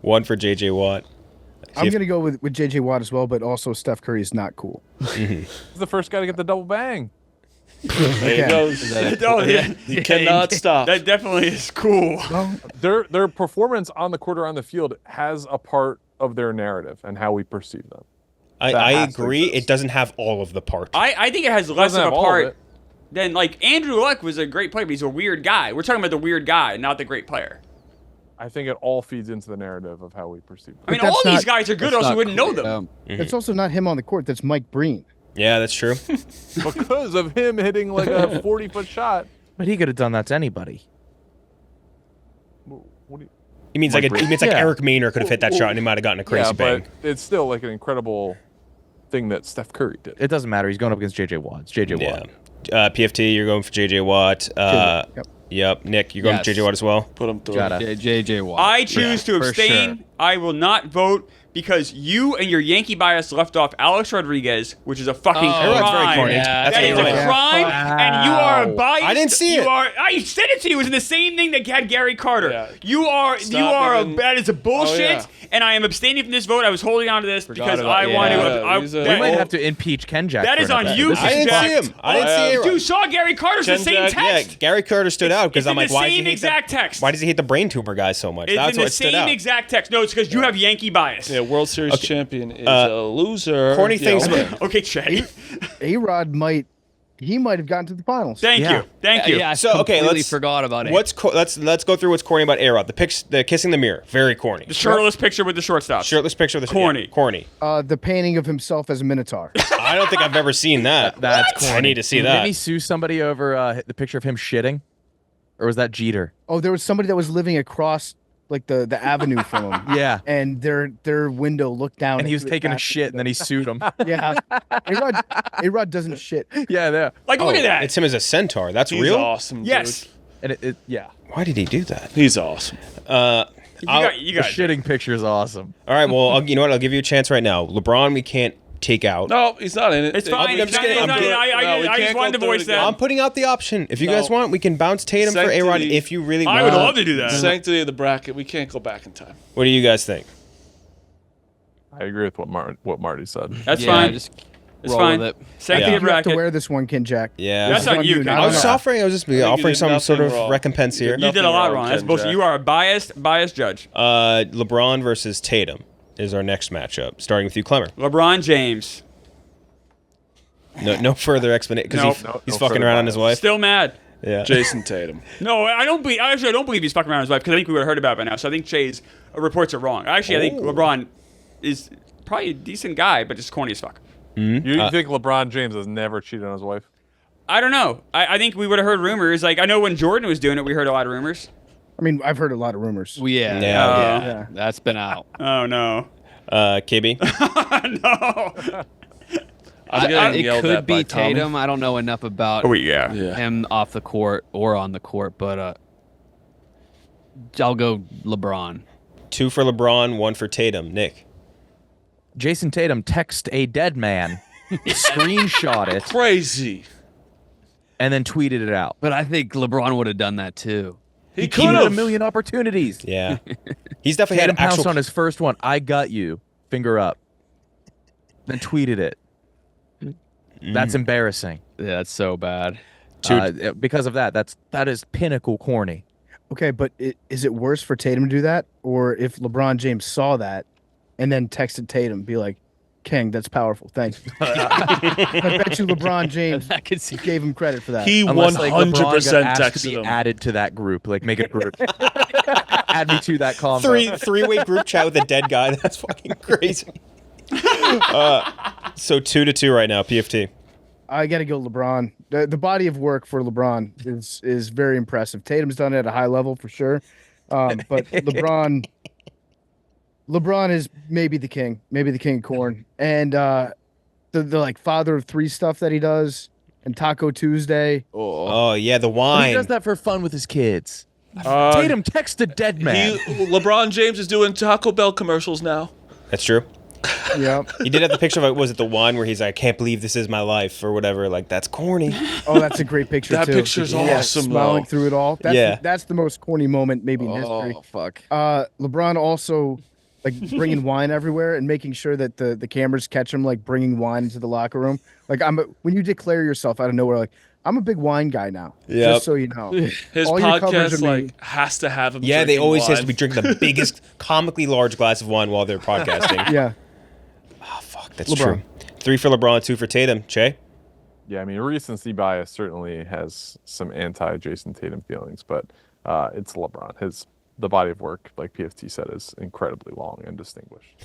One for J.J. Watt. I'm going to go with J.J. Watt as well, but also Steph Curry is not cool. He's the first guy to get the double bang. There he goes. You cannot stop. That definitely is cool. Well, Their performance on the court or on the field has a part of their narrative and how we perceive them. I has to agree. exist. It doesn't have all of the part. I think it has less Doesn't of have a all of part it. than, like, Andrew Luck was a great player, but he's a weird guy. We're talking about the weird guy, not the great player. I think it all feeds into the narrative of how we perceive them. I mean, that's all these not- guys are good, or else we wouldn't know them. It's also not him on the court. That's Mike Breen. Yeah, that's true. Because of him hitting like a 40-foot shot. But he could have done that to anybody. What do you, He means like Yeah. Eric Maynor could have hit that shot and he might have gotten a crazy yeah, bang. but it's still like an incredible thing that Steph Curry did. It doesn't matter. He's going up against J.J. Watt. It's J.J. Yeah. Watt. PFT, you're going for J.J. Watt. Yep. Yep. Nick, you're going Yes. for J.J. Watt as well. Put him through. Gotta. J.J. Watt. I choose to for abstain. sure. I will not vote because you and your Yankee bias left off Alex Rodriguez, which is a fucking crime. A-Rod's very corny. Yeah, That's That is a corny. crime, and you are biased. I didn't see it. I said it to you. It was in the same thing that had Gary Carter. Yeah. You are that is a bullshit, yeah. and I am abstaining from this vote. I was holding on to this because I about- want yeah. to. He's a- We might have to impeach Kenjac. That for is an on event. you. This is I didn't Jack. see him. I didn't see it. You saw Gary Carter's the same text. Yeah, Gary Carter stood out because It's I'm in like, the why does same he hate exact text. Why does he hate the brain tumor guy so much? It's That's in what the stood same out. exact text. No, it's because you have Yankee bias. Yeah, World Series champion is a loser. Corny Yeah, things. okay. Okay, Cheah. A-Rod might have gotten to the finals. Thank you. Thank you. Yeah, I So, okay, completely let's- forgot about it. Let's go through what's corny about A-Rod. The kissing the mirror, very corny. The shirtless picture with the shortstop. Shirtless picture of the Corny. yeah, corny. The painting of himself as a minotaur. I don't think I've ever seen that. That's What? corny. I need to see Didn't that. he sue somebody over the picture of him shitting? Or was that Jeter? Oh, there was somebody that was living across like the avenue from him. Yeah. And their window looked down. And he was into the taking a back shit, and then he sued him. Yeah. A-Rod doesn't shit. yeah. Like, look at that. It's him as a centaur. That's He's real. awesome. Dude. Yes. And yeah. Why did he do that? He's awesome. You got The it. shitting picture is awesome. All right. Well, you know what? I'll give you a chance right now. LeBron, we can't take out. No, he's not in it. It's fine. I'm It's just not- kidding. it's not- I'm I we just can't wanted go to voice through it that. I'm putting out the option. If you No. guys want, we can bounce Tatum for A-Rod Sanctity. if you really I want. would love to do that. Sanctity of the bracket. We can't go back in time. What do you guys think? I agree with what Marty said. That's Yeah, fine. just It's roll fine. with it. Sanctity Yeah. of You have to bracket. wear this one, Kenjac. Yeah. That's on you, not I Kenjac. was offering. I was just think you offering did some sort nothing of wrong. recompense here. You did a Nothing lot wrong, wrong. That's Kenjac. bullshit. You are a biased judge. LeBron versus Tatum is our next matchup. Starting with you, Klemmer. LeBron James. No further explanation because Nope. he's No fucking further around on his wife. Still mad. Yeah. Jason Tatum. No, I don't believe. Actually, I don't believe he's fucking around with his wife because I think we would have heard about it by now. So I think Cheah's reports are wrong. Actually, I think LeBron is probably a decent guy, but just corny as fuck. You think LeBron James has never cheated on his wife? I don't know. I think we would have heard rumors. Like I know when Jordan was doing it, we heard a lot of rumors. I mean, I've heard a lot of rumors. Yeah. Yeah. That's been out. Oh no. KB. No. I'm getting It yelled could at by be Tommy. Tatum. I don't know enough about Yeah. Yeah. him off the court or on the court, but I'll go LeBron. 2 for LeBron, 1 for Tatum. Nick. Jason Tatum text a dead man, screenshot it, Crazy. and then tweeted it out. But I think LeBron would have done that too. He He could had a have. million opportunities. Yeah. He's definitely Tatum had pounced actual. on his first one. I got you. Finger up. Then tweeted it. That's embarrassing. Yeah, that's so bad. Because of that, that is pinnacle corny. Okay, but is it worse for Tatum to do that, or if LeBron James saw that and then texted Tatum, be like, "King, that's powerful. Thanks." I bet you LeBron James I could see. gave him credit for that. He Unless, like, LeBron got 100% asked to texted be him. added to that group. Like, make it a group. Add me to that convo. Three-way group chat with a dead guy. That's fucking crazy. So 2-2 right now, PFT. I got to go LeBron. The body of work for LeBron is very impressive. Tatum's done it at a high level for sure, but LeBron is maybe the king of corn, and the like father of three stuff that he does, and Taco Tuesday. Oh yeah, the He wine. does that for fun with his kids. Tatum text a dead man. LeBron James is doing Taco Bell commercials now. That's true. Yeah. He did have the picture of, was it the wine where he's like, I can't believe this is my life or whatever. Like, that's corny. Oh, that's a great picture That too. picture's awesome, Smiling though. through it all. That's Yeah. that's the most corny moment maybe in history. Oh fuck. LeBron also like bringing wine everywhere and making sure that the cameras catch him like bringing wine into the locker room. Like when you declare yourself out of nowhere, like I'm a big wine guy now. Yep. Just so you know. His All your coverage podcast of me- like has to have him. Yeah, they drinking always wine. has to be drinking the biggest, comically large glass of wine while they're podcasting. Yeah. Fuck, that's LeBron. true. 3 for LeBron, 2 for Tatum. Che? Yeah, I mean, recency bias certainly has some anti-Jason Tatum feelings, but it's LeBron. The body of work, like PFT said, is incredibly long and distinguished.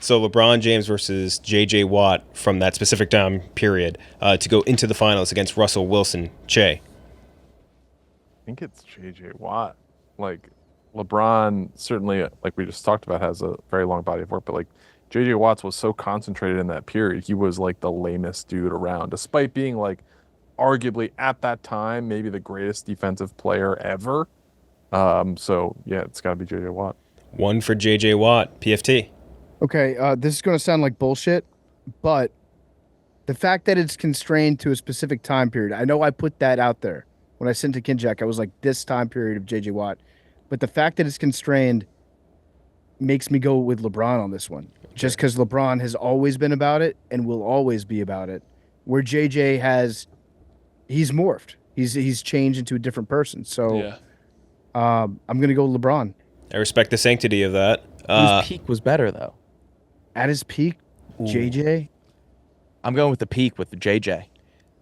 So LeBron James versus J.J. Watt from that specific time period to go into the finals against Russell Wilson. Che? I think it's J.J. Watt. Like, LeBron certainly, like we just talked about, has a very long body of work, but like J.J. Watts was so concentrated in that period. He was like the lamest dude around, despite being like arguably at that time maybe the greatest defensive player ever. So yeah, it's got to be J.J. Watt. 1 for J.J. Watt. PFT? Okay, this is going to sound like bullshit, but the fact that it's constrained to a specific time period, I know I put that out there. When I sent to Kenjac, I was like, this time period of JJ Watt. But the fact that it's constrained makes me go with LeBron on this one. Just because LeBron has always been about it and will always be about it. Where JJ he's morphed. He's changed into a different person. So I'm going to go LeBron. I respect the sanctity of that. Whose peak was better, though? At his peak, JJ? I'm going with the peak with the JJ.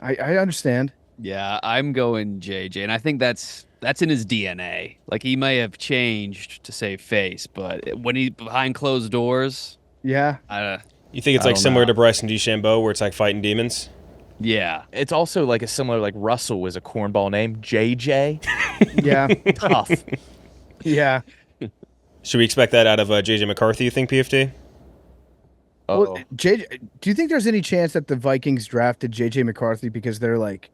I understand. Yeah, I'm going JJ, and I think that's in his DNA. Like, he may have changed to save face, but when he behind closed doors, yeah. You think it's like similar to Bryson DeChambeau, where it's like fighting demons? Yeah. It's also like a similar, like Russell was a cornball name. JJ. Yeah. Tough. Yeah. Should we expect that out of JJ McCarthy, you think, PFT? Well, JJ, do you think there's any chance that the Vikings drafted JJ McCarthy because they're like,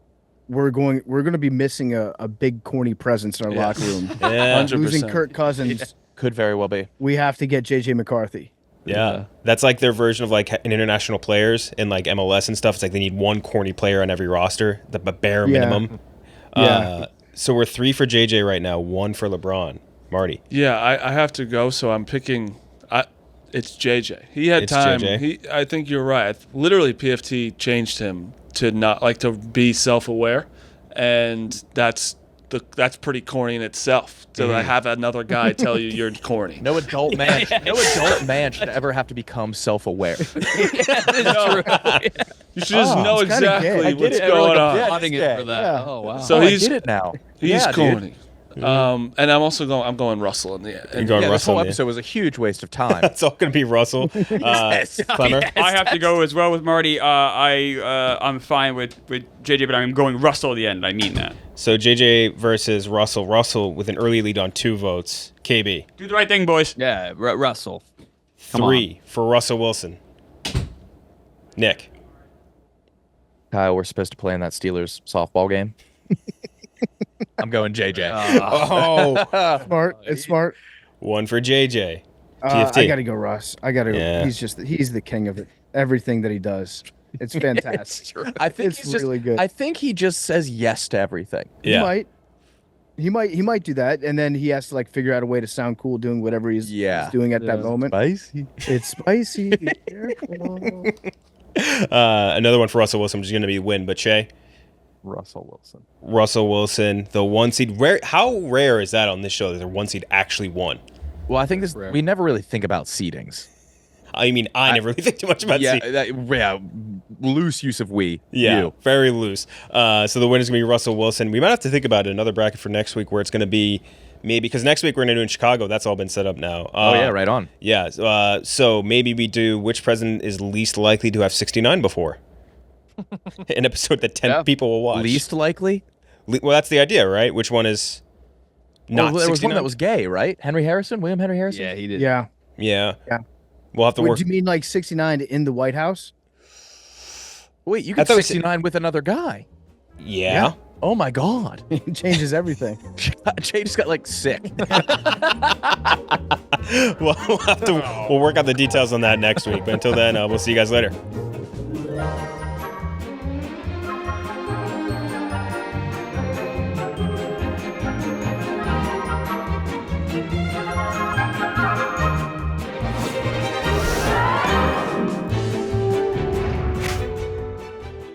we're going to be missing a big corny presence in our locker room. Yeah, 100%. Losing Kirk Cousins. Could very well be. We have to get JJ McCarthy. Yeah. That's like their version of like an international players in like MLS and stuff. It's like they need one corny player on every roster, the bare minimum. Yeah. So we're 3 for JJ right now, 1 for LeBron. Marty. Yeah, I have to go, so I'm picking. It's JJ. He had time. JJ. I think you're right. Literally, PFT changed him to not like to be self-aware, and that's pretty corny in itself. To have another guy tell you you're corny. No adult man. No adult man should ever have to become self-aware. You should just know exactly what's going on. It for that. Yeah. Oh wow. So I get it now. He's Yeah, corny. dude. And I'm also going Russell in the end. You're going This Russell. whole in the- episode was a huge waste of time. It's all going to be Russell. Klemmer. I have to go as well with Marty. I'm fine with JJ, but I'm going Russell at the end. I mean that. So JJ versus Russell. Russell with an early lead on 2 votes. KB. Do the right thing, boys. Yeah, Russell. 3 for Russell Wilson. Nick. Kyle, we're supposed to play in that Steelers softball game. I'm going JJ. Oh. Smart. It's smart. 1 for JJ. I PFT. got to go Russ. I got to Yeah. go. He's the king of it. Everything that he does. It's fantastic. I think It's he's just, really good. I think he just says yes to everything. Yeah. He might do that, and then he has to like figure out a way to sound cool doing whatever he's doing at that moment. Spicy. It's spicy. Be careful. Another one for Russell Wilson, which is going to be win, but Cheah. Russell Wilson. Russell Wilson, the 1 seed. How rare is that on this show that the 1 seed actually won? Well, I think we never really think about seedings. I mean, I never really think too much about seed. Loose use of we. Yeah, You. very loose. So the winner's going to be Russell Wilson. We might have to think about another bracket for next week where it's going to be maybe, because next week we're going to do in Chicago. That's all been set up now. Right on. Yeah, so maybe we do which president is least likely to have 69 before. An episode that 10 people will watch. Least likely? Well, that's the idea, right? Which one is not Well, there was 69? one that was gay, right? William Henry Harrison? Yeah, he did. Yeah. Yeah. Yeah. We'll have to work. Do you mean like 69 in the White House? Wait, you I got thought it was- 69 with another guy. Yeah. Oh my God. It changes everything. Jay just got like sick. We'll work out the details on that next week. But until then, we'll see you guys later.